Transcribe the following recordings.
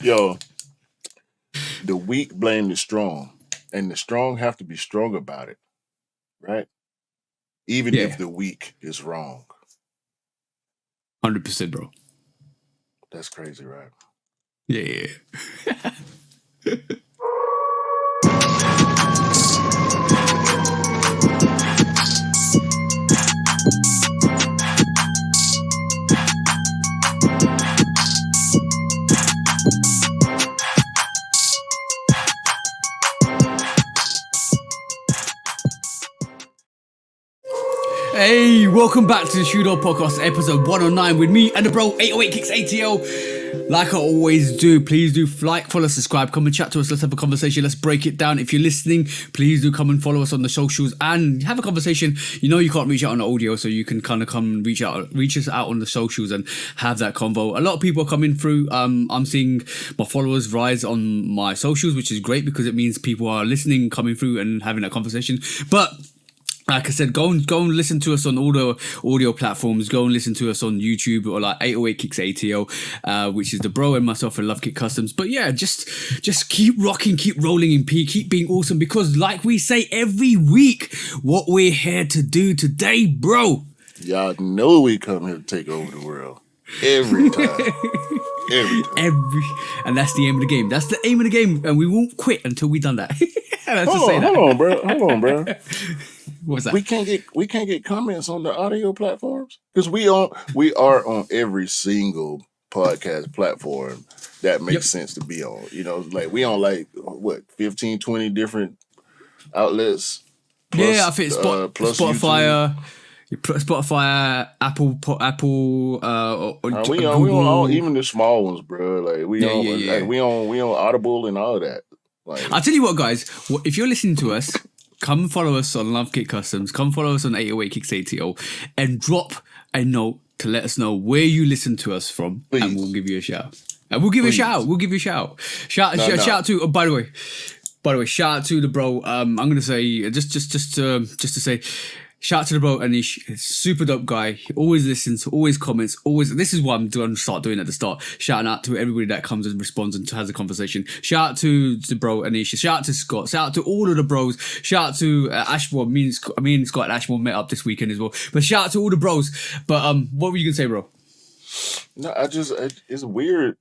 Yo, the weak blame the strong, and the strong have to be strong about it, right? Even if Yeah, the weak is wrong. 100%, bro. That's crazy, right? Yeah. Hey, welcome back to the Shootout Podcast, episode 109 with me and the bro 808 Kicks ATL. Like I always do, please do like, follow, subscribe, come and chat to us. Let's have a conversation. Let's break it down. If you're listening, please do come and follow us on the socials and have a conversation. You know you can't reach out on the audio, so you can kind of come and reach us out on the socials and have that convo. A lot of people are coming through. I'm seeing my followers rise on my socials, which is great because it means people are listening, coming through and having that conversation. But like I said, go and listen to us on all the audio platforms. Go and listen to us on YouTube or like 808 Kicks ATL, which is the bro and myself and Love Kick Customs. But yeah, just keep rocking, keep rolling in P, keep being awesome because like we say every week, what we're here to do today, bro. Y'all know we come here to take over the world every time. And that's the aim of the game. That's the aim of the game, and we won't quit until we done that. Hold on, bro. What's that? We can't get comments on the audio platforms because we are on every single podcast platform that makes sense to be on. You know, like we on like what 15, 20 different outlets. Plus, I think plus Spotify. Spotify, Apple. We on all, even the small ones, bro. Like we on Audible and all of that. Like, I'll tell you what, guys. If you're listening to us, come follow us on Love Kick Customs. Come follow us on 808 Kicks ATL, and drop a note to let us know where you listen to us from, please. And we'll give you a shout. And we'll give you a shout. We'll give you a shout. Shout out to. By the way, shout out to the bro. I'm gonna say just to say. Shout out to the bro Anish, super dope guy. He always listens, always comments, always. This is what I'm going to start doing at the start. Shouting out to everybody that comes and responds and has a conversation. Shout out to the bro Anish. Shout out to Scott. Shout out to all of the bros. Shout out to Ashmore. Me and Scott and Ashmore met up this weekend as well. But shout out to all the bros. But what were you gonna say, bro? No, it's weird.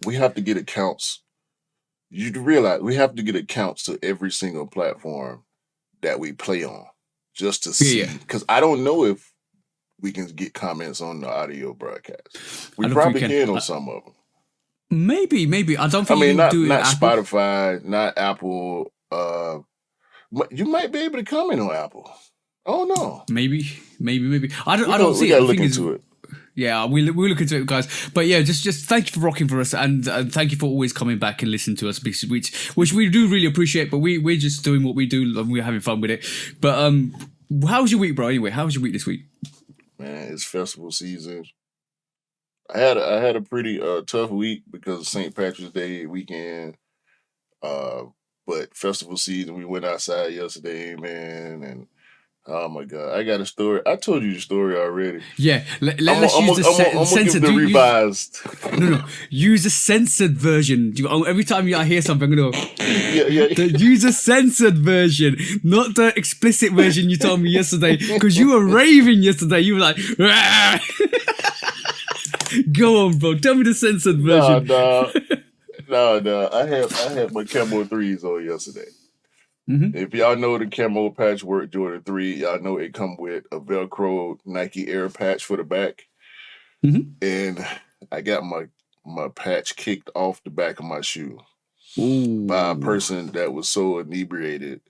We have to get accounts. You realize we have to get accounts to every single platform that we play on just to see, because I don't know if we can get comments on the audio broadcast. We probably can on some of them. Maybe. I don't think. I mean, not Spotify, not Apple. You might be able to comment on Apple. Oh no. Maybe. I don't see. We gotta look into it. Yeah, we'll look into it, guys. But yeah, just thank you for rocking for us, and thank you for always coming back and listening to us, which we do really appreciate. But we're just doing what we do, and we're having fun with it. But how was your week, bro? Anyway, how was your week this week? Man, it's festival season. I had a pretty tough week because of St. Patrick's Day weekend. But festival season, we went outside yesterday, man, and. Oh my God! I got a story. I told you the story already. Yeah, let's use the censored. The revised. No. Use the censored version. Every time I hear something, I'm gonna go. Yeah. Use a censored version, not the explicit version you told me yesterday. Because you were raving yesterday. You were like, go on, bro. Tell me the censored version. No. I had my camo 3s on yesterday. Mm-hmm. If y'all know the camo patchwork Jordan 3, y'all know it come with a Velcro Nike Air patch for the back. Mm-hmm. And I got my patch kicked off the back of my shoe. Ooh. By a person that was so inebriated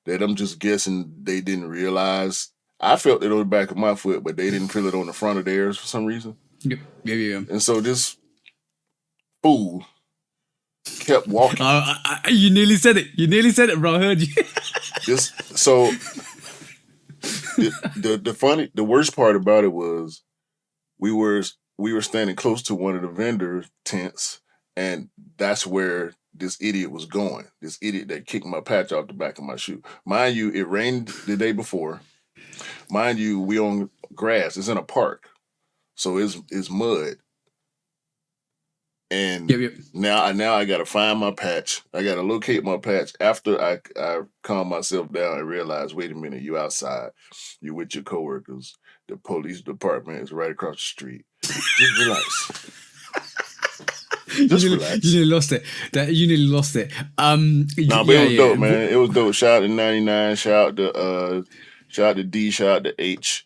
that I'm just guessing they didn't realize. I felt it on the back of my foot, but they didn't feel it on the front of theirs for some reason. Yeah. And so this fool kept walking. You nearly said it, bro. I heard you. The worst part about it was we were standing close to one of the vendor tents, and that's where this idiot was going. This idiot that kicked my patch off the back of my shoe. Mind you, it rained the day before. Mind you, we on grass. It's in a park, so it's mud. And Yep. now I gotta find my patch. I gotta locate my patch after I calm myself down and realize, wait a minute, you outside, you with your coworkers. The police department is right across the street. Just relax. Just relax. You nearly lost it. You nearly lost it. But it was dope, man. It was dope. Shout out to 99. Shout out to D. Shout out to H.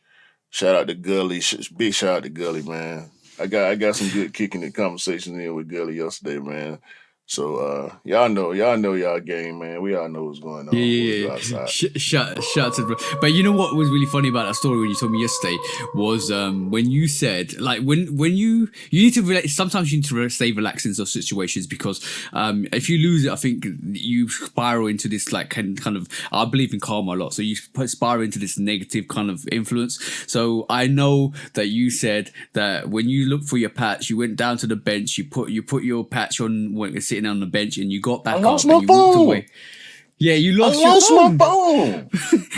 Shout out to Gully. Big shout out to Gully, man. I got some good kicking and conversations in with Gully yesterday, man. So y'all know y'all game, man. We all know what's going on. Yeah. Shout out to but you know what was really funny about that story when you told me yesterday was when you said, like, when you need to relax. Sometimes you need to stay relaxed in those situations, because if you lose it, I think you spiral into this like kind of, I believe in karma a lot, so you spiral into this negative kind of influence. So I know that you said that when you looked for your patch, you went down to the bench, you put your patch on when it's sitting on the bench, and you got back up and you walked away. Yeah, you lost my phone.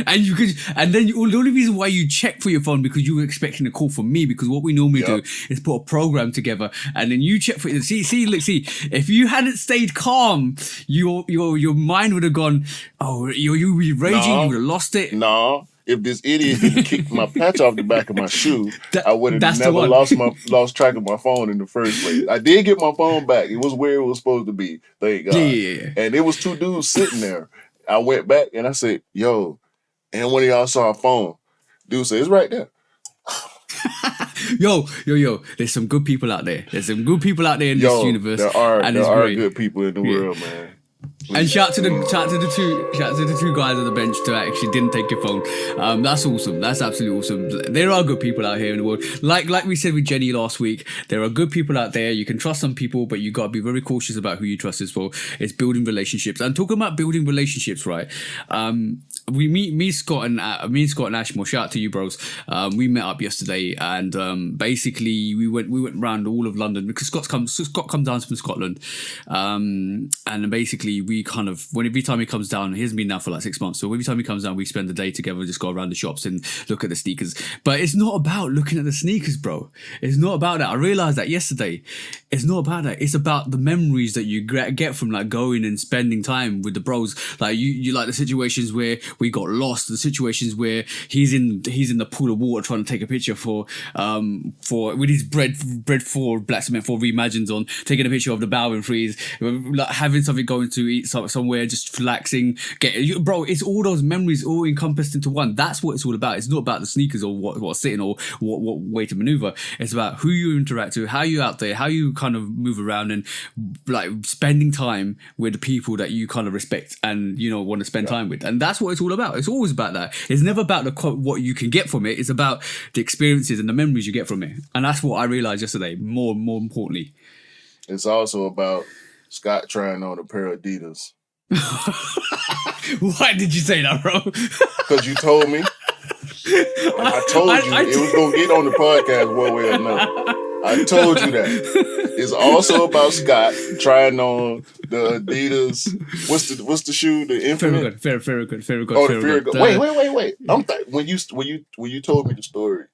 and then the only reason why you checked for your phone, because you were expecting a call from me, because what we normally do is put a program together, and then you check for it. See, if you hadn't stayed calm, your mind would have gone, oh, you'd be raging, you would have lost it. No. If this idiot didn't kick my patch off the back of my shoe, I would have never lost track of my phone in the first place. I did get my phone back. It was where it was supposed to be. Thank God. Yeah. And it was two dudes sitting there. I went back and I said, yo, and one of y'all saw a phone. Dude said, it's right there. Yo. There's some good people out there. There's some good people out there in this universe. There are good people in the world, man. And shout to the two guys on the bench that actually didn't take your phone. That's awesome. That's absolutely awesome. There are good people out here in the world. Like we said with Jenny last week, there are good people out there. You can trust some people, but you gotta be very cautious about who you trust as well. It's building relationships. And talking about building relationships, right? Me, Scott and Ashmore. Shout out to you, bros. We met up yesterday, and basically we went around all of London, because Scott comes down from Scotland, and basically we kind of, every time he comes down, he hasn't been down for like 6 months, so every time he comes down, we spend the day together, just go around the shops and look at the sneakers. But it's not about looking at the sneakers, bro. It's not about that. I realized that yesterday. It's not about that. It's about the memories that you get from like going and spending time with the bros. Like you like the situations where we got lost, the situations where he's in the pool of water trying to take a picture for with his bread for Black Cement for Reimagines on, taking a picture of the Bow and Freeze, like having something, going to eat somewhere, just relaxing. Bro, it's all those memories all encompassed into one. That's what it's all about. It's not about the sneakers or what's sitting or what way to maneuver. It's about who you interact with, how you out there, how you kind of move around, and like spending time with the people that you kind of respect and want to spend time with. And that's what it's all about. It's always about that. It's never about what you can get from it. It's about the experiences and the memories you get from it. And that's what I realized yesterday. More importantly, it's also about Scott trying on a pair of Adidas. Why did you say that, bro? Because you told me. I told you it was going to get on the podcast one way or another. I told you that. It's also about Scott trying on the Adidas. What's the shoe? The Infinite. Very good. Oh, the Fear God. Wait. When you told me the story,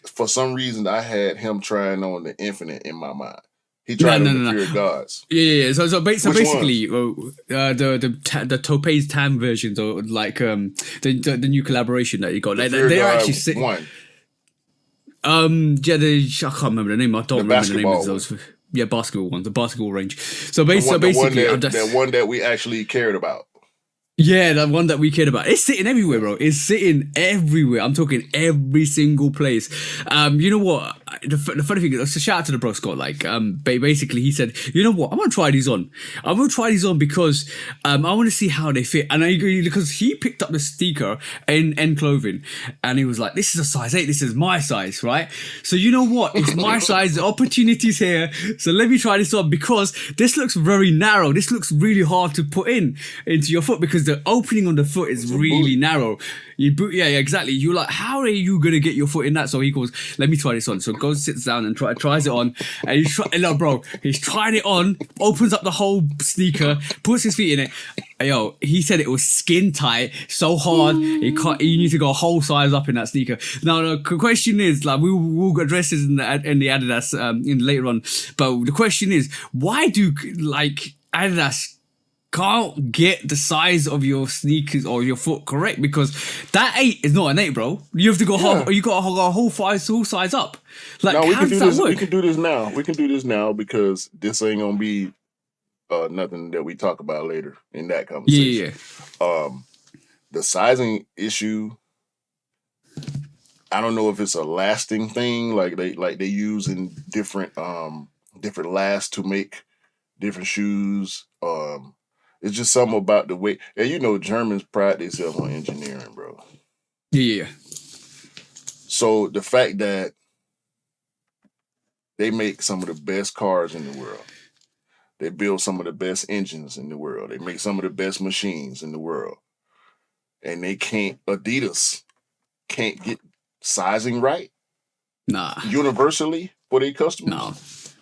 for some reason I had him trying on the Infinite in my mind. He tried on the Fear Gods. Yeah. So basically, the Topaz Tam versions, or like the new collaboration that you got, they're actually sick. One. I can't remember the name. I don't remember the name of those. Yeah, basketball ones, the basketball range. So basically, the one that we actually cared about. Yeah, the one that we cared about. It's sitting everywhere, bro. It's sitting everywhere. I'm talking every single place. You know what? The funny thing is, shout out to the bro Scott. Like, basically, he said, you know what? I'm gonna try these on. Because I want to see how they fit. And I agree, because he picked up the sneaker in clothing, and he was like, "This is a size 8. This is my size, right?" So you know what? It's my size. The opportunity's here. So let me try this on, because this looks very narrow. This looks really hard to put into your foot, because the opening on the foot is really narrow. Yeah, exactly. You're like, how are you gonna get your foot in that? So he goes, let me try this on. So goes, sits down and tries it on, and he's trying it on, opens up the whole sneaker, puts his feet in it. Yo, he said it was skin tight, so hard. You can't. You need to go a whole size up in that sneaker. Now the question is, like, we'll address this in the Adidas in later on. But the question is, why do like Adidas can't get the size of your sneakers or your foot correct? Because that 8 is not an 8, bro. You have to go half. You got to go a whole size up. Like, no, we how can does do that this. work? We can do this now. We can do this now because this ain't gonna be nothing that we talk about later in that conversation. Yeah. The sizing issue, I don't know if it's a lasting thing, like they use in different lasts to make different shoes. It's just something about the way, and you know, Germans pride themselves on engineering, bro. Yeah. So the fact that they make some of the best cars in the world, they build some of the best engines in the world, they make some of the best machines in the world, and Adidas can't get sizing right universally for their customers. No,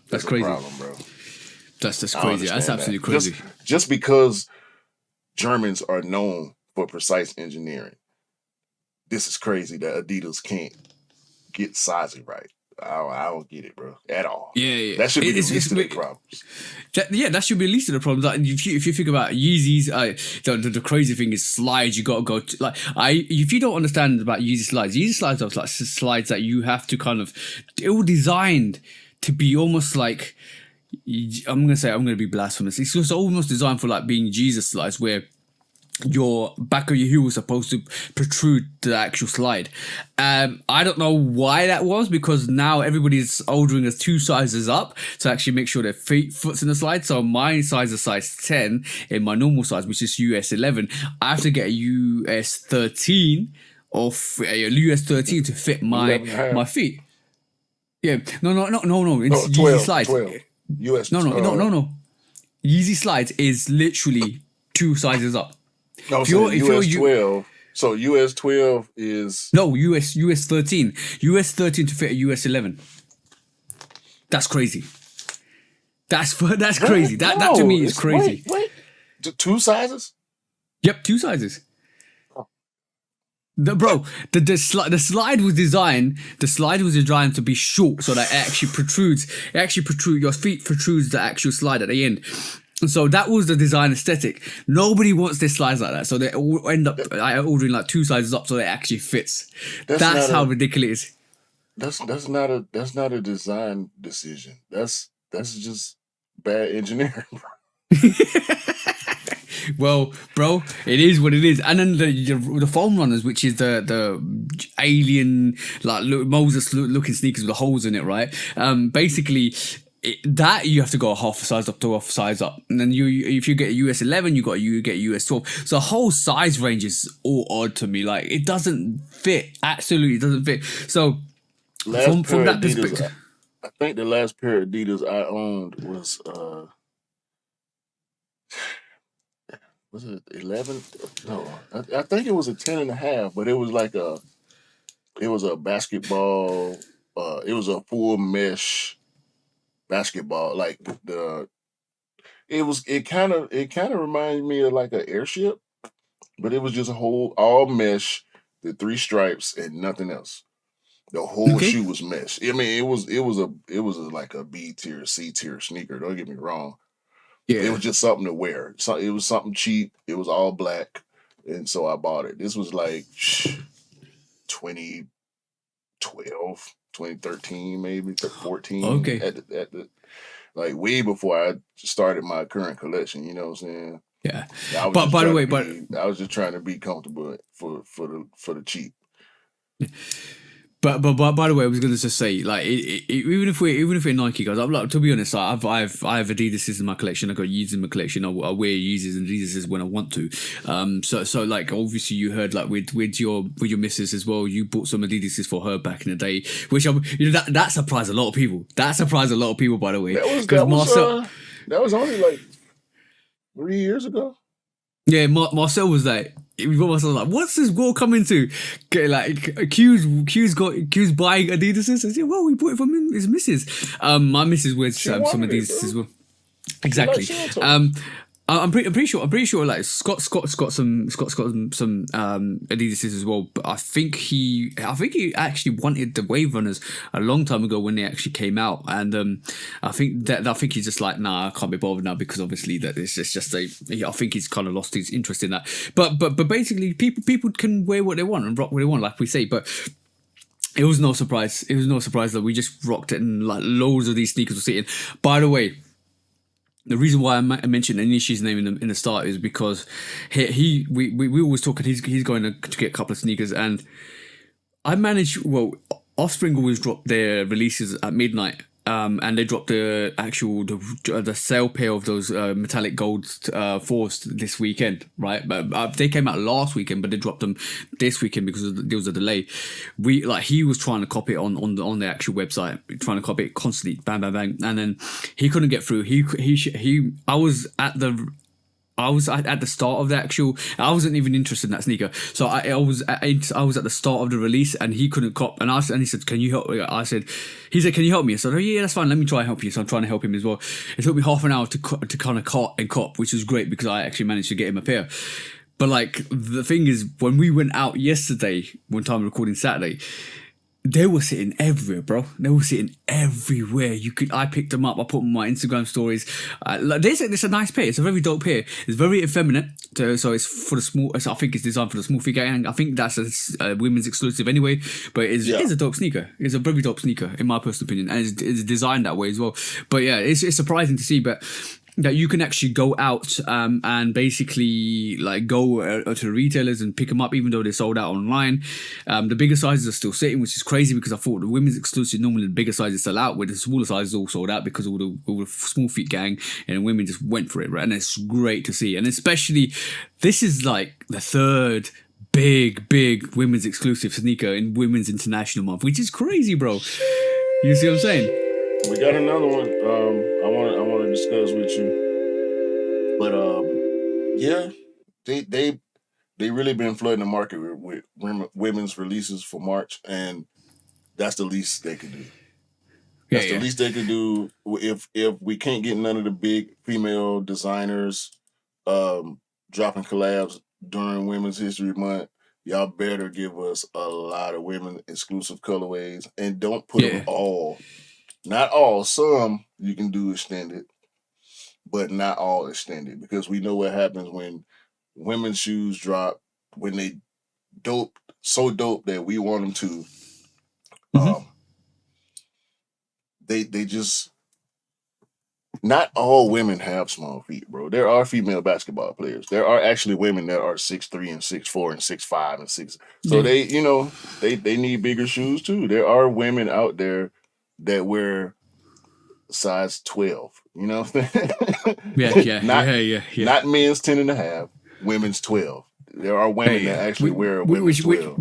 that's crazy. Problem, bro. That's crazy. That's absolutely crazy. Just because Germans are known for precise engineering, this is crazy that Adidas can't get sizing right. I don't get it, bro, at all. Yeah. That should be the least of the problems. That should be the least of the problems. Like, if you think about Yeezys, the crazy thing is slides. You got to go to, if you don't understand about Yeezy slides are like slides that you have to kind of, they were designed to be almost like, I'm gonna be blasphemous. It's just almost designed for like being Jesus slides, where your back of your heel was supposed to protrude the actual slide. I don't know why that was, because now everybody's ordering us 2 sizes up to actually make sure their foot's in the slide. So my size is size 10 in my normal size, which is US 11. I have to get a US 13 or a US 13 to fit my feet. Yeah, no. It's 12, Yeezy slides. 12. US. No. Yeezy slides is literally 2 sizes up. No, so US 12. So US 12 is US 13. US 13 to fit a US 11. That's crazy. That's crazy. That to me is crazy. Wait. 2 sizes? Yep, 2 sizes. The slide was designed. The slide was designed to be short, so that it actually protrudes. Your feet protrudes the actual slide at the end. So that was the design aesthetic. Nobody wants their slides like that, so they all end up ordering like 2 sizes up so it actually fits. That's how ridiculous. That's not a design decision. That's just bad engineering. Well, bro, it is what it is. And then the foam runners, which is the alien like Moses looking sneakers with the holes in it, right? Basically. That you have to go a half a size up to a size up, and then if you get US 11, you get US 12. So the whole size range is all odd to me. Like, it doesn't fit. Absolutely doesn't fit. So from that perspective, I think the last pair of Adidas I owned was it 11? No, I think it was a 10.5, but it was like a basketball. It was a full mesh basketball, like it kind of reminded me of like an airship, but it was just all mesh, the 3 stripes and nothing else. The whole shoe was mesh. I mean, it was like a B tier, C tier sneaker. Don't get me wrong. Yeah, it was just something to wear. So it was something cheap. It was all black, and so I bought it. This was like 2012. 2013, maybe 14. Okay. At the like way before I started my current collection. You know what I'm saying? Yeah. But by the way, I was just trying to be comfortable for the cheap. But by the way, I was going to just say, like, even if we're Nike guys, I'm like, to be honest, like, I have Adidas in my collection. I've got Yeezys in my collection. I wear Yeezys and Adidas when I want to. So like, obviously you heard like with your missus as well. You bought some Adidas for her back in the day, which that surprised a lot of people. That surprised a lot of people, by the way. That was only like 3 years ago. Yeah, Marcel was like, what's this war coming to? Like, Q's buying Adidas. I said, well, we bought it from his missus. My missus wears some Adidas as well. Exactly. I'm pretty sure. Like Scott's got some Adidas's as well. But I think he actually wanted the Wave Runners a long time ago when they actually came out, and I think he's just like, nah, I can't be bothered now because obviously that it's just I think he's kind of lost his interest in that. But basically, people can wear what they want and rock what they want, like we say, but. It was no surprise. It was no surprise that we just rocked it, and like loads of these sneakers were sitting. By the way, the reason why I mentioned Anishi's name in the start is because we always talk, and he's going to get a couple of sneakers, and I managed. Well, Offspring always drop their releases at midnight. And they dropped the sale pair of those metallic gold fours this weekend, right? But they came out last weekend, but they dropped them this weekend because there was a delay. He was trying to copy it on the actual website, trying to copy it constantly, bang bang bang, and then he couldn't get through. I was at the start of the actual. I wasn't even interested in that sneaker, so I was at the start of the release, and he couldn't cop. And he said, "Can you help?" He said, "Can you help me?" I said, "Oh yeah, that's fine. Let me try and help you." So I'm trying to help him as well. It took me half an hour to kind of cop, which was great because I actually managed to get him a pair. But like the thing is, when we went out yesterday, one time recording Saturday. They were sitting everywhere, bro. They were sitting everywhere. I picked them up. I put them on my Instagram stories. It's a nice pair. It's a very dope pair. It's very effeminate. So it's for the small. I think it's designed for the small figure, and I think that's a women's exclusive anyway. But it's a dope sneaker. It's a very dope sneaker, in my personal opinion, and it's designed that way as well. But yeah, it's surprising to see, but. That you can actually go out and basically like go to retailers and pick them up, even though they're sold out online. The bigger sizes are still sitting, which is crazy because I thought the women's exclusive normally the bigger sizes sell out, where the smaller sizes all sold out because all the small feet gang and women just went for it, right? And it's great to see, and especially this is like the third big women's exclusive sneaker in Women's International Month, which is crazy, bro. You see what I'm saying? We got another one. I want to discuss with you, but yeah, they really been flooding the market with women's releases for March, and that's the least they could do. That's the least they could do if we can't get none of the big female designers dropping collabs during Women's History Month. Y'all better give us a lot of women exclusive colorways, and don't put them all. Not all. Some you can do extended, but not all extended, because we know what happens when women's shoes drop, when they so dope that we want them to. Mm-hmm. They just, not all women have small feet, bro. There are female basketball players. There are actually women that are 6'3" and 6'4" and 6'5" and 6. So they need bigger shoes too. There are women out there that wear size 12, you know what I'm saying? Not men's 10 and a half, women's 12. There are women that actually wear women's 12.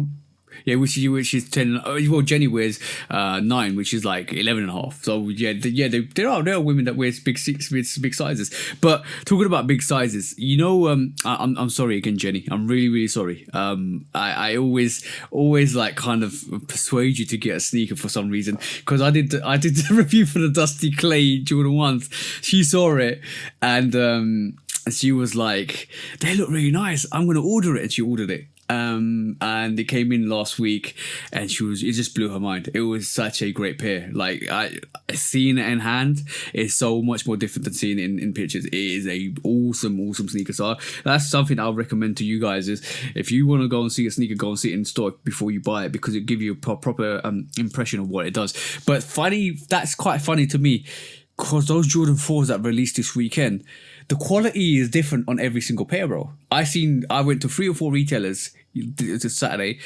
Which is 10. Well, Jenny wears 9, which is like 11 and a half. So there are women that wear big sizes. But talking about big sizes, I'm sorry again, Jenny. I'm really sorry. I always like kind of persuade you to get a sneaker for some reason, because I did the review for the Dusty Clay Jordan 1s. She saw it and she was like, they look really nice. I'm gonna order it, and she ordered it. And it came in last week, and it just blew her mind. It was such a great pair. Like, seeing it in hand is so much more different than seeing it in pictures. It is a awesome sneaker. So that's something I'll recommend to you guys, is if you want to go and see a sneaker, go and see it in store before you buy it, because it gives you a proper impression of what it does. But that's quite funny to me, because those Jordan 4s that released this weekend, the quality is different on every single pair, bro. I went to 3 or 4 retailers this Saturday,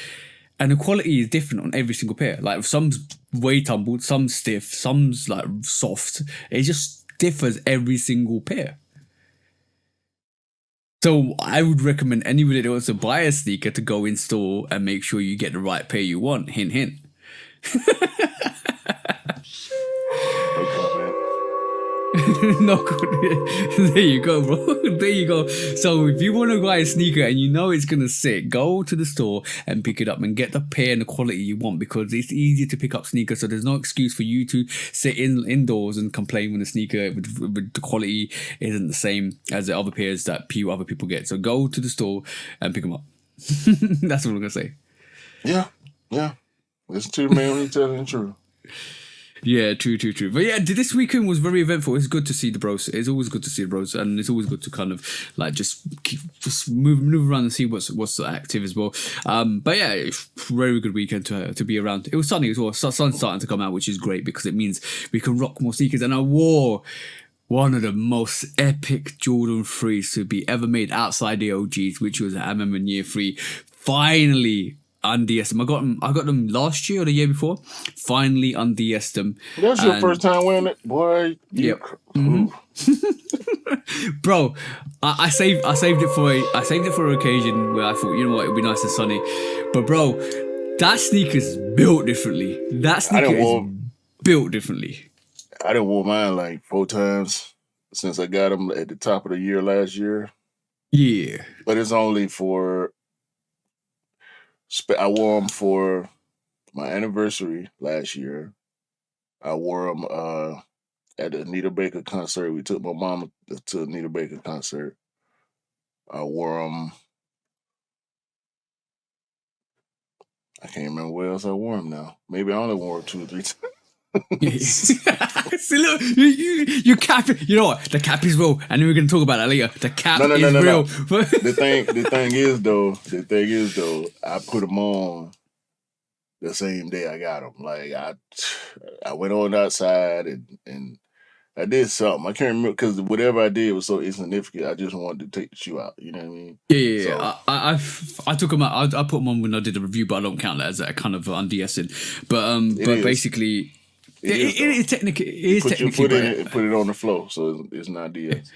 and the quality is different on every single pair. Like, some's way tumbled, some's stiff, some's like soft. It just differs every single pair. So I would recommend anybody that wants to buy a sneaker to go in store and make sure you get the right pair you want. Hint, hint. No good. There you go, bro. There you go. So if you want to buy a sneaker and you know it's gonna sit, go to the store and pick it up and get the pair and the quality you want, because it's easier to pick up sneakers. So there's no excuse for you to sit indoors and complain when the sneaker with the quality isn't the same as the other pairs that other people get. So go to the store and pick them up. That's what I'm gonna say. Yeah. Listen to the man when he's telling the truth. Yeah, true. But yeah, this weekend was very eventful. It's good to see the bros. It's always good to see the bros, and it's always good to kind of like just move around and see what's active as well. But yeah, it's a very good weekend to be around. It was sunny as well. Sun's starting to come out, which is great because it means we can rock more sneakers. And I wore one of the most epic Jordan 3s to be ever made outside the OGs, which was MM Year 3. Finally und'd them. I got them last year or the year before. Finally und'd them. That's your first time wearing it, boy. Yep. Bro, I saved it for an occasion where I thought, you know what, it'd be nice and sunny. But bro, that sneaker's built differently. That sneaker is built differently. I done wore mine like 4 times since I got them at the top of the year last year. Yeah. But it's only for... I wore them for my anniversary last year. I wore them at the Anita Baker concert. We took my mama to Anita Baker concert. I wore them... I can't remember where else I wore them now. Maybe I only wore them 2 or 3 times. See, look, you cap. You know what? The cap is real, and then we're gonna talk about that later. The cap is real. No. the thing is though, I put them on the same day I got them. Like I went on outside and I did something. I can't remember because whatever I did was so insignificant. I just wanted to take the shoe out. You know what I mean? Yeah. So, I took them out. I put them on when I did the review, but I don't count that as a kind of und'd. But basically. It is technically. Put your foot in it and put it on the floor, so it's not DS.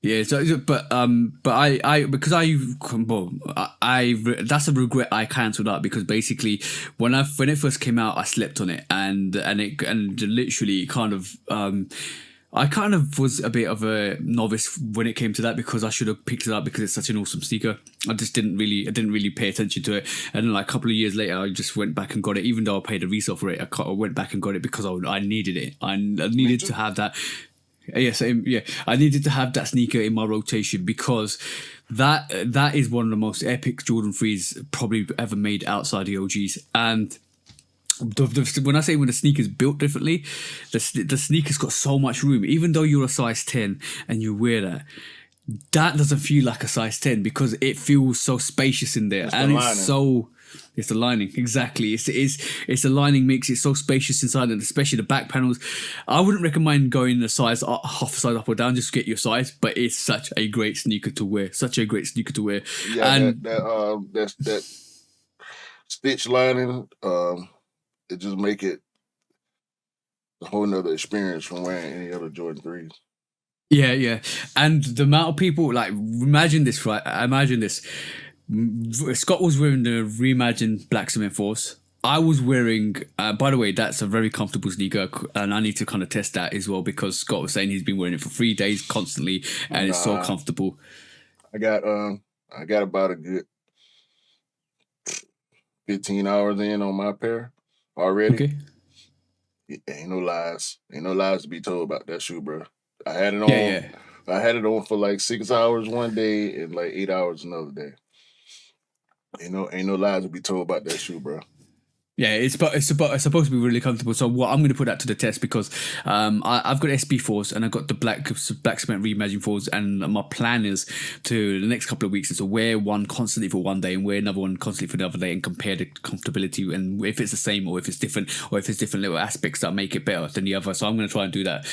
Yeah. So, but I because I that's a regret I cancelled out, because basically when it first came out, I slept on it and literally kind of I kind of was a bit of a novice when it came to that, because I should have picked it up because it's such an awesome sneaker. I didn't really pay attention to it, and then like a couple of years later, I just went back and got it. Even though I paid a resale for it, I went back and got it because I needed it. I needed to have that. Yeah, same. Yeah, I needed to have that sneaker in my rotation because that is one of the most epic Jordan 3s probably ever made outside the OGs. And when I say when the sneaker's built differently, the sneaker's got so much room. Even though you're a size 10 and you wear that doesn't feel like a size 10 because it feels so spacious in there. It's the lining, exactly. It's the lining makes it so spacious inside, and especially the back panels. I wouldn't recommend going a size up, half a size up or down, just to get your size. But it's such a great sneaker to wear. Yeah, and that stitch lining, it just make it a whole nother experience from wearing any other Jordan 3s. Yeah. And the amount of people, like, imagine this, right? Imagine this. Scott was wearing the reimagined Black Cement Force. I was wearing, by the way, that's a very comfortable sneaker, and I need to kind of test that as well, because Scott was saying he's been wearing it for 3 days constantly, and it's so comfortable. I got about a good 15 hours in on my pair already. Okay. Ain't no lies to be told about that shoe, bro. I had it on. Yeah. I had it on for like 6 hours one day and like 8 hours another day. Ain't no lies to be told about that shoe, bro. Yeah, it's supposed to be really comfortable. So I'm going to put that to the test, because I've got SB4s and I've got the black cement reimagined 4s, and my plan is to the next couple of weeks is to wear one constantly for one day and wear another one constantly for the other day, and compare the comfortability and if it's the same or if it's different, or if it's different little aspects that make it better than the other. So I'm going to try and do that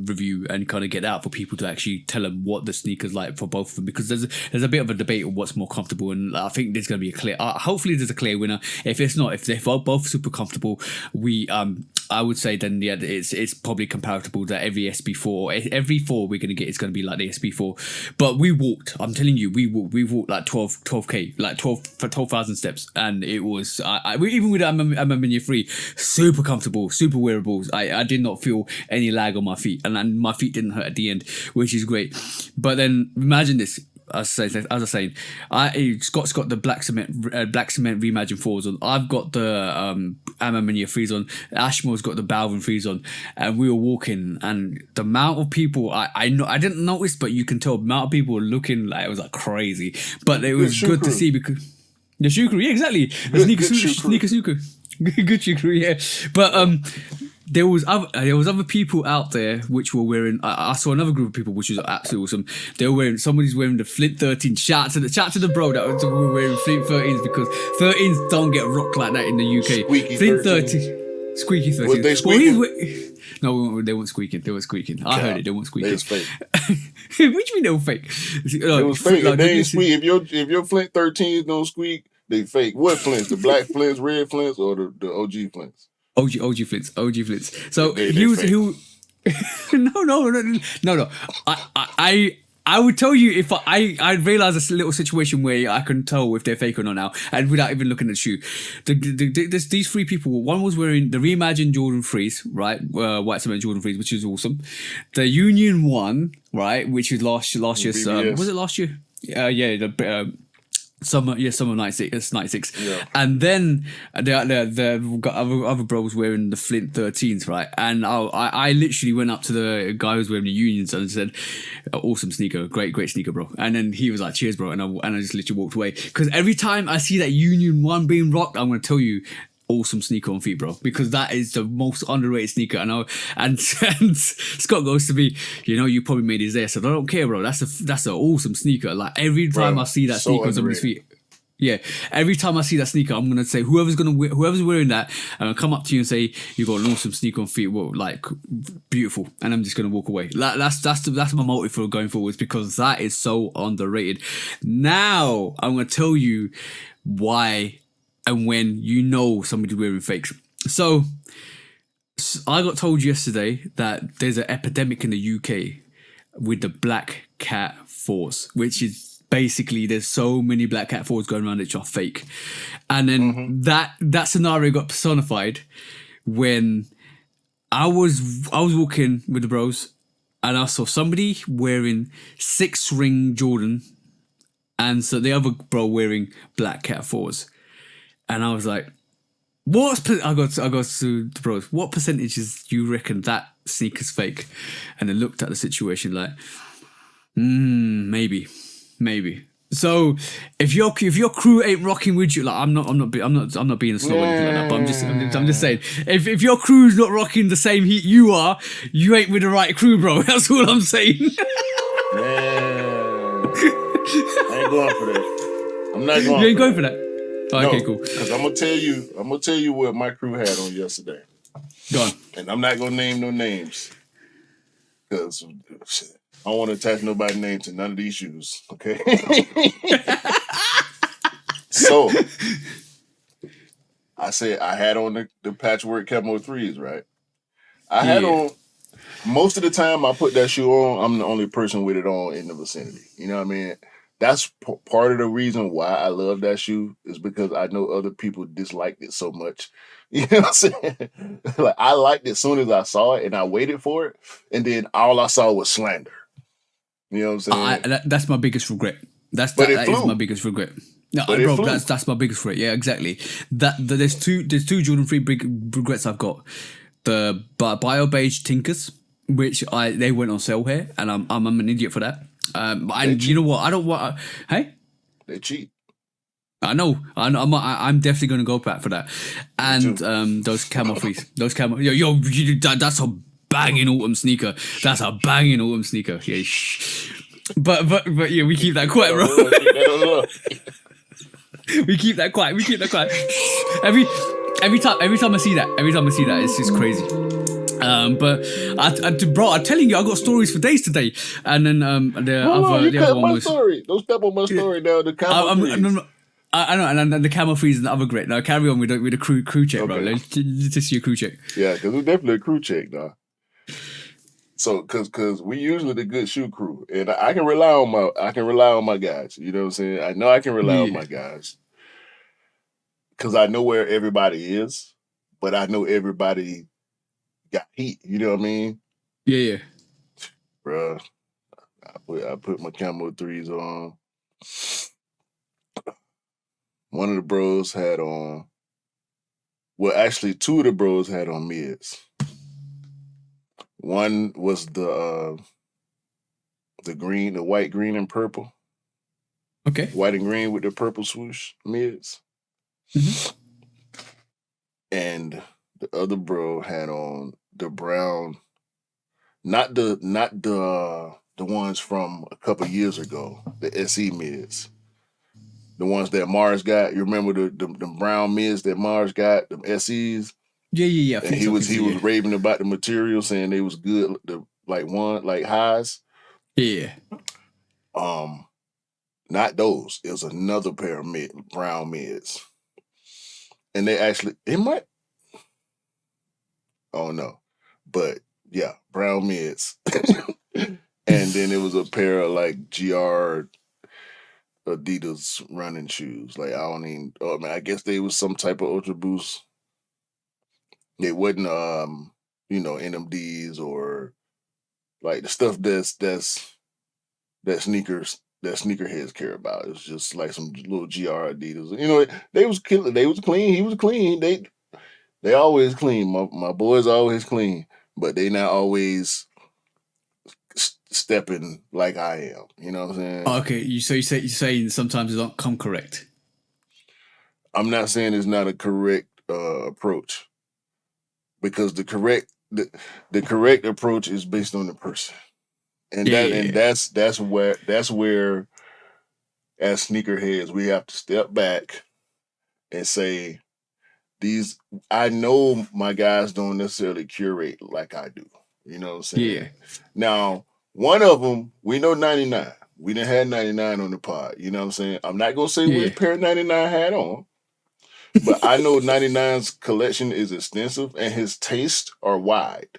review and kind of get out for people to actually tell them what the sneakers like for both of them, because there's a bit of a debate on what's more comfortable, and I think there's going to be a clear. Hopefully there's a clear winner. If it's not, if both super comfortable. I would say then it's probably comparable that every every 4 we're gonna get is gonna be like the SB4. But we walked. I'm telling you, we walked like 12k, like 12,000 steps, and it was even with MSCHF super comfortable, super wearables. I did not feel any lag on my feet, and my feet didn't hurt at the end, which is great. But then imagine this. As I was saying, Scott's got the black cement Reimagine 4s on. I've got the Amamania 3s on. Ashmore's got the Balvin 3s on, and we were walking, and the amount of people I didn't notice, but you can tell the amount of people were looking like it was like crazy. But it was good to see because the shoe crew, yeah, exactly, the sneaker shoe crew, good shoe crew, yeah. But there was other people out there which were wearing. I saw another group of people which was absolutely awesome. They were wearing. Somebody's wearing the Flint 13. Shout to the bro that was wearing Flint 13s because 13s don't get rocked like that in the UK. Squeaky Flint 13. Squeaky 13. Was they squeaking? No, they weren't squeaking. They weren't squeaking. I heard it. They weren't squeaking. They was fake. What do you mean they were fake? It was fake. Like, they ain't squeak. If your Flint 13s don't squeak, they fake. What Flints? The black Flints, red Flints, or the OG Flints? OG Flints. So he was. No. I would tell you if I realize this little situation where I can tell if they're fake or not now, and without even looking at the shoe. These 3 people. One was wearing the Reimagined Jordan 3s, right? White cement Jordan 3s, which is awesome. The Union 1, right, which was last year's. Was it last year? Yeah. Summer 96. Yeah. And then the other bro was wearing the Flint 13s, right? And I literally went up to the guy who was wearing the Unions and said, "Awesome sneaker, great sneaker, bro." And then he was like, "Cheers, bro," and I just literally walked away because every time I see that Union 1 being rocked, I'm gonna tell you, awesome sneaker on feet, bro, because that is the most underrated sneaker. I know, and Scott goes to me, you probably made his there, so I don't care, bro. That's an awesome sneaker. Like every time I see that sneaker on somebody's feet, yeah, every time I see that sneaker, I'm gonna say whoever's wearing that, I'm gonna come up to you and say you got an awesome sneaker on feet, well, like beautiful, and I'm just gonna walk away. Like that's my motive for going forwards because that is so underrated. Now I'm gonna tell you why. And when somebody's wearing fakes. So I got told yesterday that there's an epidemic in the UK with the Black Cat 4s, which is basically there's so many Black Cat 4s going around which are fake. And then that scenario got personified when I was walking with the bros and I saw somebody wearing 6-ring Jordan and so the other bro wearing Black Cat 4s. And I was like, I got to the bros, what percentages do you reckon that sneaker's fake? And then looked at the situation like, maybe. So if your crew ain't rocking with you, like I'm not being a snob or anything like that, but I'm just saying, if your crew's not rocking the same heat you are, you ain't with the right crew, bro. That's all I'm saying. Man, I ain't going for that. I'm not going. You ain't going for that. Oh, okay, cool. Because I'm gonna tell you what my crew had on yesterday. Go on. And I'm not gonna name no names because I don't want to attach nobody's name to none of these shoes. Okay. So I said I had on the patchwork camo 3s, right? I had on most of the time I put that shoe on. I'm the only person with it on in the vicinity. You know what I mean? That's part of the reason why I love that shoe is because I know other people disliked it so much. You know what I'm saying? Like I liked it as soon as I saw it and I waited for it. And then all I saw was slander. You know what I'm saying? That's my biggest regret. That is my biggest regret. No, bro, that's my biggest regret. Yeah, exactly. There's two Jordan 3 big regrets I've got. The Bio Beige Tinkers, which they went on sale here, and I'm an idiot for that. And you know what? I don't want. Hey, they cheap. I know. I'm definitely going to go back for that. And those camo 3s, that's a banging autumn sneaker. That's a banging autumn sneaker. Yeah. But yeah, we keep that quiet, bro. We keep that quiet. Every time I see that, it's just crazy. But I'm telling you, I got stories for days today. And then the other one was. Don't step on my story now. The camo 3s. I know, and the camel freeze and the other great. Now carry on with the crew check, bro. Okay. Let's just see your crew check. Yeah, because it's definitely a crew check, dog. So, cause we usually the good shoe crew, and I can rely on my guys. You know what I'm saying? I know I can rely on Yeah, my guys because I know where everybody is, but I know everybody got heat. You know what I mean, yeah. bruh? I put my camo threes on. One of the bros had on. Well, actually, two of the bros had on mids. One was the green, the white, green, and purple. Okay. White and green with the purple swoosh mids. Mhm. And the other bro had on the brown, not the ones from a couple years ago, the SE mids. The ones that Mars got. You remember the brown mids that Mars got, the SEs? Yeah. I And think so. he was raving about the material, saying they was good, like highs. Yeah. Not those. It was another pair of brown mids. And they actually, it might, oh no. But yeah, brown mids. And then it was a pair of like GR Adidas running shoes. Like I don't even, oh man, I guess they was some type of Ultra Boost. They wasn't NMDs or like the stuff that sneakerheads care about. It's just like some little GR Adidas. They was killing. They was clean. He was clean. They always clean. My boys always clean, but they not always stepping like I am. You know what I'm saying? Okay. You're saying sometimes it don't come correct. I'm not saying it's not a correct approach, because the correct approach is based on the person, and that's where as sneakerheads we have to step back and say, I know my guys don't necessarily curate like I do. You know what I'm saying? Yeah. Now, one of them, we know 99. We done had 99 on the pod. You know what I'm saying? I'm not going to say which pair 99 had on, but I know 99's collection is extensive and his tastes are wide.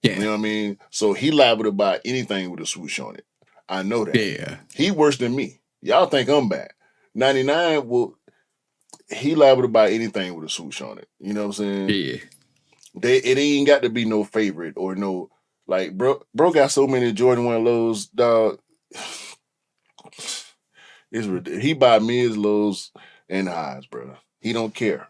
Yeah. You know what I mean? So he liable to buy anything with a swoosh on it. I know that. Yeah. He worse than me. Y'all think I'm bad. 99 he liable to buy anything with a swoosh on it. You know what I'm saying? Yeah. It ain't got to be no favorite or no, like, bro got so many Jordan 1 lows, dog. It's ridiculous. He buy mids, lows, and highs, bro. He don't care.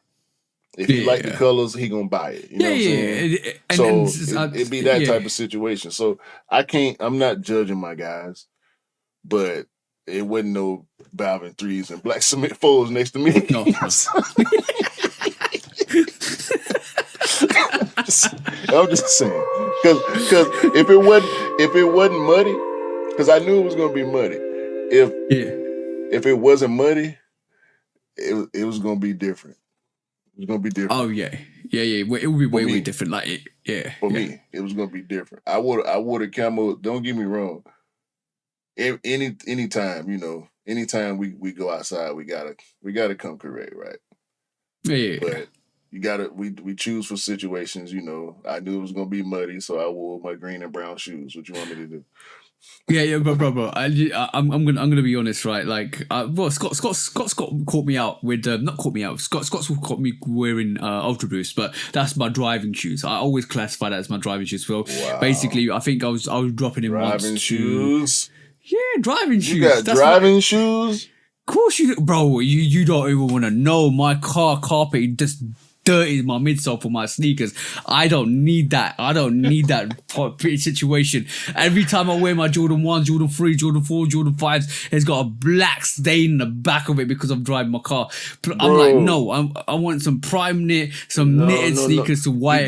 If he like the colors, he gonna buy it. You know what I'm saying? So it be that type of situation. So I'm not judging my guys, but it wasn't no Balvin 3s and black cement 4s next to me. No. I'm just saying, because if it wasn't muddy, because I knew it was gonna be muddy. If it wasn't muddy, it was gonna be different. It was gonna be different. Oh yeah. It would be way different. Like me, it was gonna be different. I wore the camo. Don't get me wrong. Anytime, anytime we go outside, we gotta come correct, right? Yeah. But we choose for situations. I knew it was gonna be muddy, so I wore my green and brown shoes. What you want me to do? Yeah, bro. I'm gonna be honest, right? Like, Scott caught me out with not caught me out. Scott's caught me wearing Ultra Boost, but that's my driving shoes. I always classify that as my driving shoes. Well, basically, I think I was dropping in driving shoes. Yeah, driving shoes. You got driving shoes? Of course you do. Bro, you don't even want to know. My carpet just dirty my midsole for my sneakers. I don't need that. I don't need that situation. Every time I wear my Jordan 1, Jordan 3, Jordan 4, Jordan 5s, it's got a black stain in the back of it because I'm driving my car. I'm like, no, I want some prime knit, knitted sneakers to wear.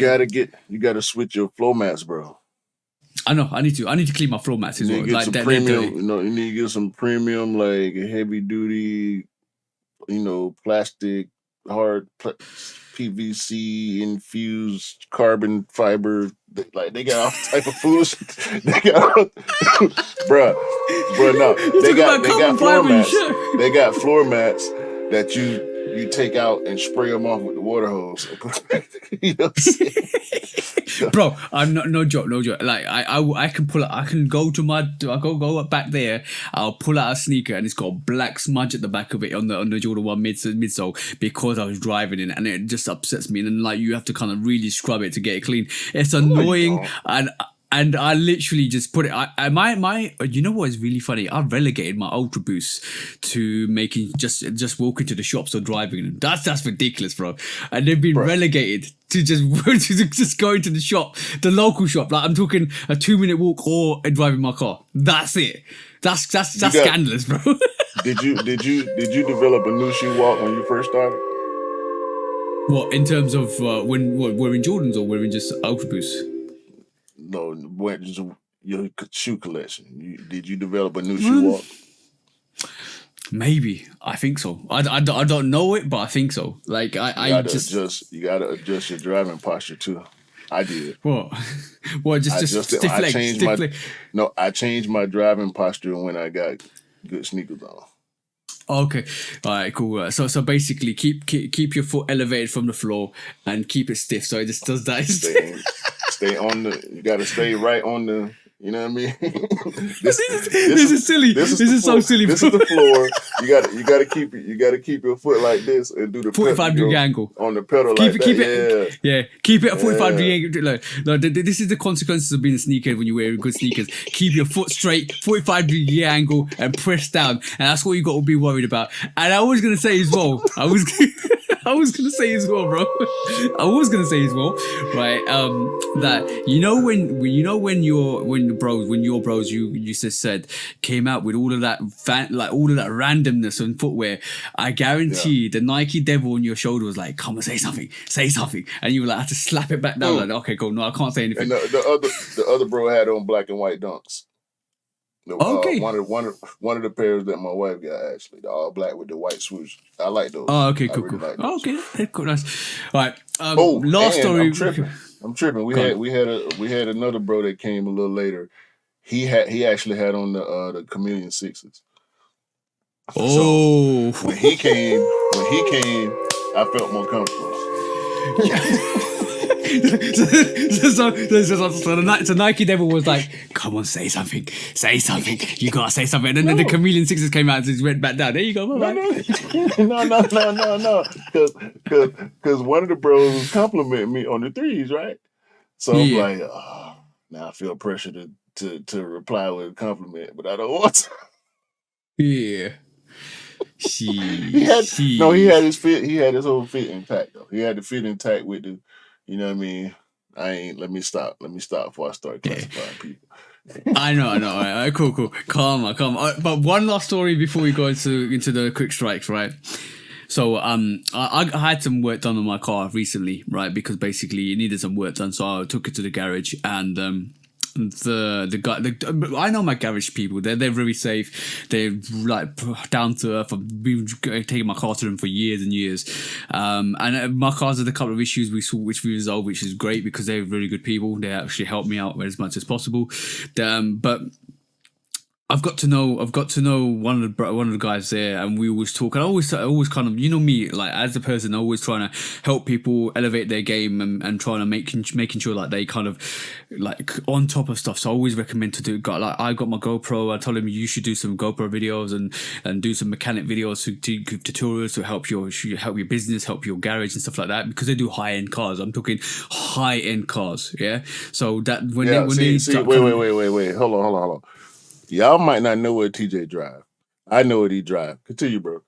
You gotta switch your floor mats, bro. I know. I need to clean my floor mats as well. Get some premium. You need to get some premium, like heavy duty, plastic, hard PVC infused carbon fiber. They got all type of fools. They got, bruh. No, they got floor mats. They got floor mats that you take out and spray them off with the water hose. You know what I'm saying? Bro, I'm not no joke. Like I can pull out. I can go to I go up back there. I'll pull out a sneaker and it's got a black smudge at the back of it on the Jordan 1 midsole because I was driving in it, and it just upsets me. And then like you have to kind of really scrub it to get it clean. It's annoying, and I literally just put it. My you know what is really funny? I relegated my Ultra Boost to making just walking to the shops or driving. That's ridiculous, bro. And they've been relegated to just going to the shop, the local shop. Like I'm talking a 2-minute walk or driving my car. That's it. That's scandalous, bro. Did you develop a new shoe walk when you first started? What in terms of when wearing Jordans or wearing just Ultra Boost? No, just your shoe collection. Did you develop a new shoe walk? Maybe. I think so. I don't know it, but I think so. Like you gotta adjust your driving posture too. I did. What? Just stiff leg. No, I changed my driving posture when I got good sneakers on. Okay, all right, cool. So basically, keep your foot elevated from the floor and keep it stiff. So it just does that. Stay on you gotta stay right on the. You know what I mean? This is silly. This is so silly. This is the floor. You gotta keep your foot like this and do the 45-degree angle on the pedal. Keep it at 45-degree angle. Look, this is the consequences of being a sneakerhead when you wear good sneakers. Keep your foot straight, 45-degree angle, and press down, and that's what you got to be worried about. And I was gonna say as well. I was gonna say as well, bro. Right? That when your bros you just said came out with all of that all of that randomness on footwear. I guarantee the Nike devil on your shoulder was like, "Come on, say something," and you were like, "I had to slap it back down." Like, okay, cool. No, I can't say anything. And the other bro had on black and white dunks. Okay. One of the pairs that my wife got, actually, the all black with the white swoosh. I like those. Oh, okay, cool. Like okay, cool, nice. All right. Last story. I'm tripping. We had another bro that came a little later. He actually had on the Chameleon 6s. Oh. So when he came, I felt more comfortable. So Nike devil was like, "Come on, say something. You gotta say something." And then the Chameleon 6s came out and just went back down. There you go. No. Because one of the bros was complimenting me on the 3s, right? So I'm like, now I feel pressure to reply with a compliment, but I don't want to. Yeah. He had his fit. He had his whole fit intact though. He had the fit intact with the, you know what I mean. Let me stop before I start classifying people. I know. All right, cool. Calm. But one last story before we go into the quick strikes, right? So I had some work done on my car recently, right? Because basically it needed some work done, so I took it to the garage and. The guy, I know my garage people. They're very safe. They're like down to earth. I've been taking my car to them for years and years. And my cars had a couple of issues which we resolved, which is great because they're really good people. They actually help me out as much as possible. But I've got to know one of the guys there, and we always talk. And I always kind of, you know me, like as a person, always trying to help people elevate their game and trying to making sure like they kind of like on top of stuff. So I always recommend to do. Like I got my GoPro. I told him you should do some GoPro videos and do some mechanic videos to tutorials to help your business, help your garage and stuff like that, because they do high end cars. I'm talking high end cars, yeah. So that when they wait, hold on. Y'all might not know what TJ drive. I know what he drive. Continue, bro.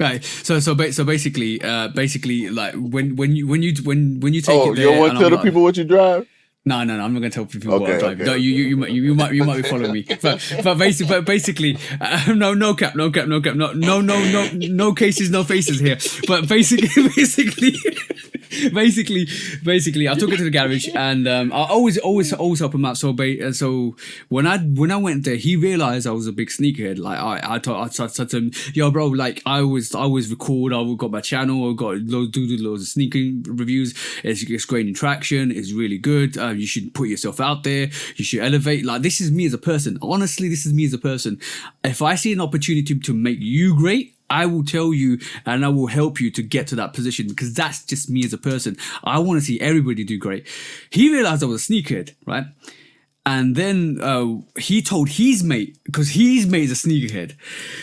Right. So basically, like when you take it there. You don't want to tell the people what you drive? No, I'm not going to tell people what I drive. Okay. No, you might be following me. But basically, no cap, no cases, no faces here. But basically, I took it to the garage and I always help him out. So when I went there, he realized I was a big sneakerhead. Like I said to him, "Yo, bro, like I always record. I've got my channel. I've got loads of sneaker reviews. It's gaining traction. It's really good. You should put yourself out there. You should elevate. Like this is me as a person. Honestly, this is me as a person. If I see an opportunity to make you great, I will tell you and I will help you to get to that position because that's just me as a person. I want to see everybody do great. He realized I was a sneakerhead, right? And then he told his mate, because his mate is a sneakerhead.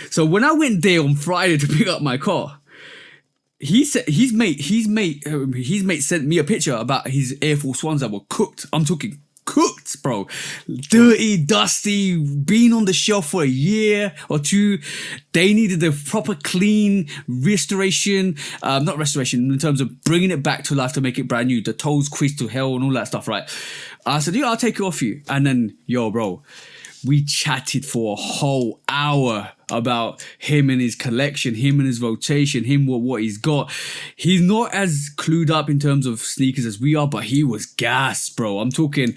So when I went there on Friday to pick up my car, he said his mate sent me a picture about his Air Force Ones that were cooked. I'm talking cooked, bro. Dirty, dusty, been on the shelf for a year or two. They needed a proper clean restoration, not restoration, in terms of bringing it back to life to make it brand new. The toes quizzed to hell and all that stuff, right? I said, yeah, I'll take it off you. And then, yo, bro, we chatted for a whole hour about him and his collection, him and his rotation, him what he's got. He's not as clued up in terms of sneakers as we are, but he was gassed, bro. I'm talking,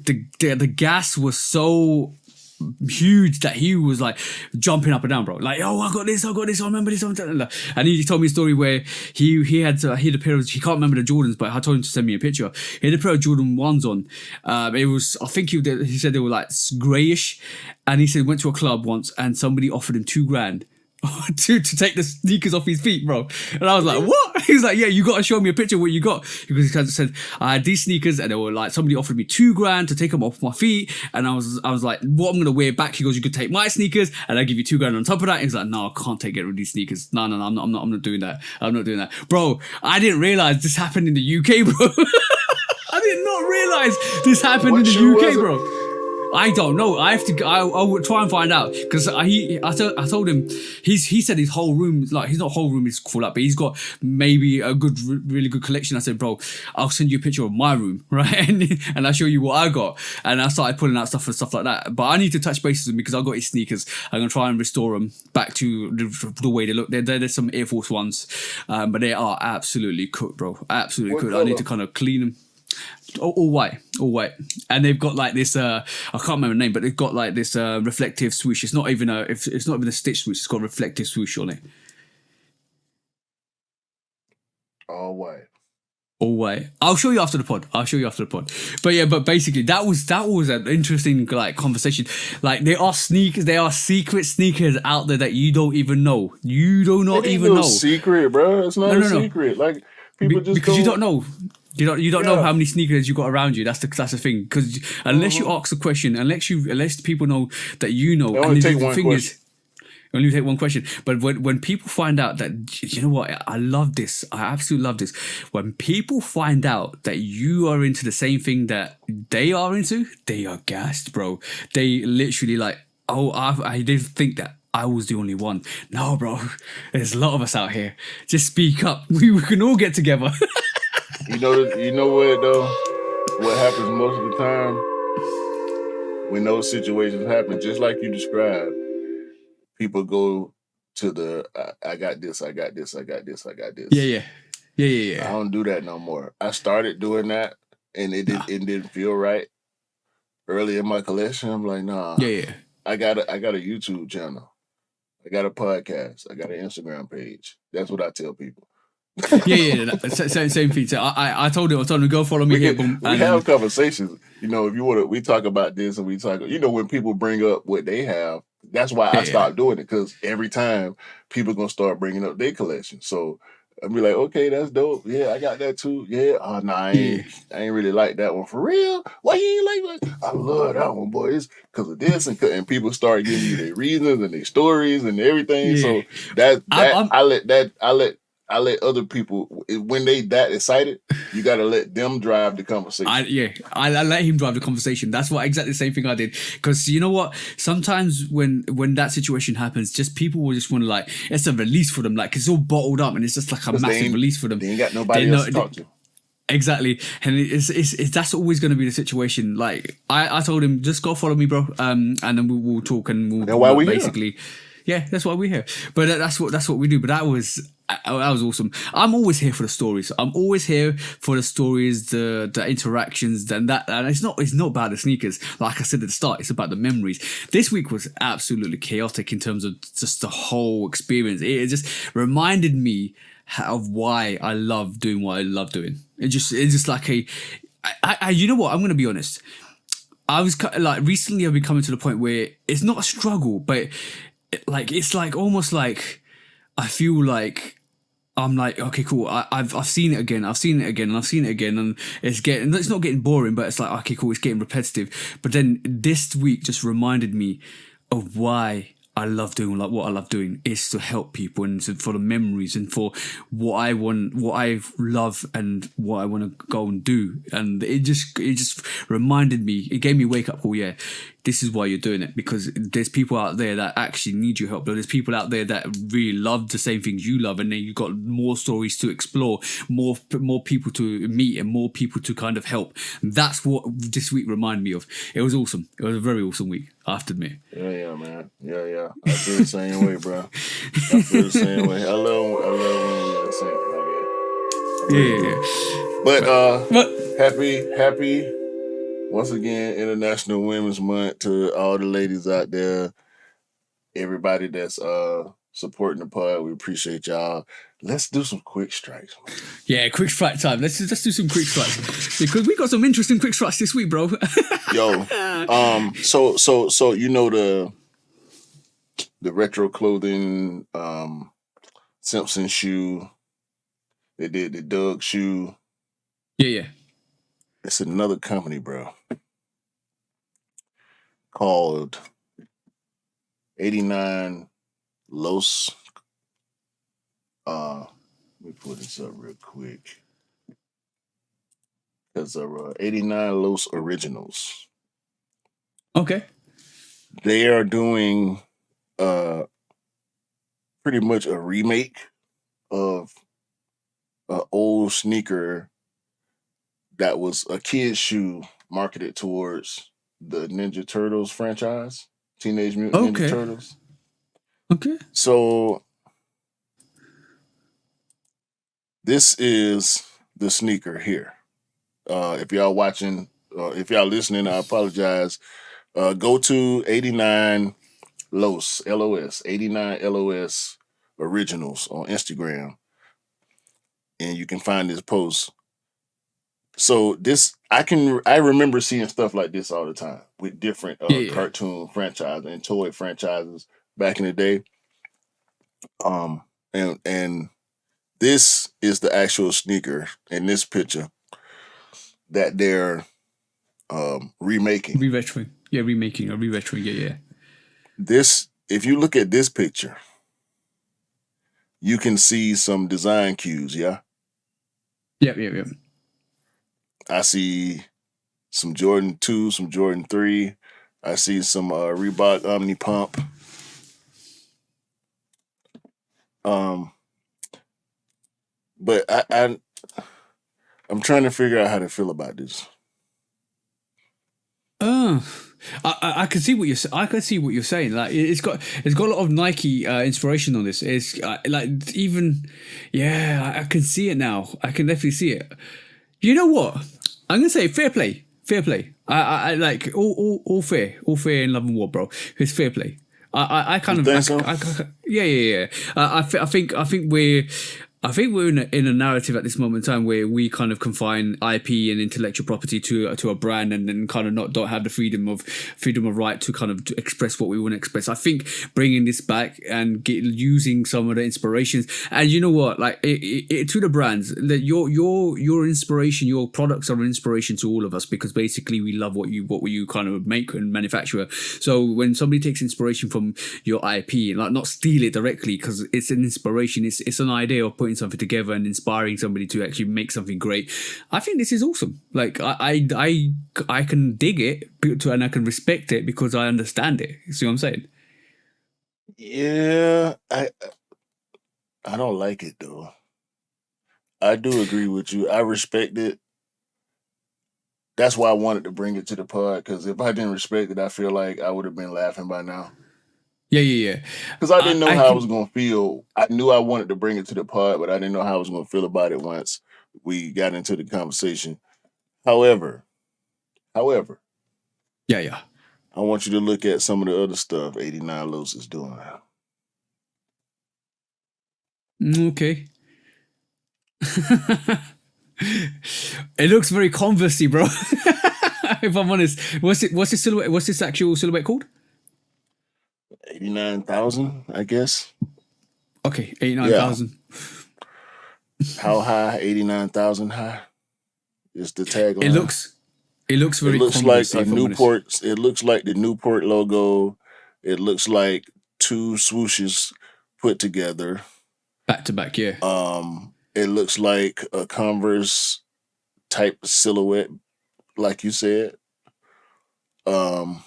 the gas was so huge that he was like jumping up and down, bro. Like, oh, I got this, I remember this. And he told me a story where he had a pair of, he can't remember the Jordans, but I told him to send me a picture. He had a pair of Jordan 1s on. It was, I think he said they were like grayish. And he said he went to a club once and somebody offered him $2,000 to take the sneakers off his feet, bro. And I was like, what? He was like, yeah, you got to show me a picture of what you got. Because he kind of said, I had these sneakers and they were like, somebody offered me $2,000 to take them off my feet. And I was like, what I'm going to wear back? He goes, you could take my sneakers and I give you $2,000 on top of that. He's like, no, I can't take it with these sneakers. No, I'm not doing that. I'm not doing that. Bro, I didn't realize this happened in the UK, bro. I did not realize this happened in the UK, bro. I don't know. I will try and find out because I told him he said his whole room, like his not whole room is full up, but he's got maybe a good, really good collection. I said, bro, I'll send you a picture of my room, right? And I'll show you what I got. And I started pulling out stuff and stuff like that. But I need to touch bases with him because I got his sneakers. I'm gonna try and restore them back to the way they look. There's some Air Force Ones, but they are absolutely cooked, bro. Absolutely cooked. I need to kind of clean them. All white, and they've got like this. I can't remember the name, but they've got like this reflective swoosh. It's not even a stitch swoosh. It's got a reflective swoosh on it. All white. I'll show you after the pod. But yeah, but basically that was an interesting like conversation. Like there are secret sneakers out there that you don't even know. You do not even know. Secret, bro. It's not a secret. Like people just because you don't know. You don't know how many sneakers you got around you. That's the thing. Because unless you ask a question, unless people know that you know, it only take one question. Only take one question. But when people find out that, you know what, I love this. I absolutely love this. When people find out that you are into the same thing that they are into, they are gassed, bro. They literally like, oh, I didn't think that I was the only one. No, bro. There's a lot of us out here. Just speak up. We can all get together. You know what though? What happens most of the time when those situations happen, just like you described, people go to the I got this. Yeah. I don't do that no more. I started doing that and it didn't feel right. Early in my collection, I'm like, nah. Yeah. I got a YouTube channel. I got a podcast. I got an Instagram page. That's what I tell people. Same thing. So I told him go follow me here. We have conversations. You know, if you want to, we talk about this and we talk. You know, when people bring up what they have, that's why I stopped doing it because every time people gonna start bringing up their collection. So I'll be like, okay, that's dope. Yeah, I got that too. Yeah. Oh no, I ain't really like that one for real. Why you ain't like that? I love that one, boy. It's because of this and people start giving you their reasons and their stories and everything. Yeah. So I let other people, when they that excited, you got to let them drive the conversation. I let him drive the conversation. That's exactly the same thing I did. Because you know what? Sometimes when that situation happens, just people will just want to like, it's a release for them. Like it's all bottled up and it's just like a massive release for them. They ain't got nobody else to talk to. Exactly. And it's that's always going to be the situation. Like I told him, just go follow me, bro. And then we'll talk and we'll basically... Here. Yeah, that's why we're here. But that's what we do. But that was awesome. I'm always here for the stories. I'm always here for the stories, the interactions, and it's not about the sneakers. Like I said at the start, it's about the memories. This week was absolutely chaotic in terms of just the whole experience. It just reminded me of why I love doing what I love doing. It's just like you know what? I'm going to be honest. I was like recently I've been coming to the point where it's not a struggle, but it's like almost like I feel like I'm like, okay, cool. I've seen it again. I've seen it again, and I've seen it again, and it's not getting boring, but it's like, okay, cool. It's getting repetitive. But then this week just reminded me of why I love doing like what I love doing is to help people and for the memories and for what I want, what I love, and what I want to go and do. And it just reminded me. It gave me a wake up call. Yeah, this is why you're doing it, because there's people out there that actually need your help. There's people out there that really love the same things you love, and then you've got more stories to explore, more people to meet, and more people to kind of help. And that's what this week reminded me of. It was awesome. It was a very awesome week, I have to admit. Yeah, man. Yeah. I feel the same way, bro. I feel the same way. I love when you're the same. Yeah. But happy once again, International Women's Month to all the ladies out there, everybody that's supporting the pod. We appreciate y'all. Let's do some quick strikes, man. Yeah, quick strike time. Let's do some quick strikes because we got some interesting quick strikes this week, bro. Yo, so you know the retro clothing, Simpson shoe. They did the Doug shoe. Yeah. It's another company, bro, called 89 Los. Let me pull this up real quick. Because 89 Los Originals. Okay. They are doing pretty much a remake of an old sneaker that was a kid's shoe marketed towards the Ninja Turtles franchise, Teenage Mutant Ninja Turtles. Okay. So this is the sneaker here. If y'all watching, if y'all listening, I apologize. Go to 89 Los, LOS, 89 LOS Originals on Instagram, and you can find this post. So this, I remember seeing stuff like this all the time with different cartoon franchises and toy franchises back in the day. And this is the actual sneaker in this picture that they're remaking. Re-retroing. Yeah, remaking or re-retroing. Yeah. This, if you look at this picture, you can see some design cues, yeah? Yep. I see some Jordan 2, some Jordan 3. I see some Reebok Omni Pump. But I'm trying to figure out how to feel about this. I can see what you're saying. Like it's got a lot of Nike inspiration on this. It's like even I can see it now. I can definitely see it. You know what? I'm gonna say fair play. I like all fair in love and war, bro. It's fair play. I kind of think so? Yeah. I think we're in a narrative at this moment in time where we kind of confine IP and intellectual property to a brand, and then kind of don't have the freedom of right to kind of to express what we want to express. I think bringing this back and using some of the inspirations, and you know what, like it to the brands, that your inspiration, your products are an inspiration to all of us, because basically we love what you kind of make and manufacture. So when somebody takes inspiration from your IP, like not steal it directly, because it's an inspiration, it's an idea of putting something together and inspiring somebody to actually make something great. I think this is awesome. Like I can dig it and I can respect it because I understand it. You see what I'm saying? Yeah, I don't like it though. I do agree with you. I respect it. That's why I wanted to bring it to the pod, because if I didn't respect it, I feel like I would have been laughing by now. Yeah. Because I didn't know how I was going to feel. I knew I wanted to bring it to the pod, but I didn't know how I was going to feel about it once we got into the conversation. However. Yeah. I want you to look at some of the other stuff 89 Los is doing. Okay. It looks very Converse-y, bro. If I'm honest. What's this silhouette? What's this actual silhouette called? 89,000, I guess. Okay, Yeah. 89,000. How high? 89,000 high is the It tagline. looks it looks It very looks like Converse, a if I'm honest. Newport. It looks like the Newport logo. It looks like two swooshes put together. Back to back, yeah. It looks like a Converse type silhouette, like you said. Um,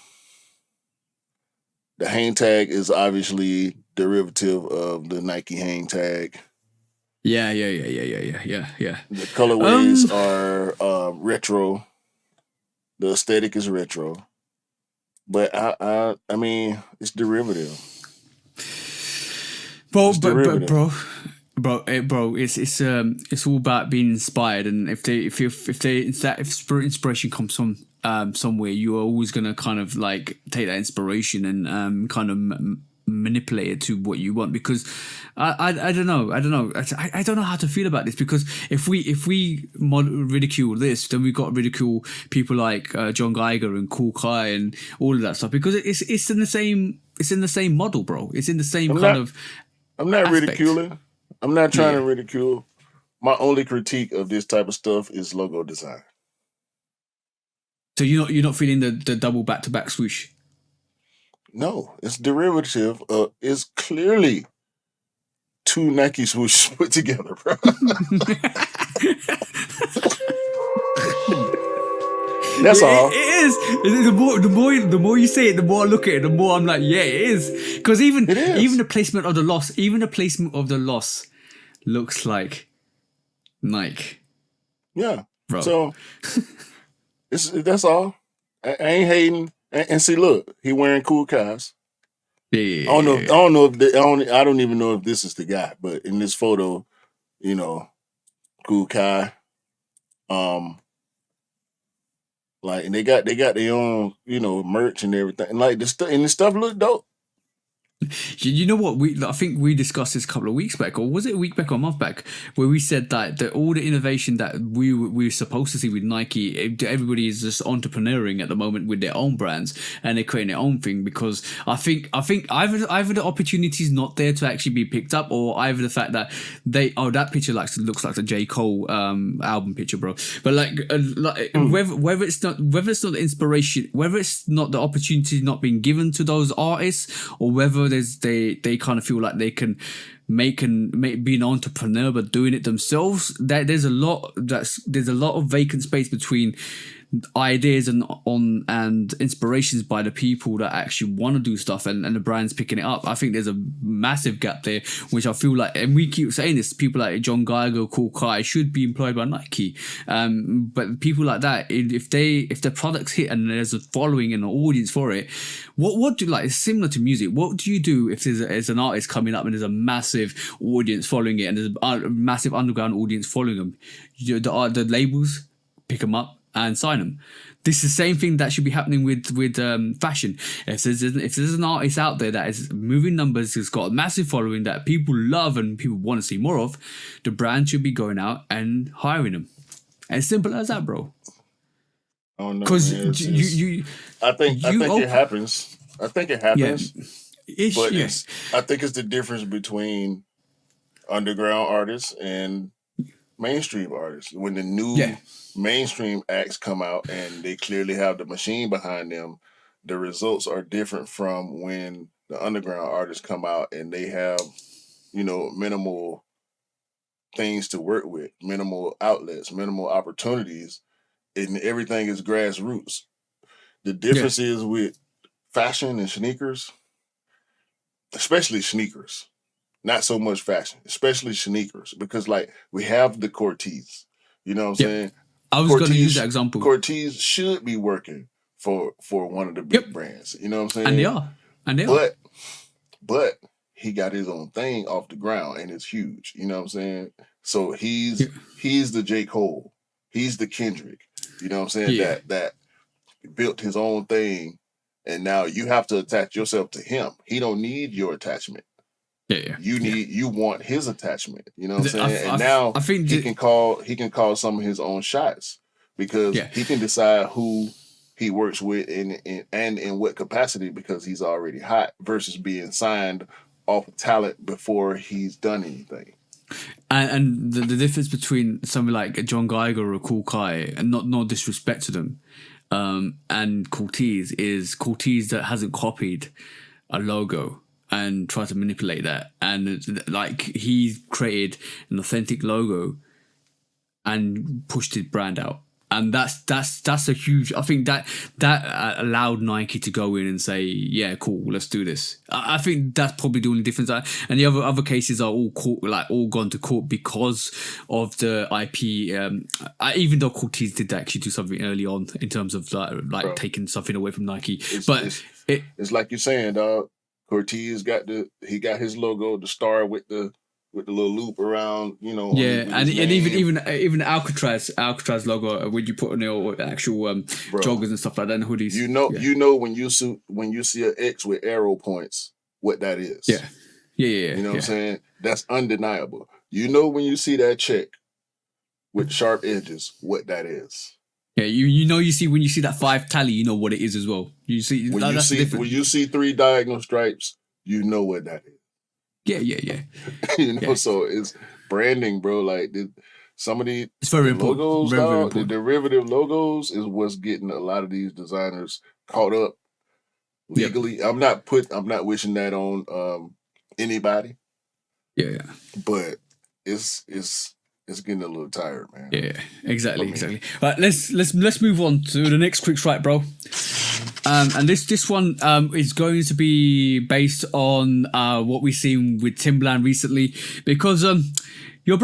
the hang tag is obviously derivative of the Nike hang tag. Yeah. The colorways Um, are retro. The aesthetic is retro, but I mean, it's derivative. bro, It's but derivative. bro, it's all about being inspired, and if inspiration comes from somewhere, you are always gonna kind of like take that inspiration and kind of manipulate it to what you want, because I don't know I don't know how to feel about this, because if we ridicule this, then we got to ridicule people like John Geiger and Kool and all of that stuff, because it's in the same model, bro. It's in the same I'm kind not. of I'm not aspect. ridiculing. I'm not trying Yeah. to ridicule. My only critique of this type of stuff is logo design. So you're not feeling the double back to back swoosh. No, it's derivative. It's clearly two Nike swooshes put together, bro. That's It all. is. The more you say it, the more I look at it, the more I'm like, yeah, it is. Because It even is. the placement of the loss, looks like Nike, Yeah. bro. So it's that's all. I ain't hating. And see, look, he wearing cool cars. Yeah, I don't know. I yeah, don't know if I don't even know if this is the guy, but in this photo, you know, cool Kai. Um, like, and they got their own, merch and everything. And like the stuff look dope. You know what? I think we discussed this a couple of weeks back, or was it a week back or a month back, where we said that all the innovation that we were supposed to see with Nike, everybody is just entrepreneuring at the moment with their own brands, and they're creating their own thing, because I think either the opportunity is not there to actually be picked up, or either the fact that that picture looks like the J. Cole album picture, bro. But like whether it's not the inspiration, whether it's not the opportunity not being given to those artists, or whether they kind of feel like they can be an entrepreneur but doing it themselves. That there's a lot of vacant space between ideas and inspirations by the people that actually want to do stuff, and the brands picking it up. I think there's a massive gap there, which I feel like, and we keep saying this, people like John Geiger, Kool should be employed by Nike. But people like that, if their products hit and there's a following and an audience for it, what do, like, it's similar to music. What do you do if there's an artist coming up and there's a massive audience following it, and there's a massive underground audience following them? The labels pick them up and sign them. This is the same thing that should be happening with fashion. If there's an artist out there that is moving numbers, has got a massive following that people love and people want to see more of, the brand should be going out and hiring them. As simple as that, bro. I don't know, Because man. you I think it open, happens. I think it yeah, happens, ish, but yeah, I think it's the difference between underground artists and mainstream artists. When the yeah, new mainstream acts come out and they clearly have the machine behind them, the results are different from when the underground artists come out and they have, minimal things to work with, minimal outlets, minimal opportunities, and everything is grassroots. The yeah, difference is with fashion and sneakers, especially sneakers. Not so much fashion, especially sneakers, because like we have the Cortez. You know what I'm yep. saying? I was gonna use that Cortez example. Cortez should be working for one of the Yep, big brands. You know what I'm and they saying? are, and they are. But but he got his own thing off the ground and it's huge. You know what I'm saying? So Yeah, he's the J. Cole. He's the Kendrick. You know what I'm saying? yeah, That built his own thing, and now you have to attach yourself to him. He don't need your attachment. yeah. You want his attachment. You know what I'm The- I, saying? And I, now I think he that, can call some of his own shots because yeah. he can decide who he works with and in what capacity because he's already hot versus being signed Yeah. off talent before he's done anything. And the difference between something like a John Geiger or a Kool, and not disrespect to them, and Cortez is Cortez that hasn't copied a logo and tried to manipulate that, and like he created an authentic logo and pushed his brand out. And that's a huge. I think that allowed Nike to go in and say, yeah, cool, let's do this. I think that's probably the only difference. And the other cases are all all gone to court because of the IP. Even though Cortez did actually do something early on in terms of like taking something away from Nike, it's like you're saying, dog. Cortez got his logo, the star with the little loop around, Yeah, and even Alcatraz logo when you put on your actual joggers and stuff like that and hoodies. You know when you see an X with arrow points, what that is. Yeah. You know what I'm saying? That's undeniable. You know when you see that check with sharp edges, what that is. Yeah, when you see that 5 tally, you know what it is as well. When you see 3 diagonal stripes, you know what that is. Yeah. So it's branding, bro. Like some of the it's very important. Logos, very important. The derivative logos is what's getting a lot of these designers caught up legally. Yep. I'm not wishing that on anybody. Yeah. But it's getting a little tired, man. Yeah, exactly. Right, let's move on to the next quick strike, bro. And this one is going to be based on what we've seen with Timberland recently, because there's 2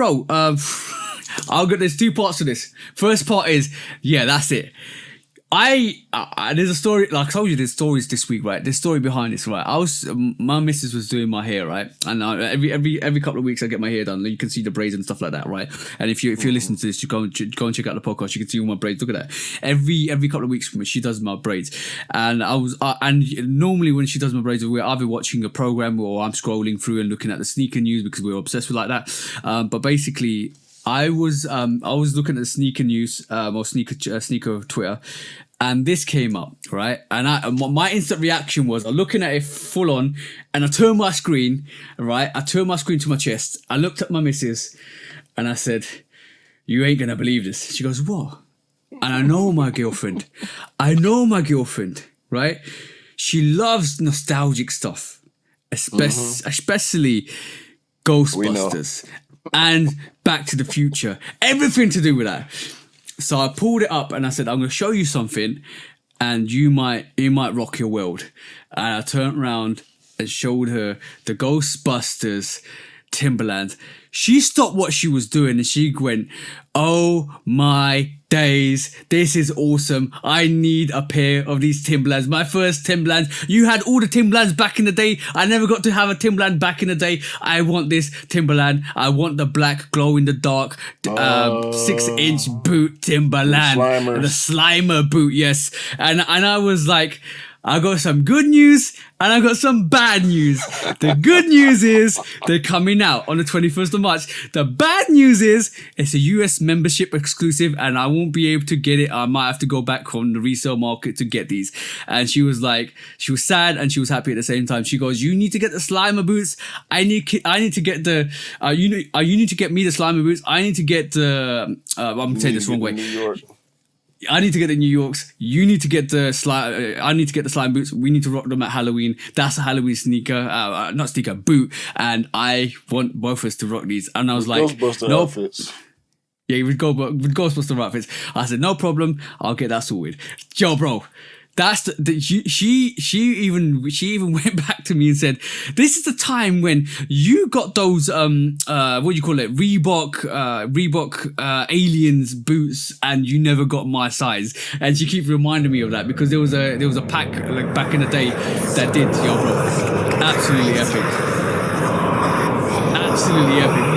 parts to this. First part is, that's it. There's a story, like I told you, there's stories this week, right? There's story behind this, right? My missus was doing my hair, right? And every couple of weeks I get my hair done. You can see the braids and stuff like that, right? And if you're listening to this, you go and check out the podcast. You can see all my braids. Look at that. Every couple of weeks from it, she does my braids. And and normally when she does my braids, we're either watching a program or I'm scrolling through and looking at the sneaker news because we're obsessed with like that. But basically, I was looking at the sneaker news or sneaker Twitter, and this came up, right? And my instant reaction was looking at it full on, and I turned my screen, right? I turned my screen to my chest. I looked at my missus, and I said, "You ain't gonna believe this." She goes, "What?" And I know my girlfriend, right? She loves nostalgic stuff, especially Ghostbusters and Back to the Future, everything to do with that. So I pulled it up and I said, "I'm going to show you something, and you might rock your world." And I turned around and showed her the Ghostbusters Timberland. She stopped what she was doing and she went, "Oh my days, this is awesome. I need a pair of these Timberlands. My first Timberlands. You had all the Timberlands back in the day. I never got to have a Timberland back in the day. I want this Timberland. I want the black glow in the dark 6-inch boot Timberland. The Slimer boot, yes." And I was like, I got some good news and I got some bad news. The good news is they're coming out on the 21st of March. The bad news is it's a US membership exclusive and I won't be able to get it. I might have to go back on the resale market to get these. And she was sad and she was happy at the same time. She goes, "You need to get the Slimer boots. I need to get the, you need to get me the Slimer boots. I need to get the, I'm saying this wrong way. I need to get the New Yorks. You need to get the slime. I need to get the slime boots. We need to rock them at Halloween. That's a Halloween sneaker, not sneaker, boot. And I want both of us to rock these." And I was like, Ghostbuster outfits. Yeah, with Ghostbuster outfits. I said, "No problem. I'll get that sorted." Yo, bro. She even went back to me and said, "This is the time when you got those what do you call it, Reebok aliens boots and you never got my size." And she keeps reminding me of that because there was a pack like back in the day that did. Yo, bro, absolutely epic.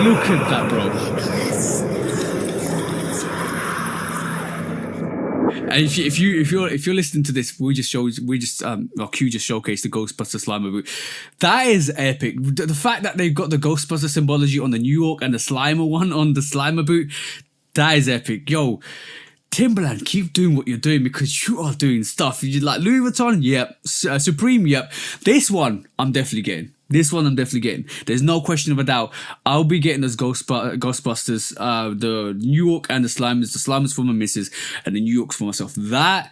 Look at that, bro. And if you're listening to this, Q just showcased the Ghostbuster Slimer boot. That is epic. The fact that they've got the Ghostbuster symbology on the New York and the Slimer one on the Slimer boot, that is epic. Yo, Timberland, keep doing what you're doing because you are doing stuff. You like Louis Vuitton, yep. Supreme, yep. This one, I'm definitely getting. This one I'm definitely getting. There's no question of a doubt. I'll be getting those Ghostbusters, the New York and the Slimers. The Slimers for my missus and the New York's for myself. That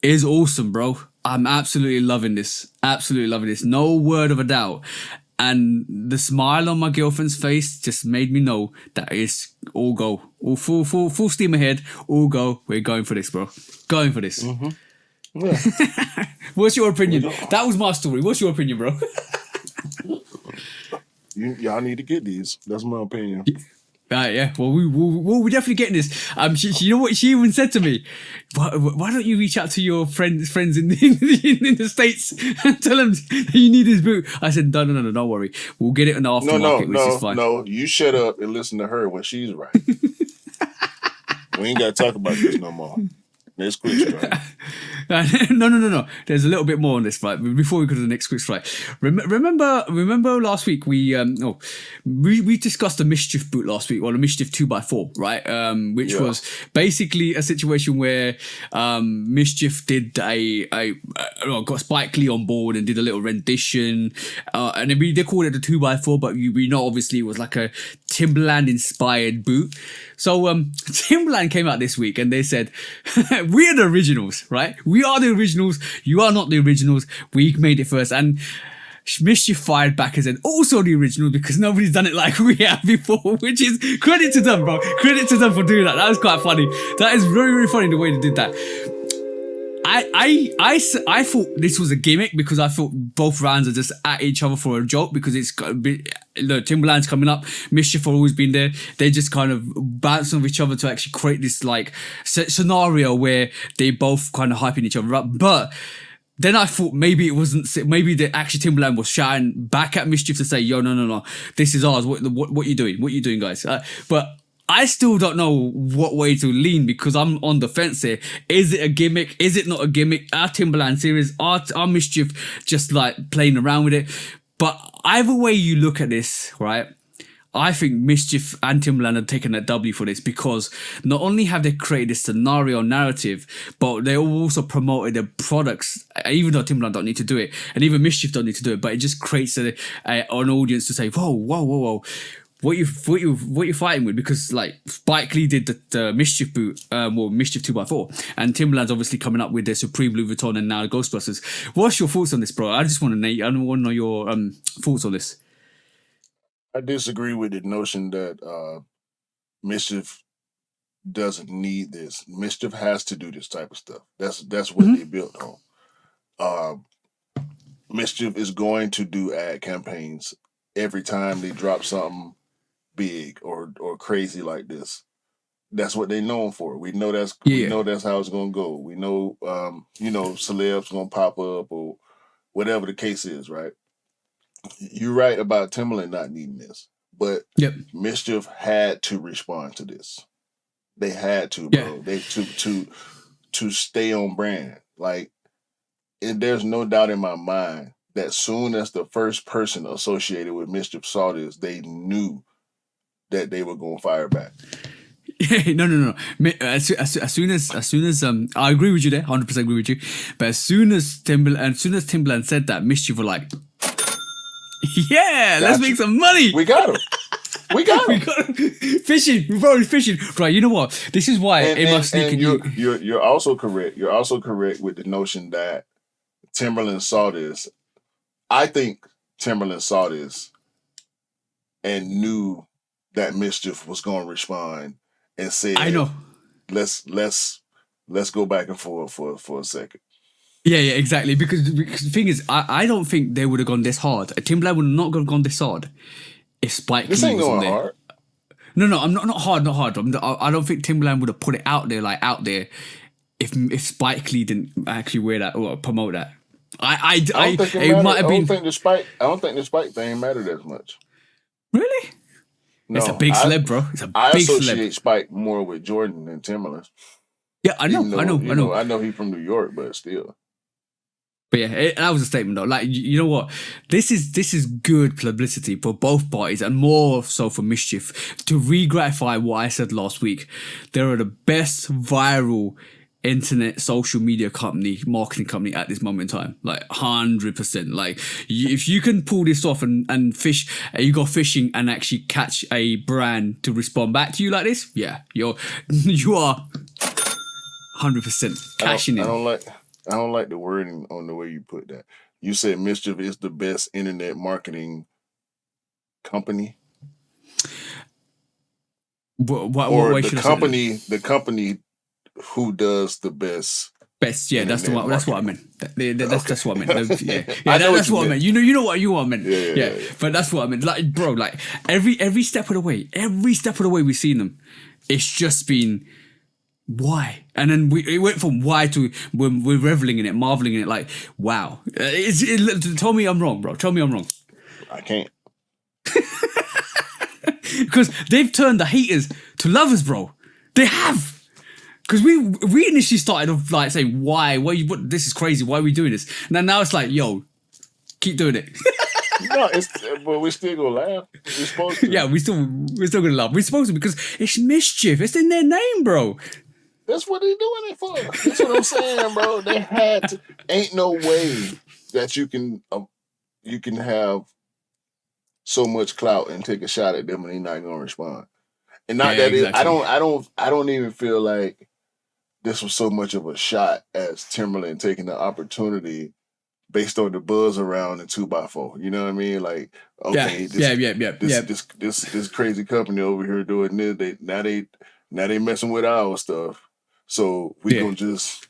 is awesome, bro. I'm absolutely loving this. Absolutely loving this. No word of a doubt. And the smile on my girlfriend's face just made me know that it's all go. All full steam ahead. All go. We're going for this, bro. Going for this. Mm-hmm. Yeah. What's your opinion? That was my story. What's your opinion, bro? Y'all need to get these. That's my opinion. Yeah. Well, we're definitely getting this. She, you know what she even said to me? Why don't you reach out to your friends in the States and tell them you need this boot? I said, no, don't worry. We'll get it in the aftermarket, which is fine. No, you shut up and listen to her when she's right. We ain't got to talk about this no more. Next quick strike. No. There's a little bit more on this, right? Before we go to the next quick strike. Remember last week we discussed the MSCHF boot last week, or the MSCHF 2x4, right? Which was basically a situation where MSCHF did got Spike Lee on board and did a little rendition, and they called it the 2x4, but we know obviously it was like a Timberland inspired boot. So Timberland came out this week and they said, we are the originals, right? We are the originals. You are not the originals. We made it first. And MSCHF fired back and said, also the original, because nobody's done it like we have before, which is credit to them, bro. Credit to them for doing that. That was quite funny. That is very, very funny the way they did that. I thought this was a gimmick because I thought both brands are just at each other for a joke, because it's got a bit, the Timberland's coming up, MSCHF have always been there. They just kind of bounce off each other to actually create this like scenario where they both kind of hyping each other up. But then I thought maybe it wasn't. Maybe the actual Timberland was shouting back at MSCHF to say, "Yo, no, this is ours. What you doing? What you doing, guys?" But I still don't know what way to lean, because I'm on the fence here. Is it a gimmick? Is it not a gimmick? Our Timberland series, our MSCHF just like playing around with it. But either way you look at this, right, I think MSCHF and Timberland have taken a W for this, because not only have they created this scenario narrative, but they also promoted their products, even though Timberland don't need to do it, and even MSCHF don't need to do it, but it just creates an audience to say, whoa. What you fighting with? Because like Spike Lee did the MSCHF boot, MSCHF 2x4, and Timberland's obviously coming up with their Supreme Louis Vuitton and now the Ghostbusters. What's your thoughts on this, bro? I want to know your thoughts on this. I disagree with the notion that MSCHF doesn't need this. MSCHF has to do this type of stuff. That's what they built on. MSCHF is going to do ad campaigns every time they drop something big or crazy like this. That's what they're known for. We know we know that's how it's gonna go. We know celebs gonna pop up or whatever the case is, right? You're right about Timberland not needing this, but MSCHF had to respond to this. They had to, bro. They to stay on brand. Like, and there's no doubt in my mind that soon as the first person associated with MSCHF saw this, they knew that they were going to fire back. No. As soon as I agree with you there, 100% agree with you. But as soon as Timberland said that, MSCHF were like, let's make some money. We got him. We got him. Fishing. We've already fishing. Right, you know what? This is why you're also correct. You're also correct with the notion that Timberland saw this. I think Timberland saw this and knew that MSCHF was going to respond and said, "I know. Let's go back and forth for a second." Yeah, exactly. Because the thing is, I don't think they would have gone this hard. Timberland would not have gone this hard if Spike Lee was on there. Hard. No, I'm not hard. I don't think Timberland would have put it out there if Spike Lee didn't actually wear that or promote that. I don't think the Spike thing mattered as much. Really? No, it's a big celeb, bro. It's a big celeb. I associate Spike more with Jordan than Timberland. Yeah, I know. I know he's from New York, but still. But yeah, that was a statement though. Like, you know what? This is good publicity for both parties, and more so for MSCHF. To re-gratify what I said last week, they are the best viral internet social media company, marketing company at this moment in time. Like 100%. Like if you can pull this off and fish, you go fishing and actually catch a brand to respond back to you like this, yeah, you are 100% cashing in. I don't like the wording on the way you put that. You said MSCHF is the best internet marketing company. What Or way the should I company, say the company who does the best. best? Yeah, that's the one. That's what I meant. That's what I meant. Yeah, I know that's what what I you meant. You know what I meant. Yeah. But that's what I meant. Like, bro, like every step of the way, we've seen them. It's just been why, and then it went from why to we're reveling in it, marveling in it. Like, wow. Tell me I'm wrong, bro. Tell me I'm wrong. I can't. Because they've turned the haters to lovers, bro. They have. Because we initially started off like saying why this is crazy, why are we doing this? And now it's like, yo, keep doing it. No, but we're still gonna laugh. We're supposed to. Yeah, we're still gonna laugh. We're supposed to, because it's MSCHF. It's in their name, bro. That's what they're doing it for. That's what I'm saying, bro. They had to. Ain't no way that you can have so much clout and take a shot at them and they're not gonna respond. And not that exactly. I don't even feel like this was so much of a shot as Timberland taking the opportunity based on the buzz around the 2x4. You know what I mean? Like, okay, this crazy company over here doing this. Now they messing with our stuff. So we gonna just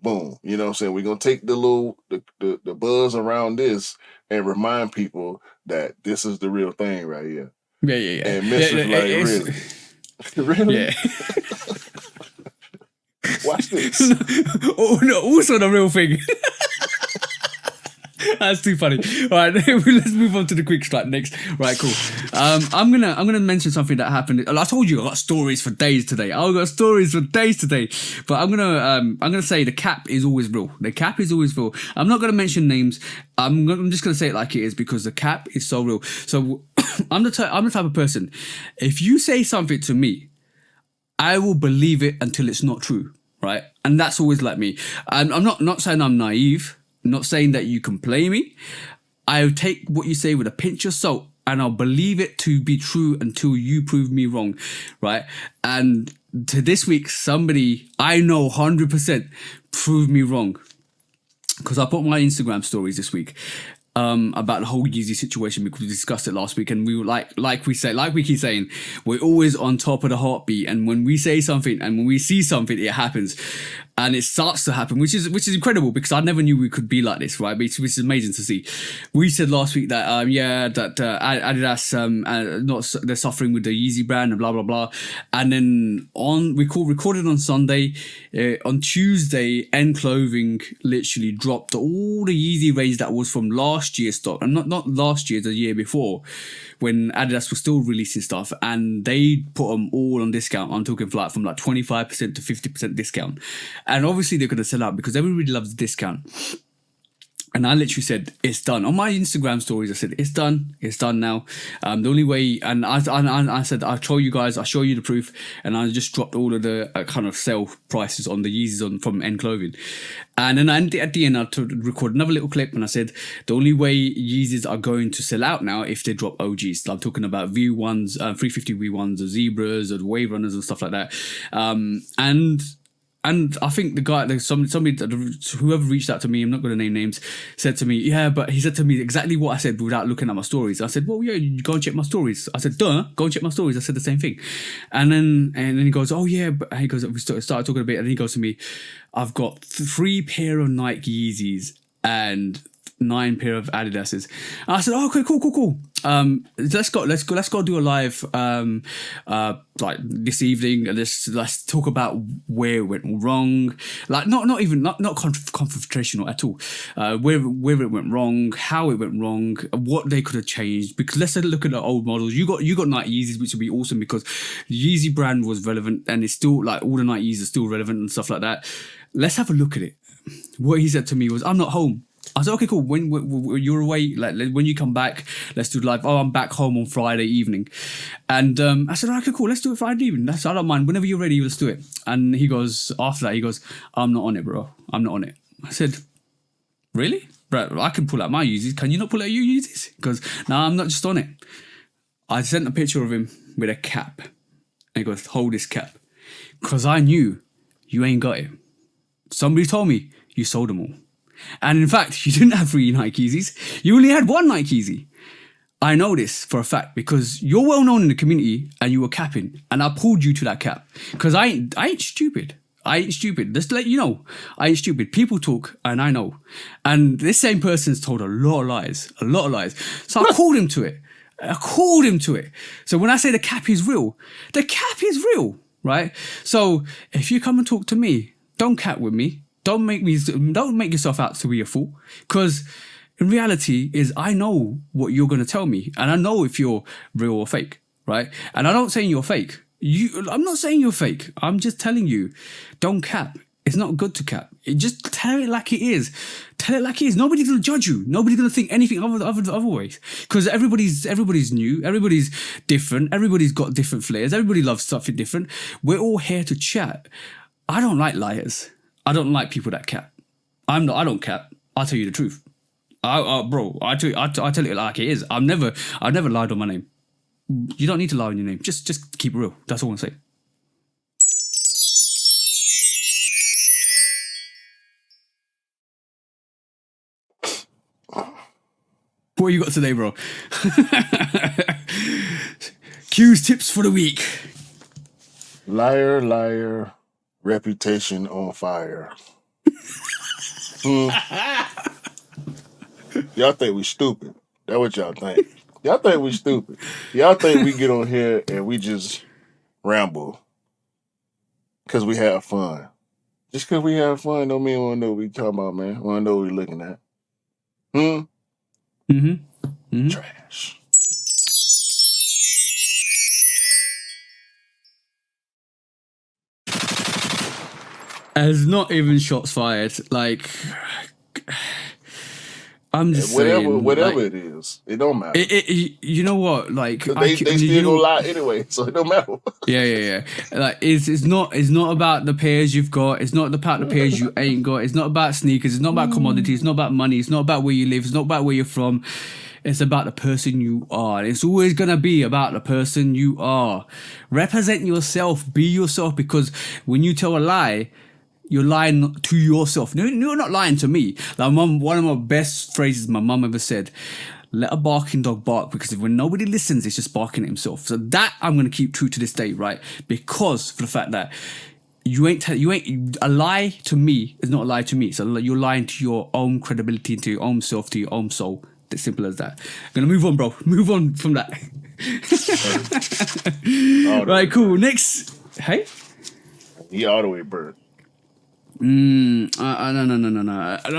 boom. You know what I'm saying? We're gonna take the buzz around this and remind people that this is the real thing right here. Yeah. And MSCHF really? Yeah. Watch this. Oh no, also the real thing. That's too funny. All right, let's move on to the quick strike next. Right, cool. I'm gonna mention something that happened. I told you I got stories for days today. But I'm gonna say the cap is always real. The cap is always real. I'm not gonna mention names. I'm just gonna say it like it is, because the cap is so real. So I'm the type of person. If you say something to me, I will believe it until it's not true, right? And that's always like me. I'm not saying I'm naive. I'm not saying that you can play me. I'll take what you say with a pinch of salt, and I'll believe it to be true until you prove me wrong, right? And to this week, somebody I know 100% proved me wrong, because I put my Instagram stories this week about the whole Yeezy situation, because we discussed it last week, and we were like we keep saying, we're always on top of the heartbeat, and when we say something and when we see something, it happens. And it starts to happen, which is incredible, because I never knew we could be like this, right? Which is amazing to see. We said last week that Adidas they're suffering with the Yeezy brand and blah blah blah. And then we recorded on Sunday, on Tuesday, End Clothing literally dropped all the Yeezy range that was from last year's stock, and not last year, the year before, when Adidas was still releasing stuff, and they put them all on discount. I'm talking from like 25% to 50% discount. And obviously they're going to sell out, because everybody loves the discount. And I literally said, it's done. On my Instagram stories, I said, it's done now. The only way, and I said, I'll show you the proof. And I just dropped all of the kind of sale prices on the Yeezys from End Clothing. And then at the end, I record another little clip, and I said, the only way Yeezys are going to sell out now if they drop OGs. So I'm talking about V1s, 350 V1s, the Zebras, or the Wave Runners and stuff like that. And I think the guy, somebody, whoever reached out to me, I'm not going to name names, said to me, yeah, but he said to me exactly what I said without looking at my stories. I said, well, yeah, you go and check my stories. I said, duh, go and check my stories. I said the same thing. And then he goes, oh yeah, but he goes, we started talking a bit, and he goes to me, I've got 3 pair of Nike Yeezys and 9 pair of Adidas's. And I said, oh, okay, cool. Let's go do a live like this evening, and let's talk about where it went wrong. Like not confrontational at all. Where it went wrong, how it went wrong, what they could have changed. Because let's look at the old models. You got Nike Yeezys, which would be awesome, because the Yeezy brand was relevant, and it's still like all the Nike Yeezys are still relevant and stuff like that. Let's have a look at it. What he said to me was, I'm not home. I said, okay, cool. When you're away, like when you come back, let's do live. Oh, I'm back home on Friday evening. And I said, okay, cool. Let's do it Friday evening. I don't mind. Whenever you're ready, let's do it. And he goes, after that, he goes, I'm not on it, bro. I'm not on it. I said, really? Bro, I can pull out my Yeezys. Can you not pull out your Yeezys? He goes, no, I'm not just on it. I sent a picture of him with a cap. And he goes, hold this cap. Because I knew you ain't got it. Somebody told me you sold them all. And in fact, you didn't have 3 Nike Yeezys. You only had 1 Nike Yeezy. I know this for a fact because you're well known in the community and you were capping. And I pulled you to that cap. Because I ain't stupid. I ain't stupid. Just to let you know, I ain't stupid. People talk and I know. And this same person's told a lot of lies. A lot of lies. So I called him to it. So when I say the cap is real, the cap is real, right? So if you come and talk to me, don't cap with me. Don't make yourself out to be a fool. Because in reality is I know what you're going to tell me. And I know if you're real or fake, right? And I'm not saying you're fake. I'm not saying you're fake. I'm just telling you, don't cap. It's not good to cap. Just tell it like it is. Tell it like it is. Nobody's going to judge you. Nobody's going to think anything other ways. Because everybody's new. Everybody's different. Everybody's got different flares. Everybody loves something different. We're all here to chat. I don't like liars. I don't like people that cap. I don't cap. I'll tell you the truth. Bro, I tell it like it is. I've never lied on my name. You don't need to lie on your name. Just keep it real. That's all I'm saying. What you got today, bro? Q's tips for the week. Liar, liar, reputation on fire. Y'all think we stupid. That's what y'all think. Y'all think we stupid. Y'all think we get on here and we just ramble because we have fun. Just because we have fun don't mean we don't know what we talking about, man. We don't know what we looking at. Trash. As not even shots fired. Like, I'm just saying, whatever like, it is, it don't matter. You know what? Like, they still gonna lie anyway, so it don't matter. Yeah. Like, it's not about the pairs you've got. It's not about the pairs you ain't got. It's not about sneakers. It's not about commodities. It's not about money. It's not about where you live. It's not about where you're from. It's about the person you are. It's always gonna be about the person you are. Represent yourself. Be yourself. Because when you tell a lie, you're lying to yourself. No, you're not lying to me. Like one of my best phrases my mum ever said, let a barking dog bark, because when nobody listens, it's just barking at himself. So that I'm going to keep true to this day, right? Because for the fact that a lie to me is not a lie to me. So you're lying to your own credibility, to your own self, to your own soul. As simple as that. I'm going to move on, bro. Move on from that. Right, cool. Next. Hey? He all the way burnt. No,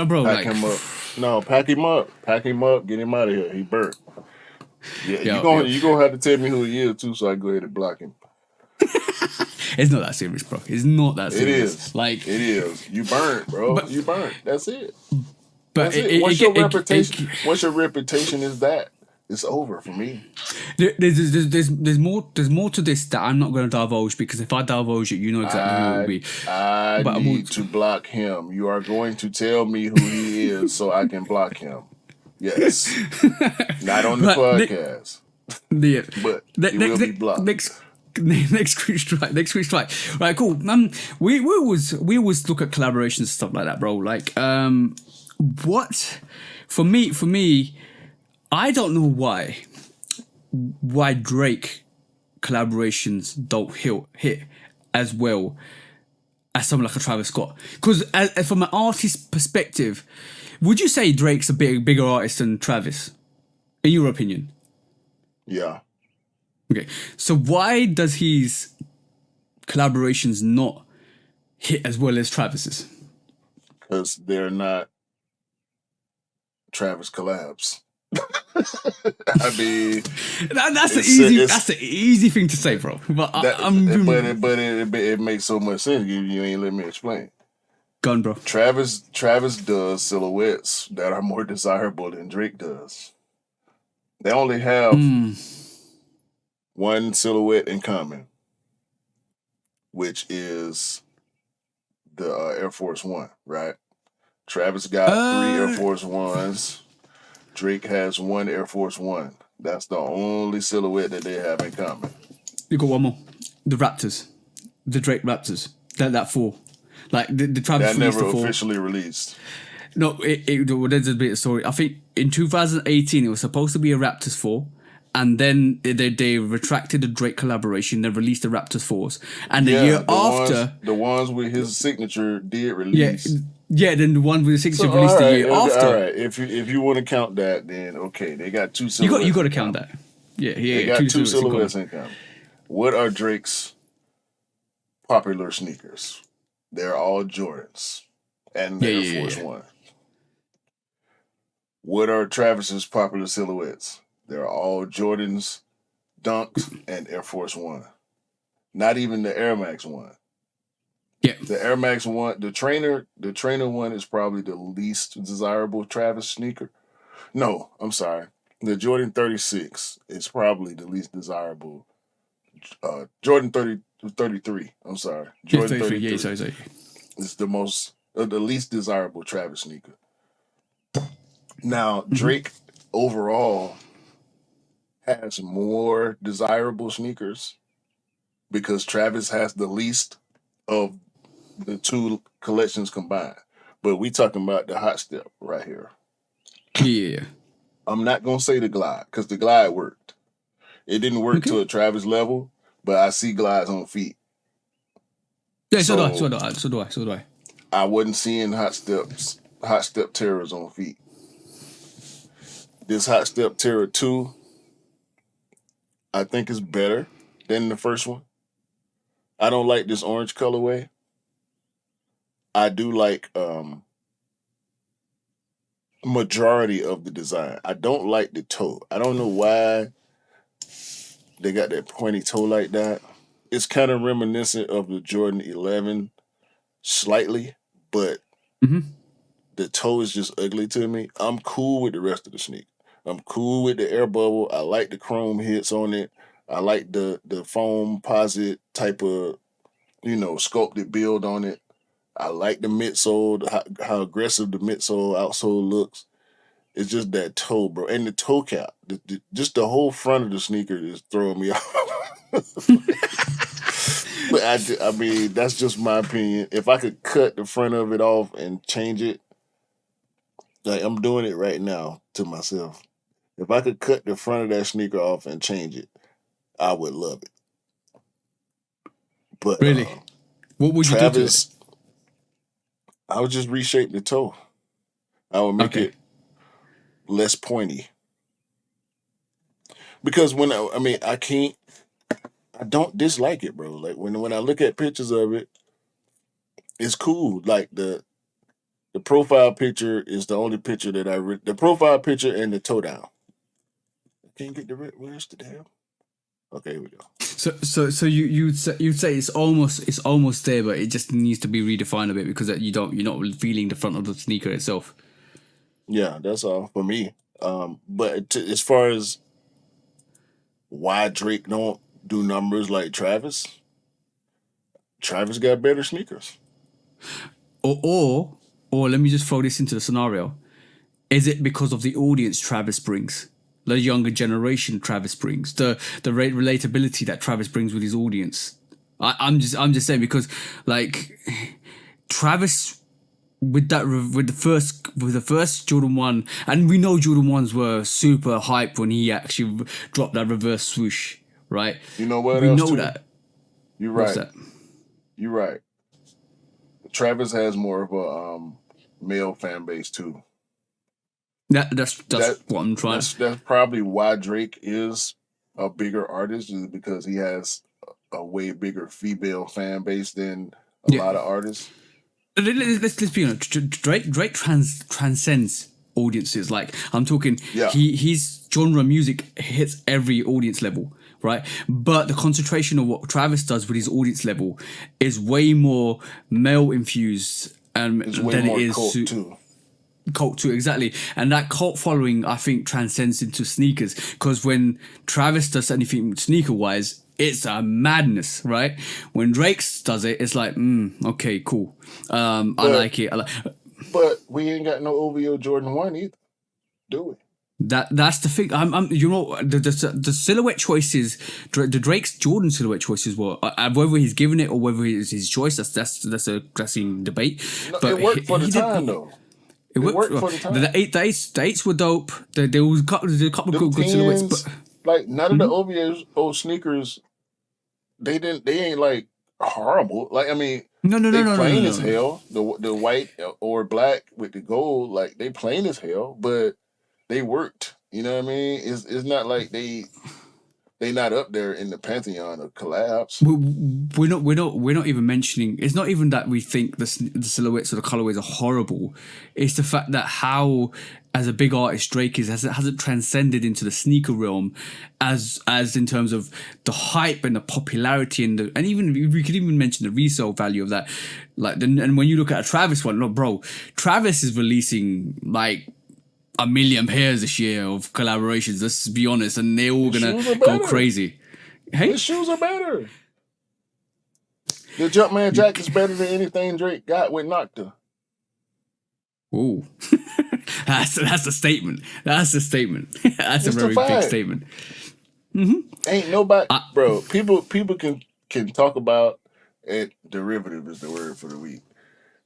bro. Pack him up. No, pack him up. Pack him up. Get him out of here. He burnt. Yeah, you gonna have to tell me who he is too, so I go ahead and block him. It's not that serious, bro. It's not that serious. It is. Like it is. You burnt, bro. You burnt. That's it. But Once your reputation is that, it's over for me. There's more to this that I'm not going to divulge, because if I divulge it, you know exactly who it will be. I need to block him. You are going to tell me who he is so I can block him. Yes. Not on the podcast. But he will be blocked. Next quick strike. Right, cool. We always look at collaborations and stuff like that, bro. Like, what for me, I don't know why Drake collaborations don't hit as well as someone like a Travis Scott. Because from an artist perspective, would you say Drake's a bigger artist than Travis, in your opinion? Yeah. Okay, so why does his collaborations not hit as well as Travis's? Because they're not Travis collabs. I mean, that's the easy thing to say, bro. But it makes so much sense. You ain't let me explain. Gun, bro. Travis does silhouettes that are more desirable than Drake does. They only have one silhouette in common, which is the Air Force One, right? Travis got 3 Air Force Ones. Drake has 1 Air Force One. That's the only silhouette that they have in common. You got one more. The Raptors. The Drake Raptors. That 4. Like, the Travis That released never the 4. officially released. No, there's a bit of story. I think in 2018 it was supposed to be a Raptors 4, and then they retracted the Drake collaboration. They released the Raptors 4s, and the year after, the ones with his signature did yeah, release. yeah, then the one with the signature So, released the year all after. right. If you want to count that, then okay, they got 2 silhouettes. You got to count that. Yeah, They got 2 silhouettes in common. What are Drake's popular sneakers? They're all Jordans and the Air Force One. What are Travis's popular silhouettes? They're all Jordans, Dunks, and Air Force One. Not even the Air Max One. Yeah. The Air Max One, the trainer one is probably the least desirable Travis sneaker. No, I'm sorry. The Jordan 36 is probably the least desirable. Jordan 33. I'm sorry. Jordan 33. Yeah, sorry. It's the least desirable Travis sneaker. Now, Drake overall has more desirable sneakers because Travis has the least of the 2 collections combined. But we talking about the Hot Step right here. Yeah. I'm not going to say the Glide because the Glide worked. It didn't work to a Travis level, but I see Glides on feet. Yeah, so do I. I wasn't seeing Hot Step Terrors on feet. This Hot Step Terror 2, I think is better than the first one. I don't like this orange colorway. I do like majority of the design. I don't like the toe. I don't know why they got that pointy toe like that. It's kind of reminiscent of the Jordan 11 slightly, but the toe is just ugly to me. I'm cool with the rest of the sneaker. I'm cool with the air bubble. I like the chrome hits on it. I like the foam posit type of, sculpted build on it. I like the midsole, how aggressive the midsole outsole looks. It's just that toe, bro. And the toe cap. Just the whole front of the sneaker is throwing me off. But I mean, that's just my opinion. If I could cut the front of it off and change it, like I'm doing it right now to myself. If I could cut the front of that sneaker off and change it, I would love it. But really, what would Travis, you do to it? I would just reshape the toe. I would make it less pointy. Because I don't dislike it, bro. Like when I look at pictures of it, it's cool. Like the profile picture is the only picture that the profile picture and the toe down. I can't get where's the damn? Okay, here we go. So you'd say it's almost there, but it just needs to be redefined a bit because you're not feeling the front of the sneaker itself. Yeah, that's all for me. But as far as why Drake don't do numbers like Travis got better sneakers. Or let me just throw this into the scenario. Is it because of the audience Travis brings? The younger generation Travis brings? The relatability that Travis brings with his audience? I'm just saying because like Travis with the first Jordan 1, and we know Jordan 1s were super hype when he actually dropped that reverse swoosh, right? You know what? We know that. You're right. You're right. Travis has more of a male fan base too. That's what I'm trying. That's probably why Drake is a bigger artist, is because he has a way bigger female fan base than a lot of artists. Let's be honest. Drake transcends audiences. Like I'm talking, his genre music hits every audience level, right? But the concentration of what Travis does with his audience level is way more male infused It's way than it more is cult too. cult too, exactly. And that cult following, I think, transcends into sneakers, because when Travis does anything sneaker wise, it's a madness, right? When Drake does it, it's like, okay, cool. I like it. But we ain't got no OVO Jordan 1 either, do we? That's the thing. You know, the silhouette choices, the Drake's Jordan silhouette choices were, whether he's given it or whether it's his choice. That's in debate. No, But it worked for the he time, did. though. It worked worked for the time. The eights were dope. There was a couple of good silhouettes, but like none of the OVO sneakers, they ain't like horrible. Like I mean, no, they plain as hell. The white or black with the gold, like they plain as hell, but they worked. You know what I mean? It's not like they not up there in the pantheon of collabs. We're not even mentioning. It's not even that we think the silhouettes or the colorways are horrible. It's the fact that how, as a big artist Drake hasn't transcended into the sneaker realm, as in terms of the hype and the popularity and even we could even mention the resale value of that. And when you look at a Travis one, look, bro, Travis is releasing like 1 million pairs this year of collaborations. Let's be honest, and they're all gonna go crazy. Hey, his shoes are better. The Jumpman jacket's better than anything Drake got with Nocta. Ooh, that's a statement. That's a statement. That's a very big statement. Ain't nobody, bro. People can talk about it. Derivative is the word for the week.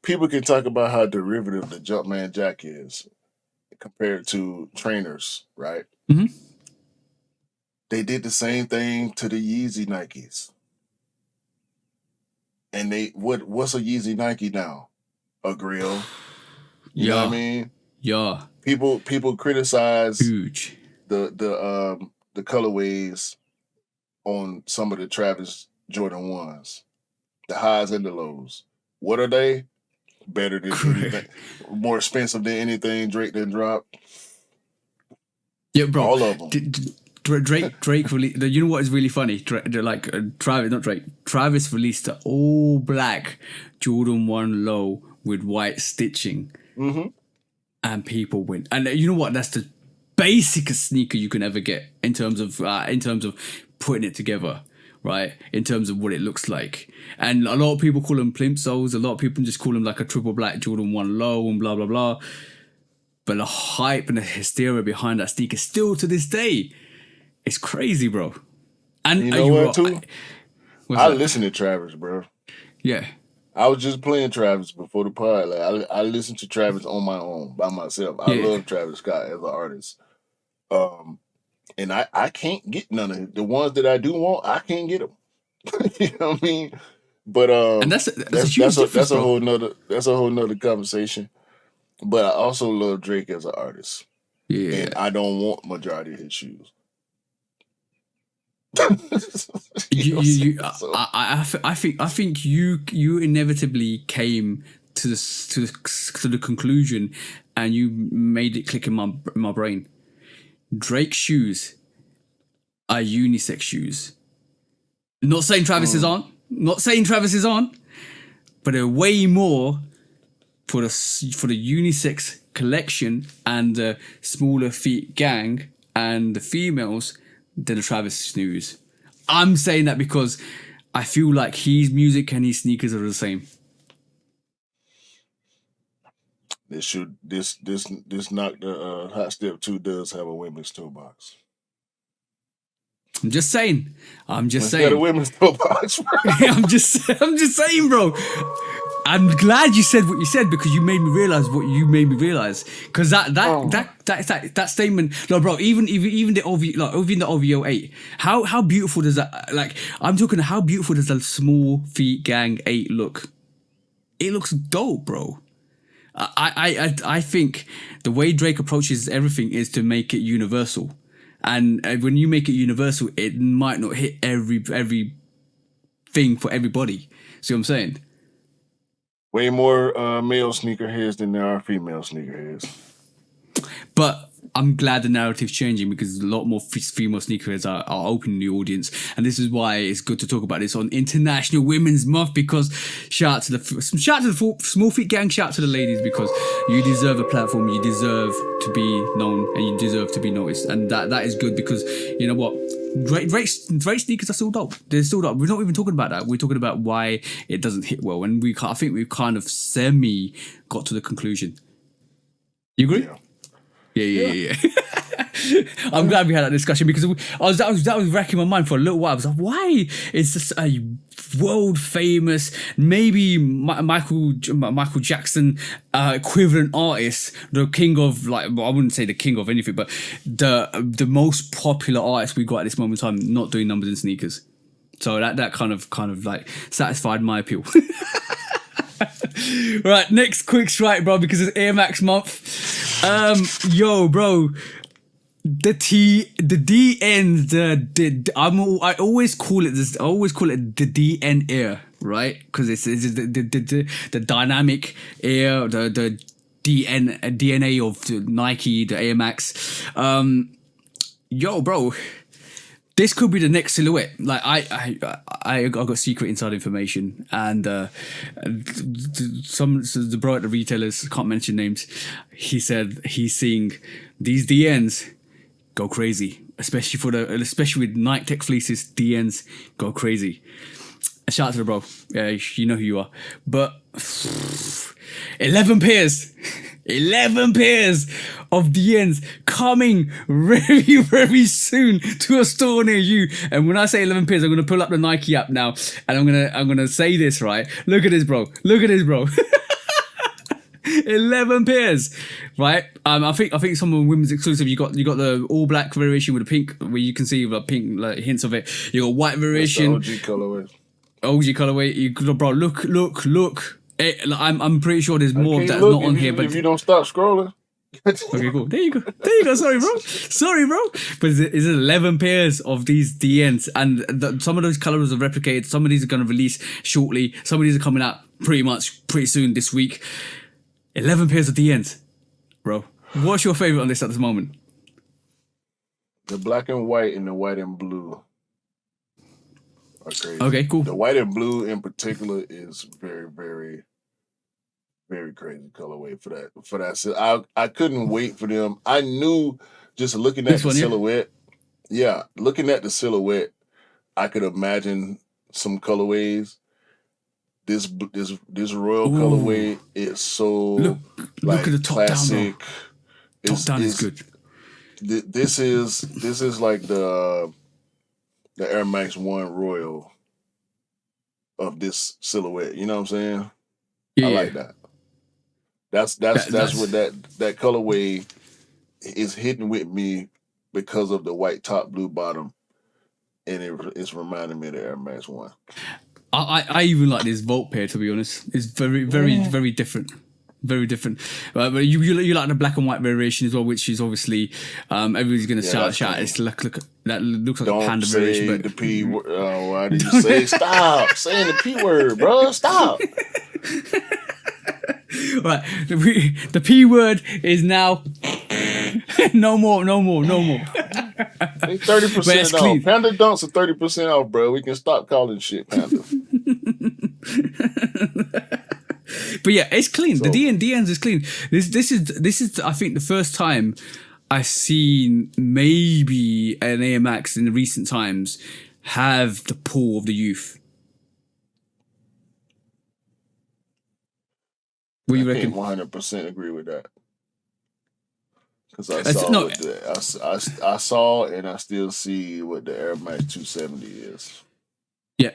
People can talk about how derivative the Jumpman Jack is compared to trainers, right? Mm-hmm. They did the same thing to the Yeezy Nikes. And what's a Yeezy Nike now? A grill. You know what I mean? Yeah. People criticize huge the colorways on some of the Travis Jordan 1s. The highs and the lows. What are they? Better than anything, more expensive than anything Drake done dropped. Yeah, bro. All of them. Drake released. You know what is really funny? Travis released the all black Jordan 1 low with white stitching, and people went. And you know what? That's the basicest sneaker you can ever get in terms of putting it together. Right, in terms of what it looks like. And a lot of people call them plimsolls. A lot of people just call them like a triple black Jordan 1 low and blah, blah, blah. But the hype and the hysteria behind that sneaker still to this day, it's crazy, bro. And you know what, too? I listen to Travis, bro. Yeah. I was just playing Travis before the pod. Like I listen to Travis on my own, by myself. I love Travis Scott as an artist. And I can't get none of it. The ones that I do want, I can't get them. You know what I mean? But and that's a whole nother conversation. But I also love Drake as an artist. Yeah. And I don't want majority of his shoes. I think you inevitably came to the conclusion, and you made it click in my brain. Drake's shoes are unisex shoes. Not saying Travis is on. Not saying Travis is on. But they're way more for the unisex collection and the smaller feet gang and the females than the Travis shoes. I'm saying that because I feel like his music and his sneakers are the same. This knock the Hot Step 2 does have a women's toolbox. I'm just saying. Got a women's toolbox. I'm just saying, bro. I'm glad you said what you said, because you made me realize what you made me realize. Because that statement, no, bro. Even the OVO 8. How beautiful does that? Like, I'm talking. How beautiful does that small feet gang 8 look? It looks dope, bro. I think the way Drake approaches everything is to make it universal, and when you make it universal, it might not hit every thing for everybody. See what I'm saying? Way more male sneakerheads than there are female sneakerheads. But I'm glad the narrative's changing because a lot more female sneakerheads are opening the audience, and this is why it's good to talk about this on International Women's Month. Because shout out to the small feet gang, shout out to the ladies, because you deserve a platform, you deserve to be known, and you deserve to be noticed, and that is good because you know what. Drake sneakers are still dope. They're still dope. We're not even talking about that. We're talking about why it doesn't hit well, and I think we've kind of semi got to the conclusion. You agree? Yeah. I'm glad we had that discussion because that was racking my mind for a little while. I was like, why is this a world famous, maybe Michael Jackson equivalent artist, the king of, like, well, I wouldn't say the king of anything, but the most popular artist we got at this moment in time, not doing numbers in sneakers? So that kind of like satisfied my appeal. Right, next quick strike, bro, because it's Air Max month. Yo, bro, the DNs, I always call it this. I always call it the DN Air, right? Because it's the dynamic air, the DNA of the Nike, the Air Max. Yo, bro. This could be the next silhouette. Like I got secret inside information, and the bro at the retailers, can't mention names, he said he's seeing these DNs go crazy, especially with Nike Tech fleeces. DNs go crazy. A shout out to the bro. Yeah, you know who you are. But 11 pairs. 11 pairs of DNs coming very, very soon to a store near you. And when I say 11 pairs, I'm going to pull up the Nike app now, and I'm gonna say this, right? Look at this, bro. 11 pairs, right? I think some of women's exclusive. You got the all black variation with the pink, where you can see like pink, like hints of it. You got white variation. That's the OG colorway. OG colorway. Bro, look. I'm pretty sure there's more of that's not on here. But if you don't stop scrolling. Okay, cool. There you go. Sorry, bro. But it's 11 pairs of these DNs, and some of those colors are replicated. Some of these are going to release shortly. Some of these are coming out pretty soon this week. 11 pairs of DNs, bro. What's your favorite on this at this moment? The black and white and the white and blue are crazy. Okay, cool. The white and blue in particular is very, very, very crazy colorway for that. So I couldn't wait for them. I knew just looking at the silhouette. Yeah, looking at the silhouette, I could imagine some colorways. This royal colorway is so look at the top classic. Down, bro. Top down is good. This is like the Air Max 1 Royal of this silhouette. You know what I'm saying? Yeah, I like that. That's what that colorway is hitting with me because of the white top, blue bottom, and it's reminding me of the Air Max 1. I even like this Volt pair, to be honest. It's very, very, very different. Very different. But you like the black and white variation as well, which is obviously everybody's gonna shout. It's look that looks like a panda variation. But the P word. Why did you say stop saying the P word, bro? Stop. Right, the P word is now no more. 30% off. Panda dunks are 30% off, bro. We can stop calling shit Panda. But yeah, it's clean. So, the DNs is clean. This is I think the first time I've seen maybe an Air Max in the recent times have the pull of the youth. What do you reckon? 100% agree with that. Because I saw and I still see what the Air Max 270 is. Yeah.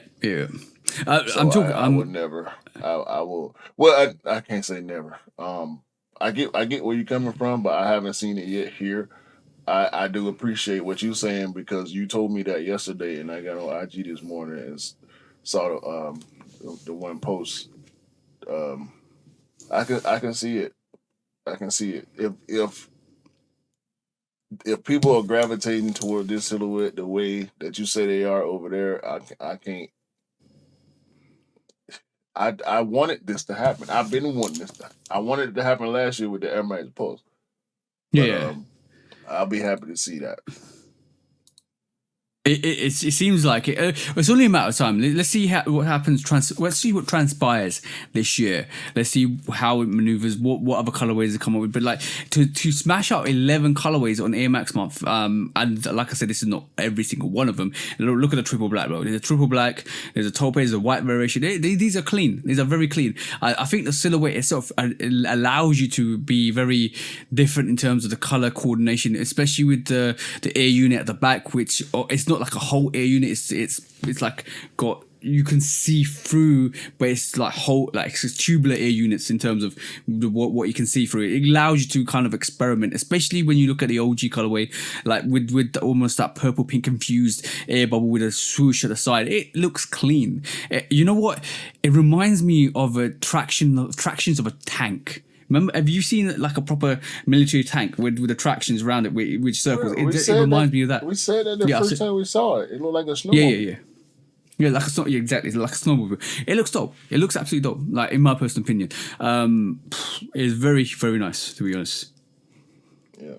I'm talking. I would never. I will. Well, I can't say never. I get where you're coming from, but I haven't seen it yet here. I do appreciate what you're saying because you told me that yesterday, and I got on IG this morning and saw the one post. I can see it. I can see it. If people are gravitating toward this silhouette the way that you say they are over there, I can't. I wanted this to happen. I've been wanting this. I wanted it to happen last year with the Air Max Pulse. But, yeah. I'll be happy to see that. It seems like it's only a matter of time. Let's see what happens. Let's see what transpires this year. Let's see how it maneuvers. What other colorways they come up with. But like to smash out 11 colorways on Air Max month. And like I said, this is not every single one of them. Look at the triple black, bro. There's a triple black. There's a taupe. There's a white variation. These are clean. These are very clean. I think the silhouette itself allows you to be very different in terms of the color coordination, especially with the air unit at the back, which it's not like a whole air unit. It's like got, you can see through, but it's like whole, like it's tubular air units in terms of what you can see through it. It allows you to kind of experiment, especially when you look at the OG colorway, like with almost that purple pink infused air bubble with a swoosh at the side. It looks clean. You know what? It reminds me of tractions of a tank. Remember, have you seen like a proper military tank with the tractions around it, which circles? It reminds me of that. We said that the first time we saw it. It looked like a snowmobile. Yeah, like a snow. Yeah, exactly. It's like a snowmobile. It looks dope. It looks absolutely dope. Like in my personal opinion, it's very, very nice, to be honest. Yeah.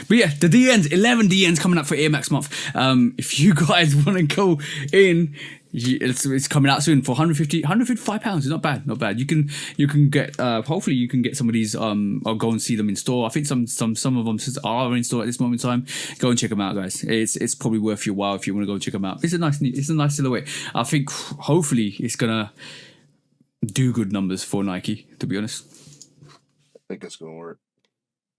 But yeah, the DNs, 11 DNs coming up for Air Max month. If you guys want to go in, it's coming out soon for £155. It's not bad. You can get hopefully you can get some of these or go and see them in store. I think some of them are in store at this moment in time. Go and check them out, guys. It's probably worth your while if you want to go and check them out. It's a nice silhouette. I think hopefully it's gonna do good numbers for Nike, to be honest. I think it's gonna work.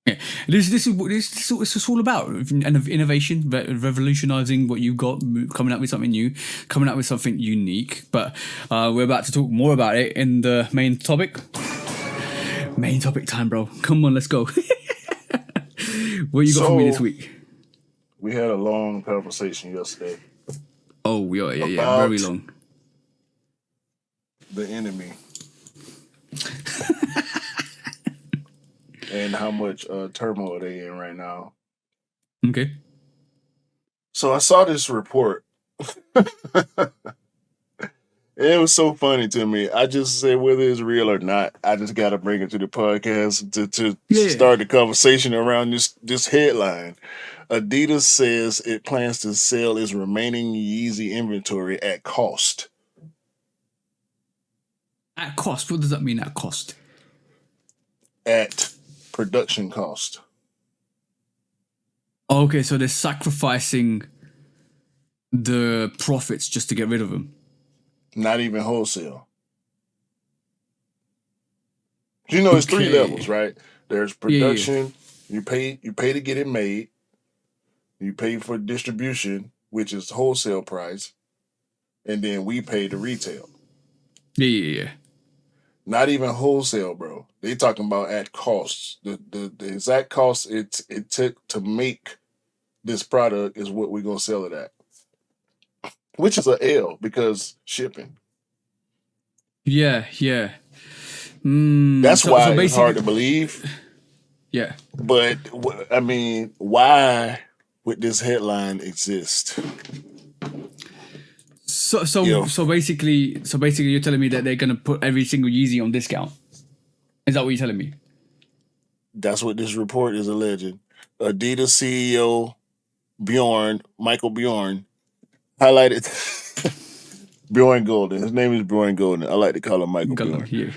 Yeah, this is what it's all about. Innovation, revolutionizing what you've got, coming up with something new, coming up with something unique. But we're about to talk more about it in the main topic. Main topic time, bro. Come on, let's go. What you got for me this week? We had a long conversation yesterday. Oh, yeah, very long. The enemy. And how much turmoil they in right now. Okay. So I saw this report. It was so funny to me. I just said whether it's real or not, I just got to bring it to the podcast to start the conversation around this headline. Adidas says it plans to sell its remaining Yeezy inventory at cost. At cost? What does that mean, at cost? At production cost. Okay, so they're sacrificing the profits just to get rid of them. Not even wholesale. You know, it's three levels, right? There's production. Yeah. You pay to get it made. You pay for distribution, which is wholesale price, and then we pay the retail. Yeah. Not even wholesale, bro. They talking about at costs. The exact cost it took to make this product is what we're gonna sell it at, which is a L because shipping. Yeah. That's why it's hard to believe. Yeah, but I mean, why would this headline exist? So basically, you're telling me that they're gonna put every single Yeezy on discount. Is that what you're telling me? That's what this report is alleging. Adidas CEO Michael Bjorn, highlighted Bjorn Golden. His name is Bjorn Golden. I like to call him Michael Bjorn. Yeah.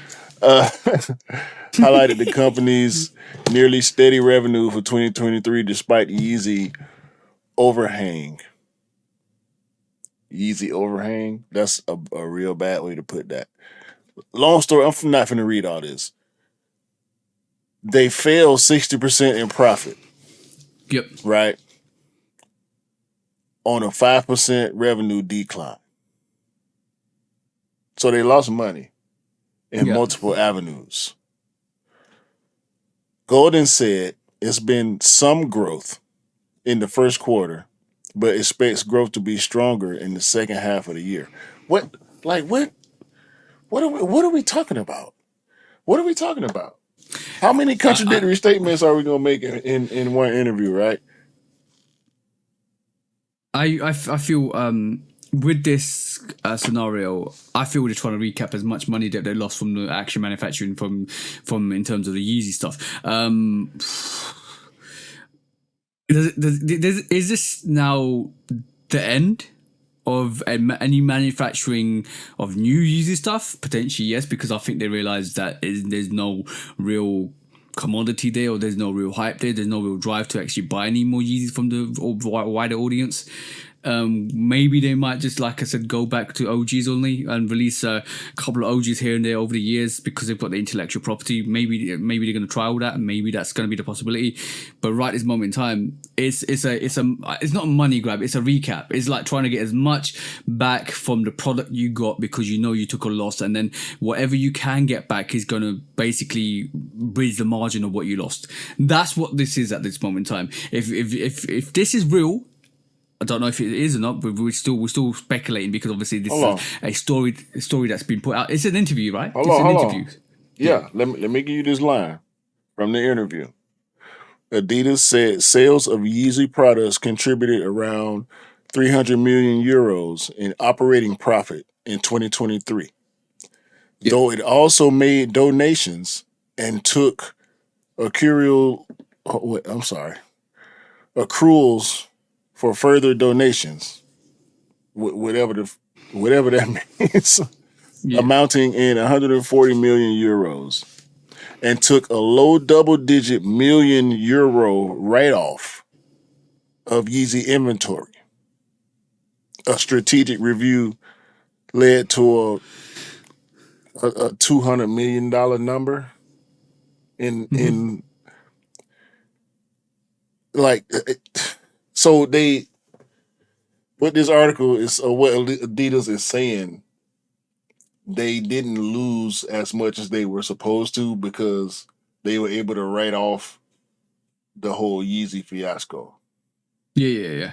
Highlighted the company's nearly steady revenue for 2023 despite Yeezy overhang. Yeezy overhang? That's a real bad way to put that. Long story, I'm not going to read all this. They fell 60% in profit. Yep. Right? On a 5% revenue decline. So they lost money in multiple avenues. Golden said it's been some growth in the first quarter, but expects growth to be stronger in the second half of the year. What are we talking about? What are we talking about? How many contradictory statements are we gonna make in one interview, right? I feel with this scenario, I feel they're trying to recap as much money that they lost from the actual manufacturing from in terms of the Yeezy stuff. Is this now the end of any manufacturing of new Yeezy stuff? Potentially, yes, because I think they realized that there's no real commodity there, or there's no real hype there. There's no real drive to actually buy any more Yeezys from the wider audience. Maybe they might just, like I said, go back to OGs only and release a couple of OGs here and there over the years because they've got the intellectual property. Maybe they're going to trial that, and maybe that's going to be the possibility. But right this moment in time, it's not a money grab. It's a recap. It's like trying to get as much back from the product you got because you know you took a loss, and then whatever you can get back is going to basically bridge the margin of what you lost. That's what this is at this moment in time. If this is real, I don't know if it is or not, but we're still speculating because obviously this is a story that's been put out. It's an interview, right? Hold on. Yeah, let me give you this line from the interview. Adidas said sales of Yeezy products contributed around 300 million euros in operating profit in 2023. Yeah. Though it also made donations and took accruals for further donations, whatever that means, amounting in 140 million euros, and took a low double-digit million euro write-off of Yeezy inventory. A strategic review led to a $200 million number in like. So what this article is, or what Adidas is saying, they didn't lose as much as they were supposed to because they were able to write off the whole Yeezy fiasco. Yeah.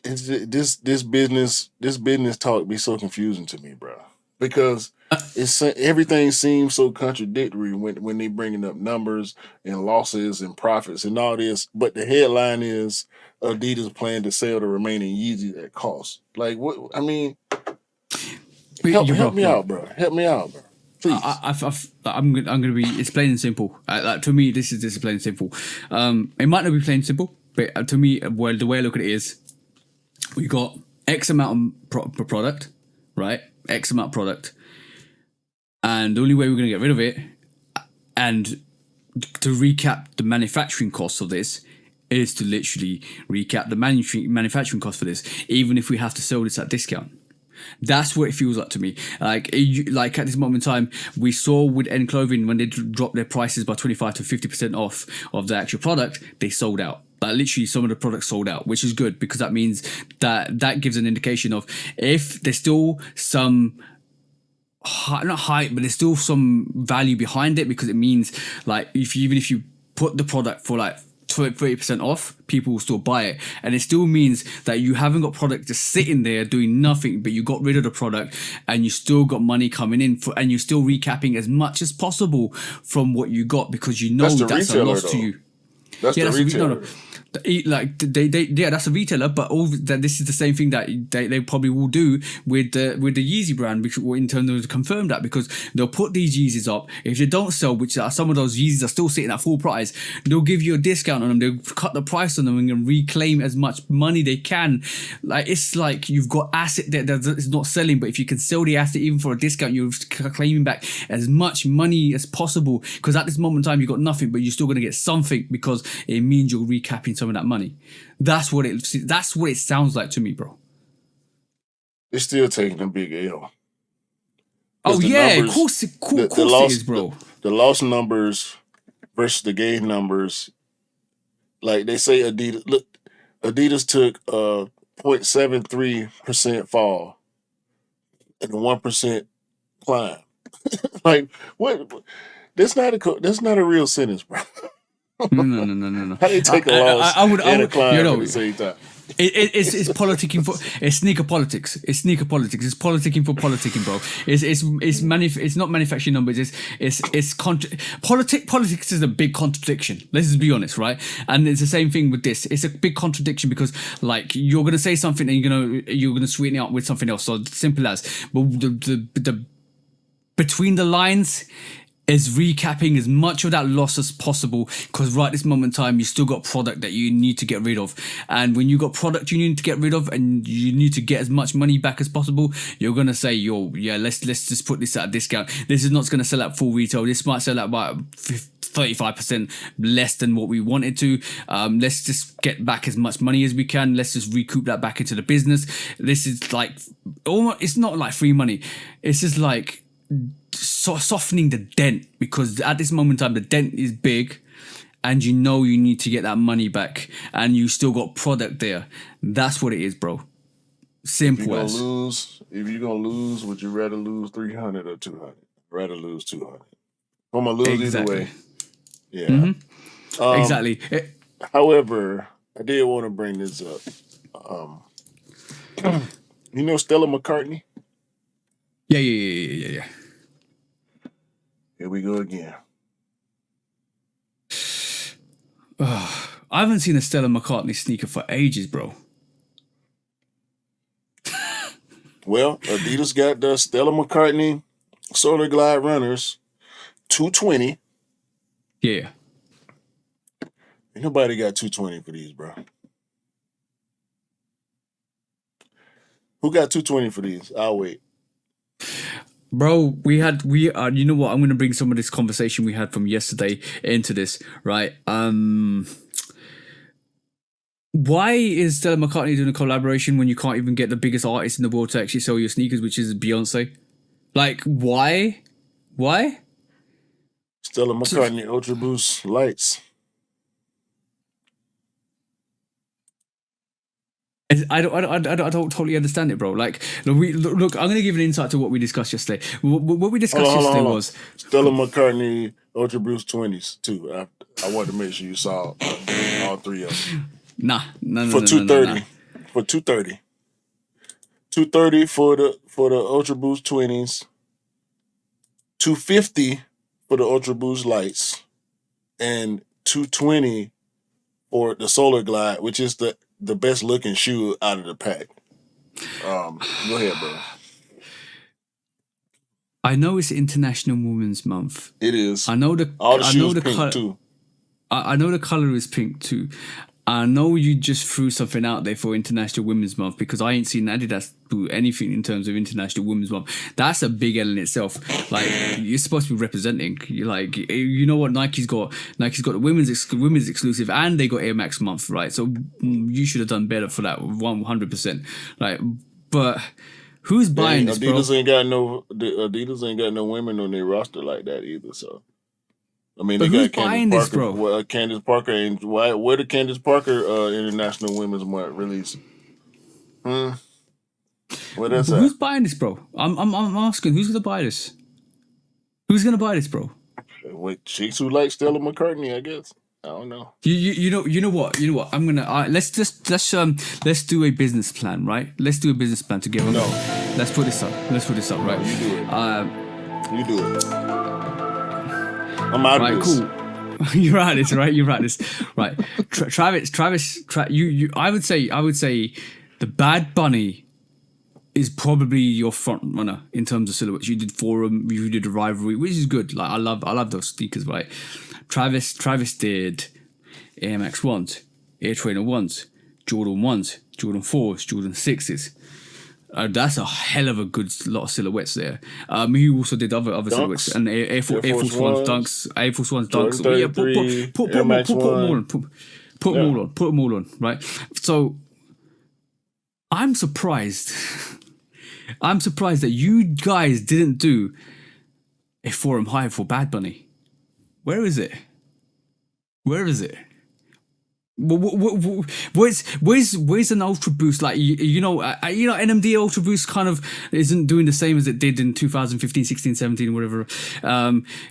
This business talk be so confusing to me, bro. Because everything seems so contradictory when they bringing up numbers and losses and profits and all this. But the headline is Adidas plan to sell the remaining Yeezy at cost. Like what? I mean, help me out, bro. Help me out, bro. Please. I'm gonna be. It's plain and simple. Like to me, this is plain and simple. It might not be plain and simple, but to me, well, the way I look at it is, we got X amount of product, right? X amount of product, and the only way we're going to get rid of it, and to recap the manufacturing costs of this, is to literally recap the manufacturing cost for this, even if we have to sell this at discount. That's what it feels like to me. Like at this moment in time, we saw with N Clothing when they dropped their prices by 25 to 50% off of the actual product, they sold out. Like literally some of the products sold out, which is good because that means that gives an indication of if there's still some, not hype, but there's still some value behind it, because it means like even if you put the product for like 30% off, people will still buy it. And it still means that you haven't got product just sitting there doing nothing, but you got rid of the product and you still got money coming in and you're still recapping as much as possible from what you got, because you know that's a loss to you. That's the retailer. Like that's a retailer, but this is the same thing that they probably will do with the Yeezy brand, which will in turn confirm that, because they'll put these Yeezys up. If they don't sell, which are some of those Yeezys are still sitting at full price, they'll give you a discount on them. They'll cut the price on them and reclaim as much money they can. Like it's like you've got asset that is not selling, but if you can sell the asset even for a discount, you're claiming back as much money as possible, because at this moment in time you've got nothing, but you're still going to get something because it means you're recapping some of that money. That's what it sounds like to me, bro. It's still taking a big L. Oh yeah, numbers, of course it is, bro. The loss numbers versus the gain numbers, like they say, Adidas took a 0.73% fall and a 1% climb. Like what? That's not a real sentence, bro. No. How do you take a loss and a climb at the same time? It's politicking for. It's sneaker politics. It's sneaker politics. It's politicking for politicking, bro. It's not manufacturing numbers. Politics is a big contradiction. Let's just be honest, right? And it's the same thing with this. It's a big contradiction because like you're gonna say something and you're gonna sweeten it up with something else. So simple as. But the between the lines, is recapping as much of that loss as possible, because right this moment in time you still got product that you need to get rid of, and when you got product you need to get rid of and you need to get as much money back as possible, you're gonna say, yo, yeah, let's just put this at a discount. This is not gonna sell at full retail. This might sell at about 35% less than what we wanted to. Let's just get back as much money as we can. Let's just recoup that back into the business. This is like almost, it's not like free money. It's just like softening the dent, because at this moment in time the dent is big and you know you need to get that money back and you still got product there. That's what it is, bro. Simple as. If you're gonna lose, would you rather lose 300 or 200? Rather lose 200. I'm gonna lose Exactly. either way. Yeah. Exactly. However, I did want to bring this up. You know Stella McCartney? Yeah. Here we go again. I haven't seen a Stella McCartney sneaker for ages, bro. Well, Adidas got the Stella McCartney Solar Glide Runners 220. Yeah. Ain't nobody got 220 for these, bro. Who got 220 for these? I'll wait. Bro, you know what? I'm going to bring some of this conversation we had from yesterday into this, right? Why is Stella McCartney doing a collaboration when you can't even get the biggest artist in the world to actually sell your sneakers, which is Beyonce? Like, why? Why? Stella McCartney Ultra Boost lights. I don't totally understand it, bro. Like, look, I'm gonna give an insight to what we discussed yesterday. What we discussed yesterday was Stella McCartney Ultra Boost 20s too. I wanted to make sure you saw all three of them. No. For 230, for 230, 230 for the Ultra Boost 20s, 250 for the Ultra Boost lights, and 220 for the Solar Glide, which is the best looking shoe out of the pack. Go ahead, bro. I know it's International Women's Month. It is. I know the pink too. I know the color is pink too. I know you just threw something out there for International Women's Month, because I ain't seen Adidas do anything in terms of International Women's Month. That's a big L in itself. Like, you're supposed to be representing. You're like, you know what? Nike's got the women's exclusive, and they got Air Max Month, right? So you should have done better for that, 100%. Like, but who's buying this, bro? Adidas ain't got no women on their roster like that either. So. I mean, but they who's got buying Candace this, Parker, bro? Candace Parker ain't. Where did Candace Parker International Women's Month release? Where that's at? Who's buying this, bro? I'm asking, who's gonna buy this? Who's gonna buy this, bro? With chicks who like Stella McCartney, I guess. I don't know. You know what? I'm gonna let's do a business plan, right? Let's do a business plan together. No. Let's put this up, right? You do it. You do it. I'm out of this. Cool. You're out of this, right? You're out of this, right? Travis. I would say the Bad Bunny is probably your front runner in terms of silhouettes. You did Forum, you did the Rivalry, which is good. Like, I love those sneakers, right? Travis did Air Max 1s, Air Trainer 1s, Jordan 1s, Jordan 4s, Jordan 6s. That's a hell of a good lot of silhouettes there. He also did other Dunks, silhouettes, and Air Force Ones, dunks, Air Force Ones, dunks. Put them all on, right? So I'm surprised. I'm surprised that you guys didn't do a Forum High for Bad Bunny. Where is it? Where's an Ultra Boost? Like, you know, NMD Ultra Boost kind of isn't doing the same as it did in 2015, 16, 17, whatever.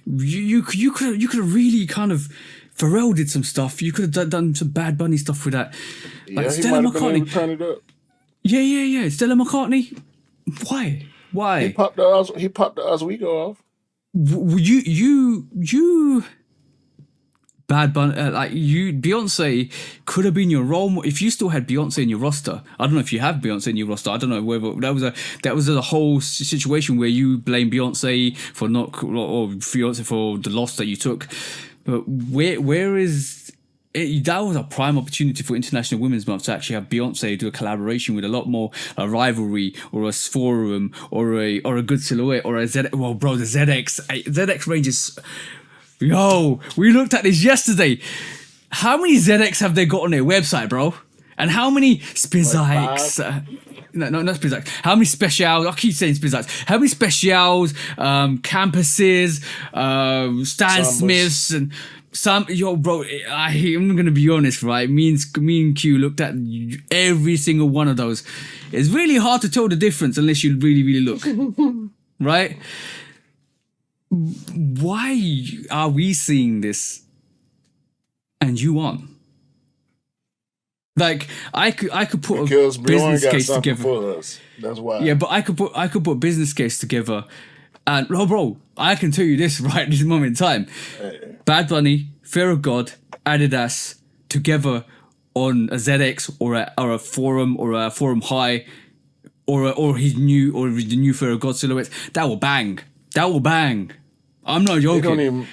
You could have really kind of. Pharrell did some stuff. You could have done some Bad Bunny stuff with that. Like, Stella McCartney. Turn it up. Yeah. Stella McCartney. Why? He popped the Oswego off. You Bad Bunny, like Beyonce could have been your role if you still had Beyonce in your roster. I don't know if you have Beyonce in your roster. I don't know whether that was a whole situation where you blame Beyonce for not or Beyonce for the loss that you took. But where is it, that was a prime opportunity for International Women's Month to actually have Beyonce do a collaboration with a lot more a rivalry or a forum or a good silhouette or a Z. Well, bro, the ZX range is. Yo, we looked at this yesterday. How many ZX have they got on their website, bro? And how many Spizikes? No, not Spizikes. How many specials? I keep saying Spizikes. How many specials? Campuses, Stan Smiths, and some. Yo, bro, I'm gonna be honest, right? Me and Q looked at every single one of those. It's really hard to tell the difference unless you really, really look, right? Why are we seeing this and you aren't? Like I could put because a business got case something together for us. That's why. Yeah, but I could put a business case together, and bro, I can tell you this right this moment in time. Bad Bunny, Fear of God, Adidas together on a ZX or a forum or a forum high or his new or the new Fear of God silhouettes, that will bang. That will bang. I'm not joking.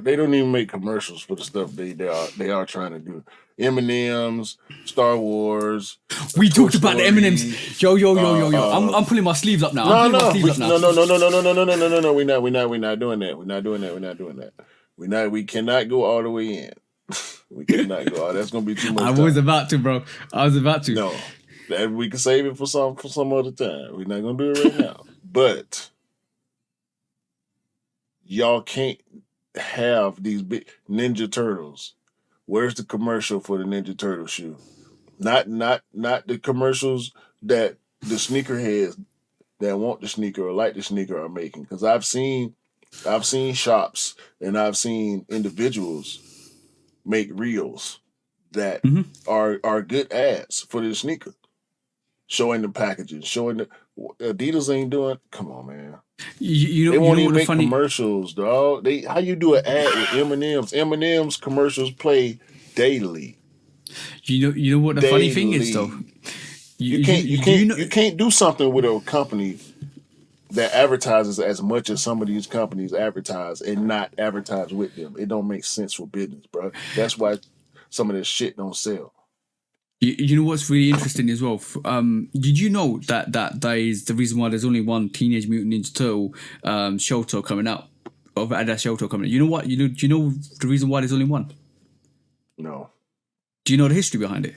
They don't even make commercials for the stuff they are trying to do. M&M's, Star Wars. We talked about the M&M's. Yo. I'm pulling my sleeves up now. No. We're not doing that. We cannot go all the way in. We cannot go all. That's gonna be too much. I was about to, bro. I was about to. No, that we can save it for some other time. We're not gonna do it right now. But y'all can't have these big Ninja Turtles. Where's the commercial for the Ninja Turtle shoe? Not the commercials that the sneakerheads that want the sneaker or like the sneaker are making. Because I've seen shops and I've seen individuals make reels that are good ads for the sneaker, showing the packaging, showing the Adidas ain't doing. Come on, man. They won't even make commercials, dog. How you do an ad with M&M's? M&M's commercials play daily. You know what the funny thing is though. You can't do something with a company that advertises as much as some of these companies advertise and not advertise with them. It don't make sense for business, bro. That's why some of this shit don't sell. You know what's really interesting as well? Did you know that is the reason why there's only one Teenage Mutant Ninja Turtle shelter coming out? Of Adidas shelter coming out. You know what? Do you know the reason why there's only one? No. Do you know the history behind it?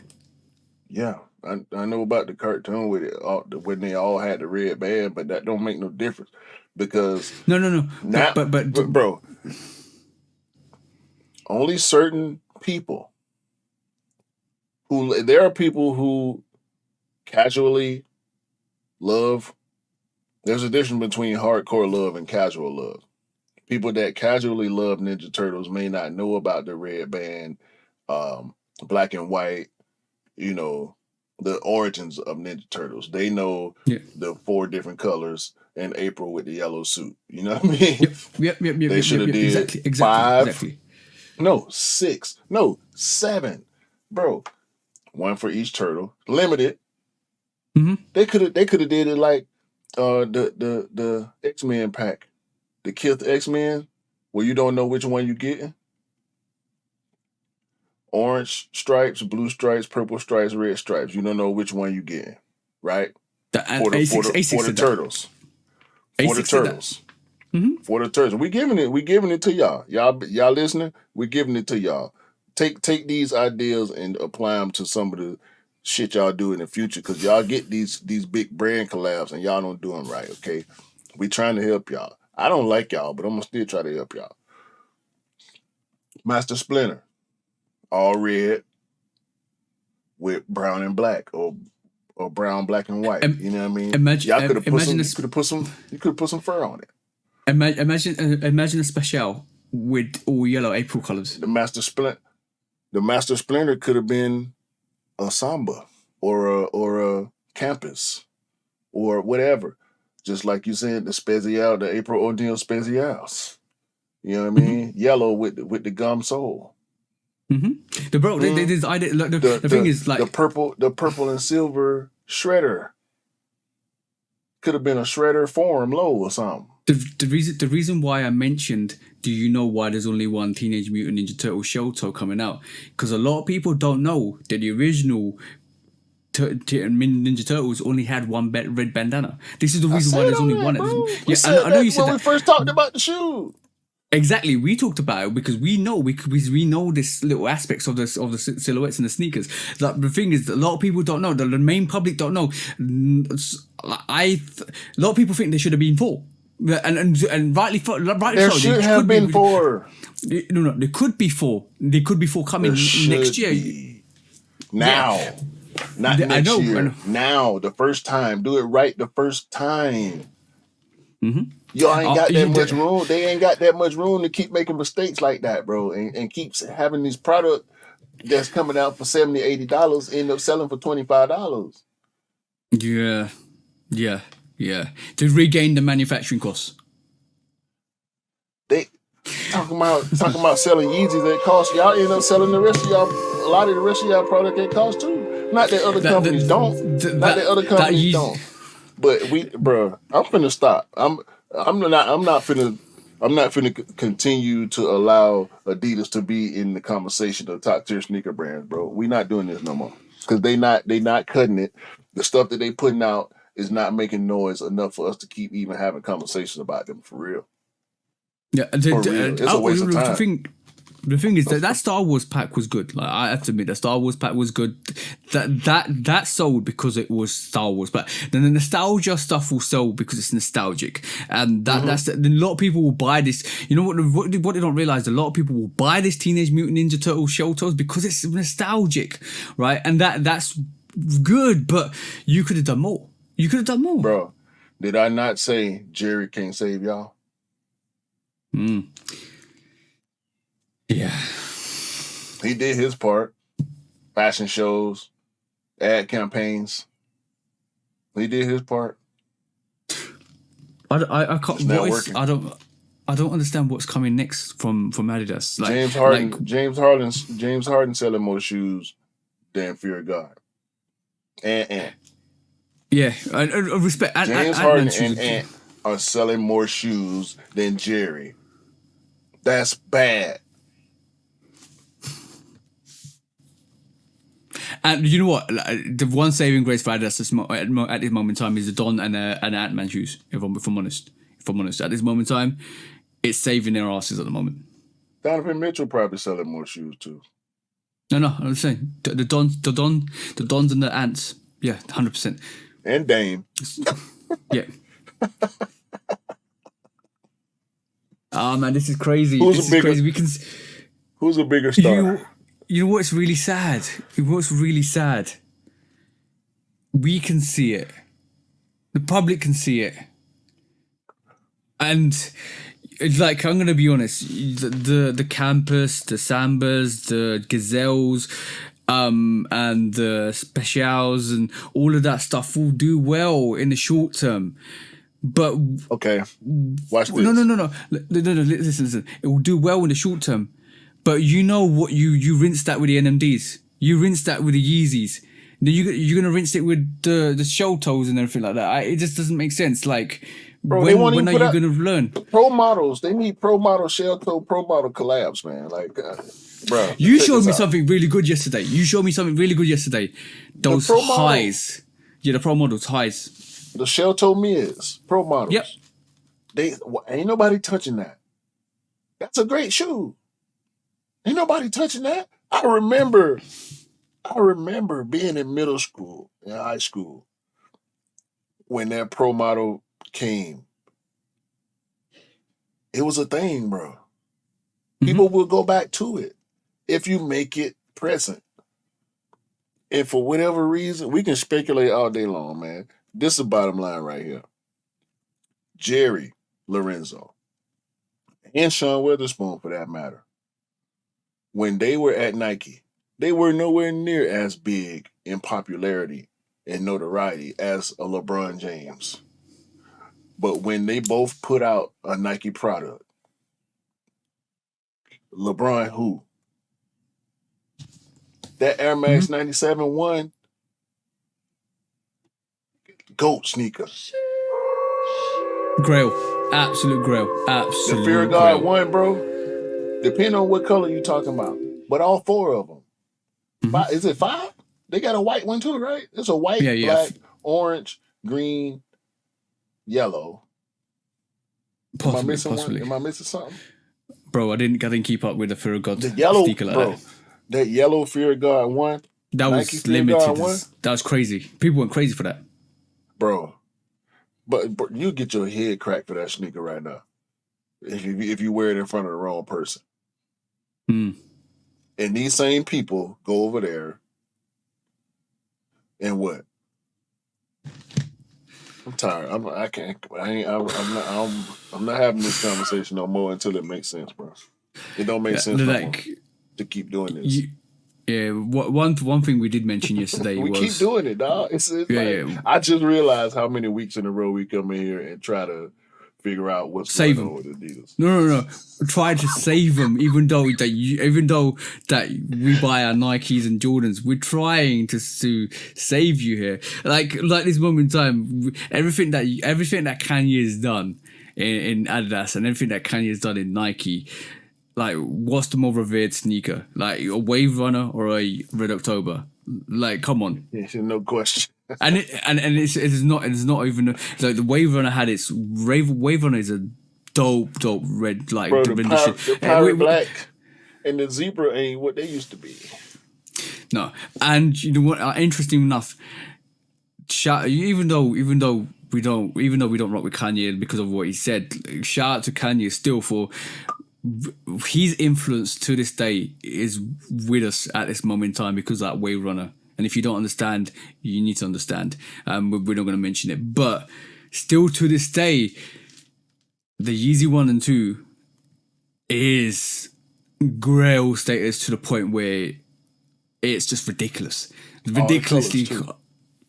Yeah. I know about the cartoon with it when they all had the red band, but that don't make no difference because no. Now, but bro, only certain people there are people who casually love. There's a difference between hardcore love and casual love. People that casually love Ninja Turtles may not know about the red band, black and white, the origins of Ninja Turtles. They know the 4 different colors and April with the yellow suit. You know what I mean? Yep. They should have did exactly. 5, no 6, no 7, bro. 1 for each turtle, limited. They could have did it like the X-Men pack, the Kith X-Men, where you don't know which one you're getting. Orange stripes, blue stripes, purple stripes, red stripes. You don't know which one you're getting, right? For the turtles. For the turtles. For the turtles. We giving it to y'all. Y'all listening? We're giving it to y'all. Take these ideas and apply them to some of the shit y'all do in the future, because y'all get these big brand collabs and y'all don't do them right, okay? We trying to help y'all. I don't like y'all, but I'm going to still try to help y'all. Master Splinter. All red with brown and black, or brown, black and white. You know what I mean? Y'all could have put some fur on it. Imagine a special with all yellow April colors. The Master Splinter could have been a Samba or a Campus or whatever. Just like you said, the Spezial, the April O'Neil Spezials. You know what I mean? Yellow with the gum sole. The bro, there's idea. Like, the thing is, like, the purple and silver shredder could have been a shredder form low or something. the reason why I mentioned, do you know why there's only one Teenage Mutant Ninja Turtle shell toe coming out? Because a lot of people don't know that the original Ninja Turtles only had one red bandana. This is the reason why there's only one. Yeah, I know you said that when we first talked about the shoe. Exactly, we talked about it because we know this little aspects of the silhouettes and the sneakers. Like, the thing is, a lot of people don't know. The main public don't know. A lot of people think there should have been 4, and rightly there so. Should have been 4. No, there could be 4. There could be 4 coming next year. Now, not next year. I know. Now, the first time, do it right the first time. Y'all ain't got that much room. They ain't got that much room to keep making mistakes like that, bro, and keeps having this product that's coming out for $70, $80 end up selling for $25. Yeah. To regain the manufacturing costs. They talking about selling Yeezys that cost. Y'all end up selling the rest of y'all. A lot of the rest of y'all product that cost too. Not that other companies don't. But I'm finna stop. I'm not finna continue to allow Adidas to be in the conversation of top tier sneaker brands, bro. We not doing this no more because they not cutting it. The stuff that they putting out is not making noise enough for us to keep even having conversations about them for real. Yeah, it's a waste of time. The thing is that Star Wars pack was good. Like, I have to admit, the Star Wars pack was good. That sold because it was Star Wars. But then the nostalgia stuff will sell because it's nostalgic, and that's a lot of people will buy this. You know what they don't realize? A lot of people will buy this Teenage Mutant Ninja Turtle shell toes because it's nostalgic, right? And that's good. But you could have done more. Bro. Did I not say Jerry can't save y'all? Yeah. He did his part. Fashion shows, ad campaigns. He did his part. I can't. I don't understand what's coming next from Adidas. Like, James Harden selling more shoes than Fear of God. And yeah, I respect. James Harden and Ant are selling more shoes than Jerry. That's bad. And you know what? The one saving grace for Adidas at this moment in time is the Don and Ant-Man shoes. If I'm honest, at this moment in time, it's saving their asses at the moment. Donovan Mitchell probably selling more shoes too. No, I'm saying the Dons and the Ants. Yeah, 100%. And Dame. Yeah. Oh man, this is crazy. Who's a bigger star? You know what's really sad? We can see it. The public can see it. And it's like, I'm going to be honest, the Campus, the Sambas, the Gazelles, and the Specials and all of that stuff will do well in the short term. But okay, watch this. No. Listen. It will do well in the short term. But you know what? You rinse that with the NMDs. You rinse that with the Yeezys. You're gonna rinse it with the shell toes and everything like that. It just doesn't make sense. Like, bro, when are you gonna learn? Pro models. They need pro model shell toe, pro model collabs, man. Like, bro. You showed me something really good yesterday. Those highs. Yeah, the pro models highs. The shell toe mids, pro models. Yep. Ain't nobody touching that. That's a great shoe. Ain't nobody touching that. I remember being in middle school and high school when that pro model came. It was a thing, bro. People will go back to it if you make it present. And for whatever reason, we can speculate all day long, man. This is the bottom line right here. Jerry Lorenzo and Sean Witherspoon, for that matter, when they were at Nike, they were nowhere near as big in popularity and notoriety as a LeBron James. But when they both put out a Nike product, LeBron who? That Air Max 97 one, GOAT sneaker. Grail. Absolute grail. The Fear of Absolute God grail. one, bro. Depending on what color you talking about, but all four of them. Five, is it 5? They got a white one too, right? It's a white, Yeah. black, orange, green, yellow. Am I missing one? Possibly. Am I missing something? Bro, I didn't keep up with the Fear of God The yellow, sneaker like bro. that. That yellow Fear of God one. That Nike was Fear of God limited. one, That was crazy. People went crazy for that. bro. But you get your head cracked for that sneaker right now if you wear it in front of the wrong person. Mm. And these same people go over there and what? I'm tired. I can't. I'm not having this conversation no more until it makes sense, bro. It don't make sense no more to keep doing this. One thing we did mention yesterday we was keep doing it, dog. It's like, I just realized how many weeks in a row we come in here and try to figure out what's save going them. on with Adidas. No. Try to save them, even though that we buy our Nikes and Jordans. We're trying to save you here. Like this moment in time, everything that Kanye has done in Adidas and everything that Kanye has done in Nike. Like, what's the more revered sneaker? Like a Wave Runner or a Red October? Like, come on. Yeah, no question. And it's not even like the Wave Runner had its Wave Runner is a dope red, like, bro. the The pirate black and the zebra ain't what they used to be. No, and you know what? Interesting enough, even though we don't rock with Kanye because of what he said, shout out to Kanye still for his influence to this day is with us at this moment in time because of that Wave Runner. And if you don't understand, you need to understand. We're not going to mention it, but still to this day, the Yeezy 1 and 2 is grail status to the point where it's just ridiculous. Ridiculously.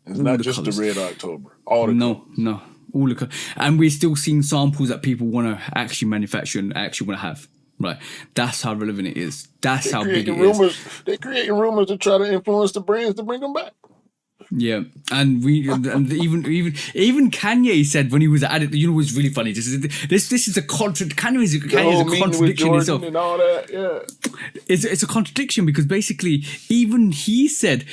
It's not just the Red October. All the no. All the and we're still seeing samples that people want to actually manufacture and actually want to have. Right, that's how relevant it is. That's how big it is. They're creating rumors to try to influence the brands to bring them back. Yeah, and even Kanye said when he was at it, you know, what's really funny. This is a Kanye is a contradiction in itself. And all that, yeah. It's a contradiction because basically even he said,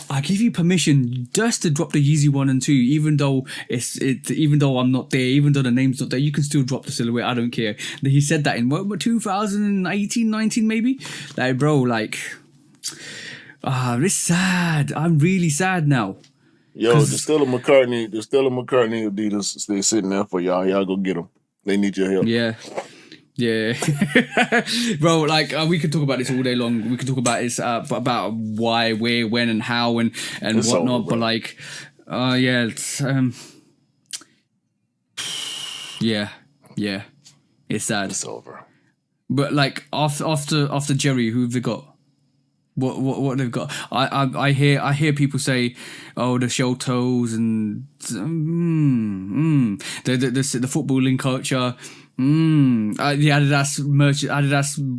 I give you permission just to drop the Yeezy 1 and 2, even though even though I'm not there, even though the name's not there, you can still drop the silhouette. I don't care. He said that in 2018, 19 maybe. Like, bro, like, it's sad. I'm really sad now. Yo, the Stella McCartney Adidas, they're sitting there for y'all. Y'all go get them. They need your help. Yeah, bro. Like, we could talk about this all day long. We could talk about this about why, where, when, and how, and whatnot. But like, it's it's sad. It's over. But like after Jerry, who have they got? What they've got? I hear people say, oh, the shell toes and the footballing culture. The Adidas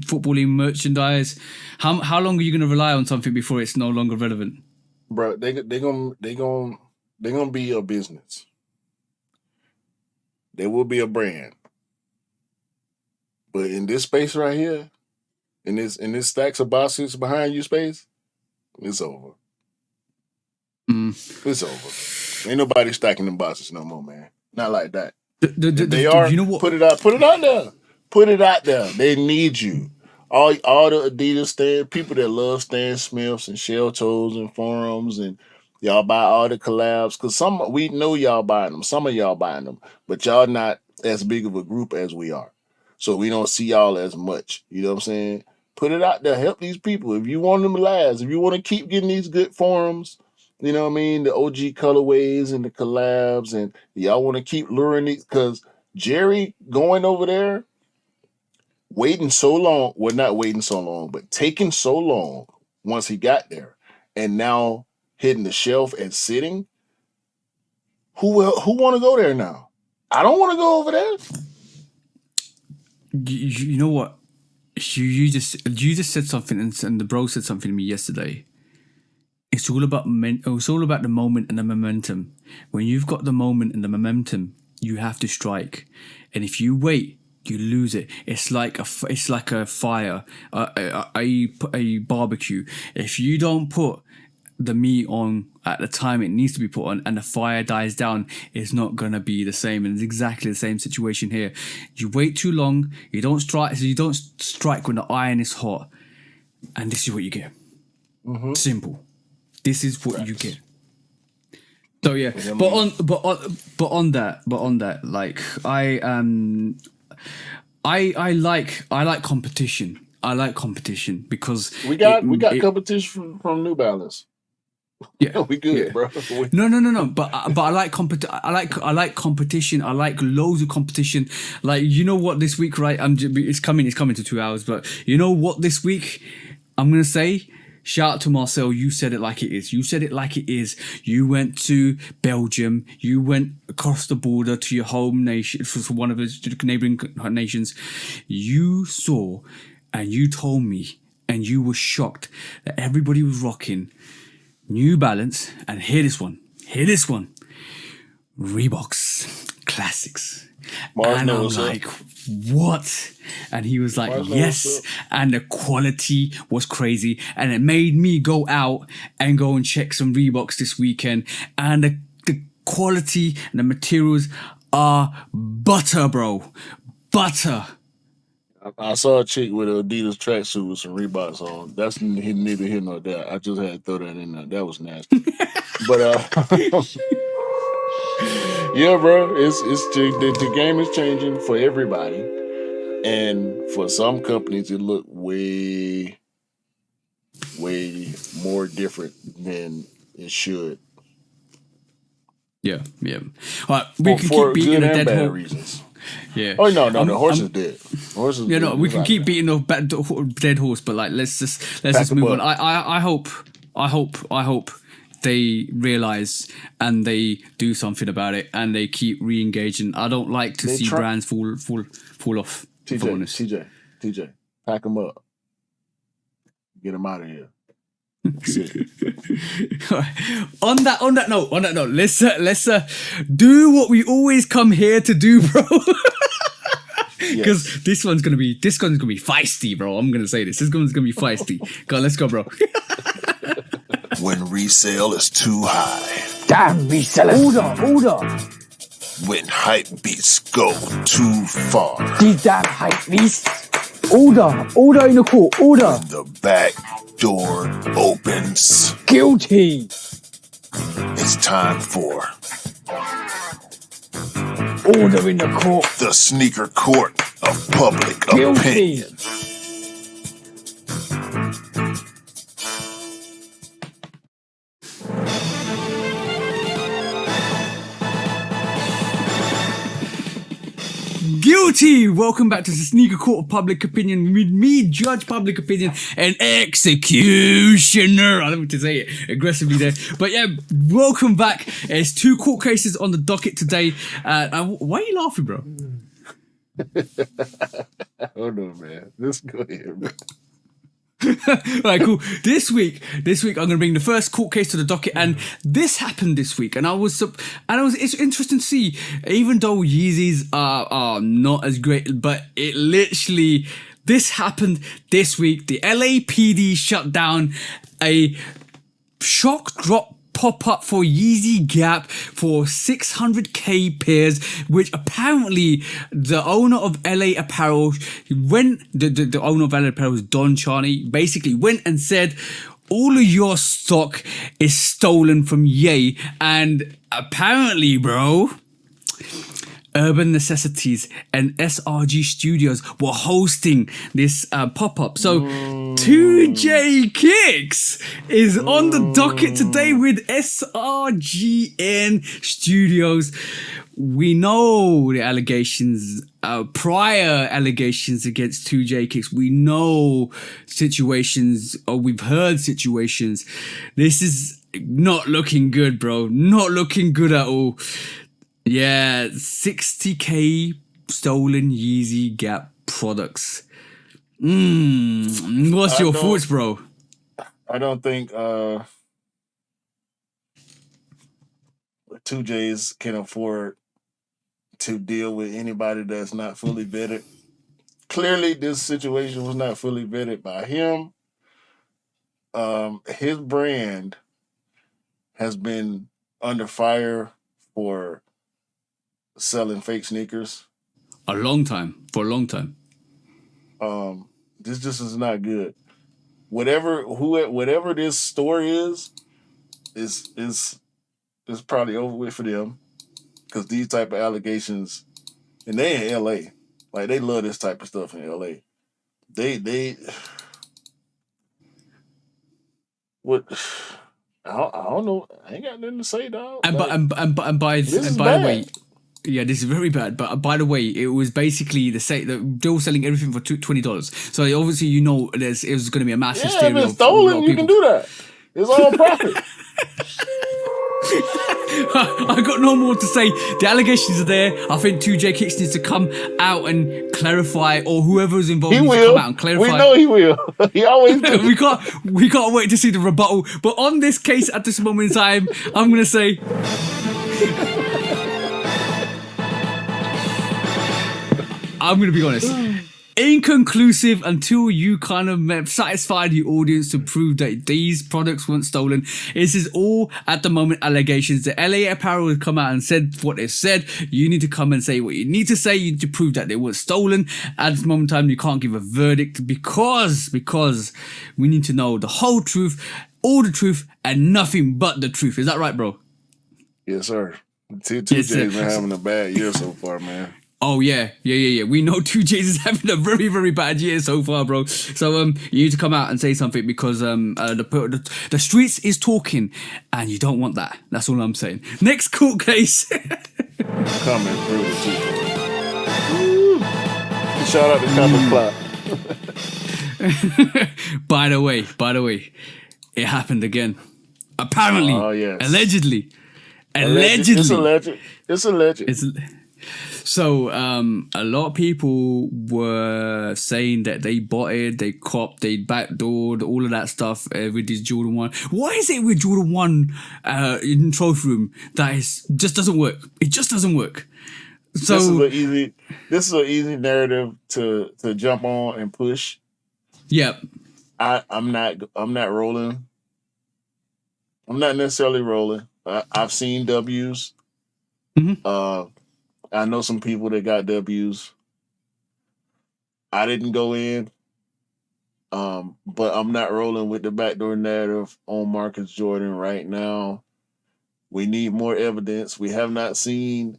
footballing merchandise. How long are you going to rely on something before it's no longer relevant? Bro, they gonna be a business. They will be a brand. But in this space right here, in this stacks of boxes behind you space, it's over. It's over. Ain't nobody stacking them boxes no more, man. Not like that. They are. You know what? Put it out there. Put it out there. They need you. All the Adidas people that love Stan Smiths and Shell Toes and Forums, and y'all buy all the collabs, because we know y'all buying them. Some of y'all buying them, but y'all not as big of a group as we are. So we don't see y'all as much. You know what I'm saying? Put it out there. Help these people. If you want them to last, if you want to keep getting these good forums, you know what I mean? The OG colorways and the collabs, and y'all want to keep luring these, because Jerry going over there, waiting so long, well, not waiting so long, but taking so long once he got there, and now hitting the shelf and sitting. Who want to go there now? I don't want to go over there. You know what? You just said something, and the bro said something to me yesterday. It's all about the moment and the momentum. When you've got the moment and the momentum, you have to strike, and if you wait, you lose it. It's like a fire, a barbecue. If you don't put the meat on at the time it needs to be put on, and the fire dies down, it's not gonna be the same. And it's exactly the same situation here. You wait too long, you don't strike when the iron is hot, and this is what you get. Simple. This is what you get. So yeah, but on that, like I like competition. I like competition because we got competition from New Balance. Yeah, we good, bro. No. But I like competition. I like loads of competition. Like, you know what, this week, right? It's coming to 2 hours. But you know what, this week I'm gonna say. Shout out to Marcel. You said it like it is. You went to Belgium. You went across the border to your home nation, for one of the neighboring nations. You saw, and you told me, and you were shocked that everybody was rocking New Balance, and hear this one, Reeboks Classics. And I'm like, what? And he was like, yes. And the quality was crazy, and it made me go out and go and check some Reeboks this weekend. And the quality and the materials are butter, bro, butter. I saw a chick with an Adidas tracksuit with some Reeboks on. That's neither here nor there. I just had to throw that in there. That was nasty. But yeah, bro, the game is changing for everybody, and for some companies, it look way more different than it should. Yeah. All right, we can keep beating a dead horse. Reasons. Yeah. Oh no, the horse is dead. We can keep beating a dead horse, but like, let's just move on. I hope they realize and they do something about it, and they keep re-engaging. I don't like to see brands fall off. TJ, pack them up, get them out of here. on that note, let's do what we always come here to do, bro. Because this one's gonna be feisty, bro. I'm gonna say this. This one's gonna be feisty. Go, let's go, bro. When resale is too high. Damn resellers. Order. When hype beats go too far. These damn hype beasts. Order in the court. Order. When the back door opens. Guilty. It's time for Order in the court. the sneaker court of public Guilty. opinion. Guilty! Welcome back to the Sneaker Court of Public Opinion with me, Judge Public Opinion and Executioner. I don't want to say it aggressively there. But yeah, welcome back. There's 2 court cases on the docket today. Why are you laughing, bro? Hold on, man. Let's go here, bro. Alright, cool. This week I'm gonna bring the first court case to the docket, and this happened this week, and it's interesting to see, even though Yeezys are not as great, but this happened this week. The LAPD shut down a shock drop pop-up for Yeezy Gap for 600k pairs, which apparently the owner of LA Apparel the owner of LA Apparel was Don Charney, basically went and said, all of your stock is stolen from Ye. And apparently, bro, Urban Necessities and SRG Studios were hosting this pop-up. So 2J Kicks is on the docket today with SRGN Studios. We know the allegations, prior allegations against 2J Kicks. We know situations, or we've heard situations. This is not looking good, bro. Not looking good at all. Yeah, 60k stolen Yeezy Gap products. What's I your don't thoughts, bro? I don't think 2Js can afford to deal with anybody that's not fully vetted. Clearly, this situation was not fully vetted by him. His brand has been under fire for selling fake sneakers. For a long time. This just is not good. Whatever this story is probably over with for them because these type of allegations, and they in LA, like they love this type of stuff in LA. They what I don't know. I ain't got nothing to say, dog. And Like, this is by the way, bad. yeah, this is very bad. But by the way, it was basically they were selling everything for $20. So obviously, it was going to be a mass Yeah, if hysteria it's of a lot stolen, of you people. can do that. It's all profit. I got no more to say. The allegations are there. I think 2J Kicks needs to come out and clarify, or whoever's involved He needs to come will. out and clarify. We know he will. He always do. we can't wait to see the rebuttal. But on this case, at this moment in time, I'm gonna say. I'm gonna be honest. Inconclusive until you kind of satisfy the audience to prove that these products weren't stolen. This is all at the moment allegations. The LA Apparel has come out and said what they said. You need to come and say what you need to say. You need to prove that they were stolen. At this moment in time, you can't give a verdict because we need to know the whole truth, all the truth, and nothing but the truth. Is that right, bro? Yes, sir. Two Yes, J's sir. been having a bad year so far, man. Oh yeah. We know 2Js is having a very, very bad year so far, bro. So you need to come out and say something because the streets is talking, and you don't want that. That's all I'm saying. Next court case. Coming through the too. Shout out to Copper Clock. By the way, it happened again. Apparently, Oh yes. Allegedly. It's alleged. So a lot of people were saying that they bought it, they copped, they backdoored, all of that stuff with this Jordan 1. Why is it with Jordan 1 in trophy room that just doesn't work? It just doesn't work. So this is an easy narrative to jump on and push. Yeah. I'm not rolling. I'm not necessarily rolling. I've seen W's. Mm-hmm. I know some people that got W's. I didn't go in, but I'm not rolling with the backdoor narrative on Marcus Jordan right now. We need more evidence. We have not seen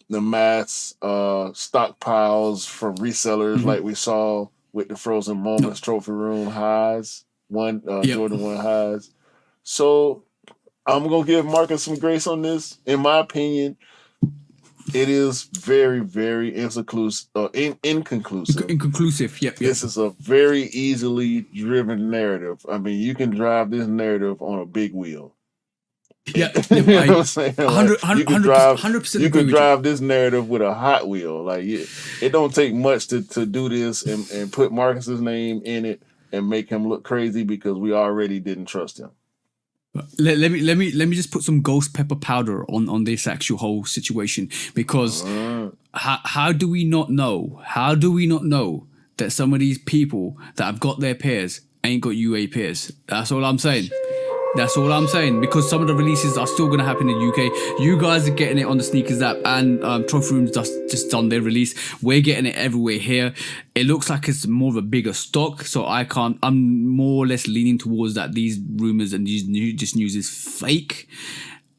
the mass stockpiles from resellers like we saw with the Frozen Moments Trophy Room highs, Jordan 1 highs. So I'm going to give Marcus some grace on this. In my opinion, it is very, very inconclusive. Inconclusive, yep. This is a very easily driven narrative. I mean, you can drive this narrative on a big wheel. Yeah, you know what I'm saying? Like, 100% you agree could with drive this narrative with a Hot Wheel. Like it don't take much to do this and put Marcus's name in it and make him look crazy because we already didn't trust him. Let me just put some ghost pepper powder on this actual whole situation because how do we not know? How do we not know that some of these people that have got their pairs ain't got UA pairs? That's all I'm saying. Because some of the releases are still going to happen in the UK. You guys are getting it on the Sneakers app, and Trophy Room's just done their release. We're getting it everywhere here. It looks like it's more of a bigger stock, so I'm more or less leaning towards that these rumors and this news is fake.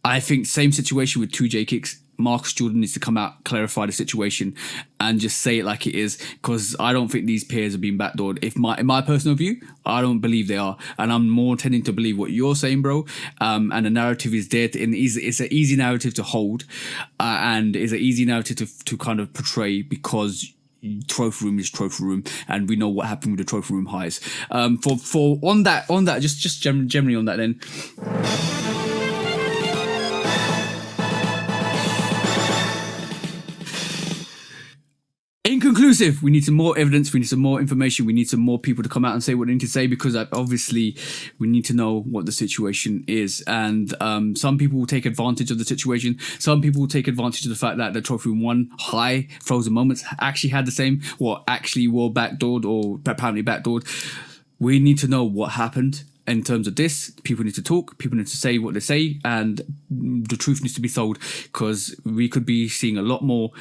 I think same situation with 2J Kicks. Marcus Jordan needs to come out, clarify the situation, and just say it like it is. Because I don't think these pairs are being backdoored. In my personal view, I don't believe they are, and I'm more tending to believe what you're saying, bro. And the narrative is there, and it's an easy narrative to hold, and it's an easy narrative to kind of portray because Trophy Room is Trophy Room, and we know what happened with the Trophy Room highs. For on that, just generally on that then. In conclusive. We need some more evidence. We need some more information. We need some more people to come out and say what they need to say, because obviously we need to know what the situation is. And some people will take advantage of the situation. Some people will take advantage of the fact that the Trophy One high Frozen Moments actually had the same, or actually were backdoored, or apparently backdoored. We need to know what happened. In terms of this, people need to talk, people need to say what they say, and the truth needs to be told, because we could be seeing a lot more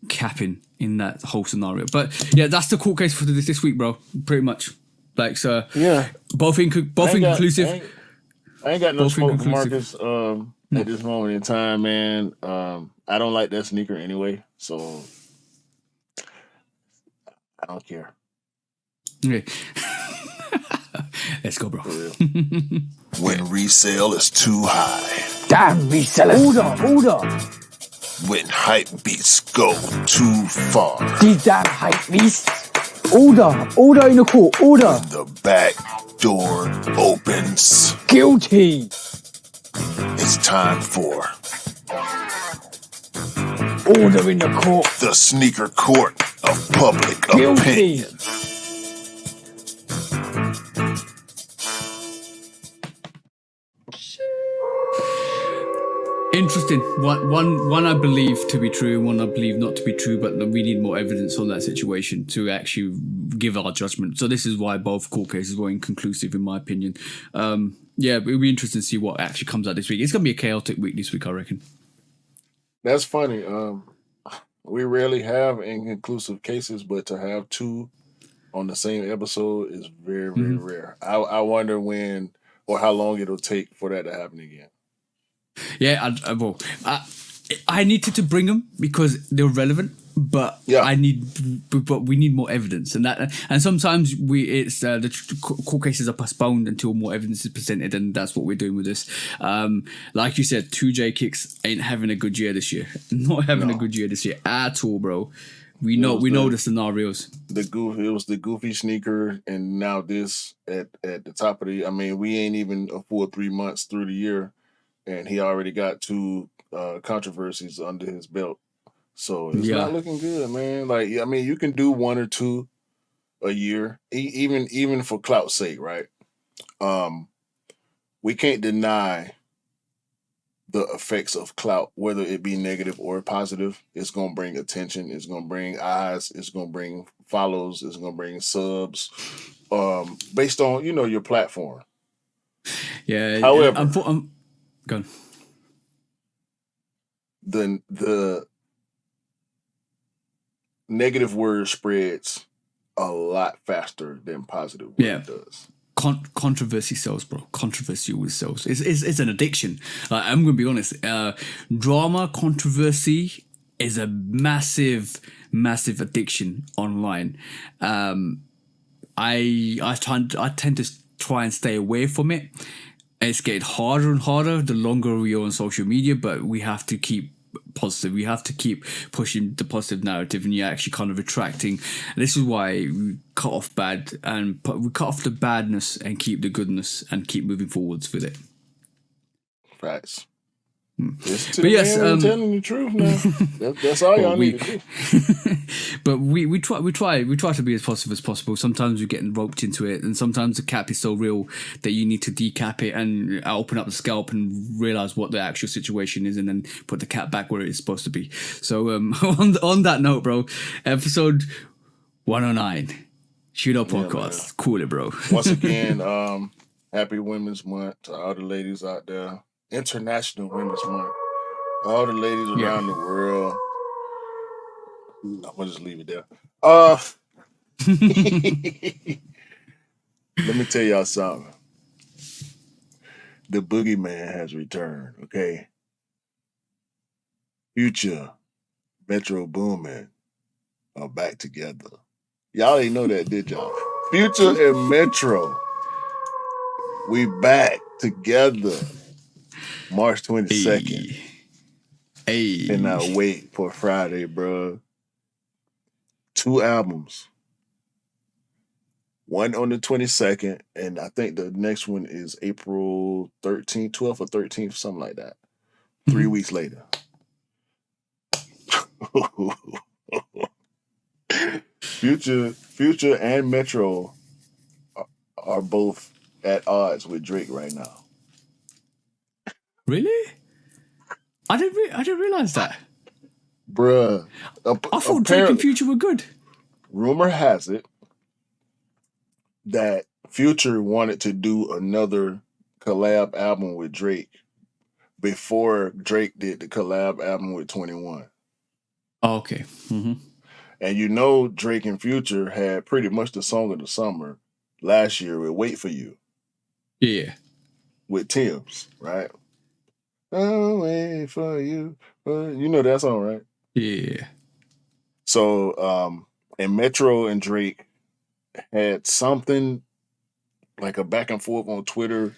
capping in that whole scenario. But yeah, that's the court case for this week, bro. Pretty much. Like, so Yeah. both inconclusive. I ain't got no Both smoke for inconclusive. Marcus at this moment in time, man. I don't like that sneaker anyway, so I don't care. Okay. Let's go, bro. For real. When resale is too high. Damn resellers. Order. When hype beats go too far. These damn hype beasts. Order in the court. Order. The back door opens. Guilty. It's time for Order in the court. the sneaker court of public Guilty. opinion. Interesting. One I believe to be true, one I believe not to be true, but we need more evidence on that situation to actually give our judgment. So this is why both court cases were inconclusive, in my opinion. Yeah, it'll be interesting to see what actually comes out this week. It's going to be a chaotic week this week, I reckon. That's funny. We rarely have inconclusive cases, but to have two on the same episode is very, very rare. I wonder when or how long it'll take for that to happen again. Yeah, I needed to bring them because they're relevant, but but we need more evidence, and sometimes the court cases are postponed until more evidence is presented, and that's what we're doing with this. Like you said, 2J Kicks ain't having a good year this year, not having a good year this year at all, bro. We know the scenarios. It was the goofy sneaker, and now this at the top of the. I mean, we ain't even a full 3 months through the year, and he already got two controversies under his belt. So it's not looking good, man. Like, I mean, you can do one or two a year, even for clout's sake, right? We can't deny the effects of clout, whether it be negative or positive. It's gonna bring attention. It's gonna bring eyes. It's gonna bring follows. It's gonna bring subs, based on your platform. Yeah. However, I'm go on. The negative word spreads a lot faster than positive word does. Controversy sells, bro. Controversy always sells. It's an addiction. I'm gonna be honest. Drama, controversy is a massive addiction online. I tend to try and stay away from it. It's getting harder and harder the longer we're on social media, but we have to keep positive. We have to keep pushing the positive narrative, and you're actually kind of attracting. And this is why we cut off we cut off the badness and keep the goodness and keep moving forwards with it. Facts. But yes, telling the truth now. That's all y'all need to do. But we try to be as positive as possible. Sometimes we get roped into it, and sometimes the cap is so real that you need to decap it and open up the scalp and realize what the actual situation is, and then put the cap back where it's supposed to be. So on that note, bro, episode 109, Shootout Podcast, cool it, bro. Once again, happy Women's Month to all the ladies out there. International Women's Month. All the ladies around the world. I'm gonna just leave it there. Let me tell y'all something. The boogeyman has returned, okay? Future, Metro Boomin are back together. Y'all ain't know that, did y'all? Future and Metro, we back together. March 22nd. Hey. And I wait for Friday, bro. 2 albums. One on the 22nd, and I think the next one is April 13th, 12th or 13th, something like that. 3 weeks later. Future and Metro are both at odds with Drake right now. Really? I didn't realize that. Bruh. I thought Drake and Future were good. Rumor has it that Future wanted to do another collab album with Drake before Drake did the collab album with 21. Oh, okay. Mm-hmm. And Drake and Future had pretty much the song of the summer last year with Wait For You. Yeah. With Tim's, right? I'll wait for you. You know that song, right? Yeah. So, and Metro and Drake had something like a back and forth on Twitter,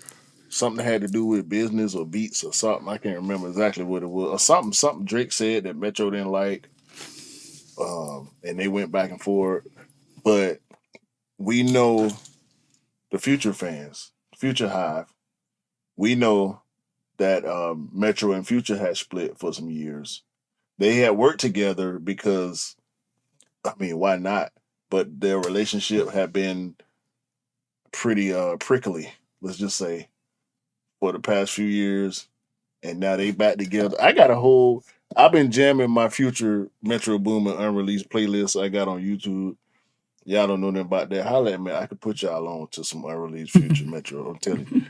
something that had to do with business or beats or something. I can't remember exactly what it was. Or something Drake said that Metro didn't like. And they went back and forth. But we know the Future fans, Future Hive, we know that Metro and Future had split for some years. They had worked together because, I mean, why not? But their relationship had been pretty prickly, let's just say, for the past few years. And now they back together. I've been jamming my Future Metro Boomin unreleased playlist I got on YouTube. Y'all don't know nothing about that. Holla at me. I could put y'all on to some unreleased Future Metro. I'm telling you.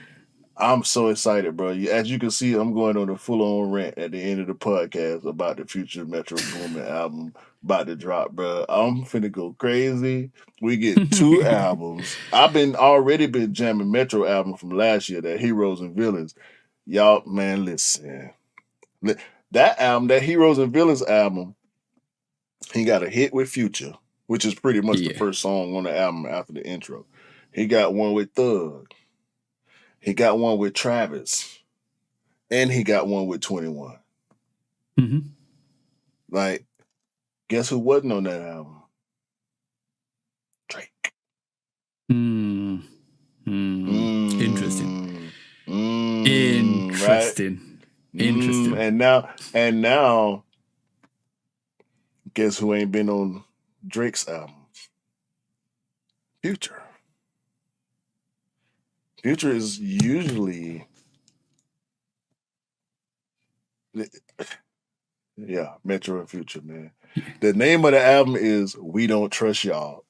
I'm so excited, bro. As you can see, I'm going on a full-on rant at the end of the podcast about the Future Metro Boomin album about to drop, bro. I'm finna go crazy. We get 2 albums. I've already been jamming Metro album from last year, that Heroes and Villains. Y'all, man, listen. That album, that Heroes and Villains album, he got a hit with Future, which is pretty much the first song on the album after the intro. He got one with Thug. He got one with Travis. And he got one with 21. Mm-hmm. Like, guess who wasn't on that album? Drake. Interesting. Interesting. Right? Interesting. And now, guess who ain't been on Drake's album? Future. Future is usually, Metro and Future, man. The name of the album is We Don't Trust Y'all.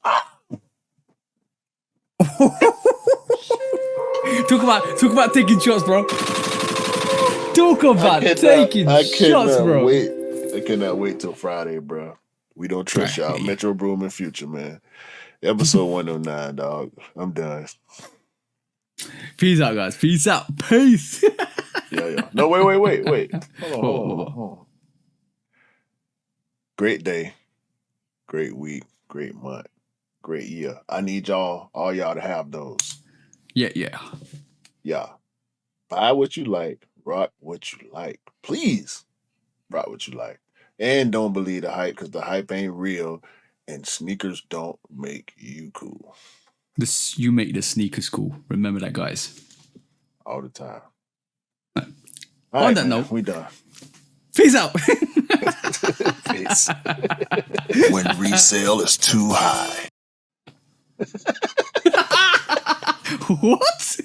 Talk about taking shots, bro. Talk about taking shots, bro. I cannot wait till Friday, bro. We Don't Trust Y'all. Metro Boom and Future, man. Episode 109, dog. I'm done. Peace out, guys. Peace out. Peace. Yeah. No, wait. Hold on. Great day. Great week. Great month. Great year. I need all y'all to have those. Yeah. Buy what you like. Rock what you like. Please rock what you like. And don't believe the hype, because the hype ain't real. And sneakers don't make you cool. You make the sneakers cool. Remember that, guys. All the time. On that note, we done. Peace out. Peace. When resale is too high. What?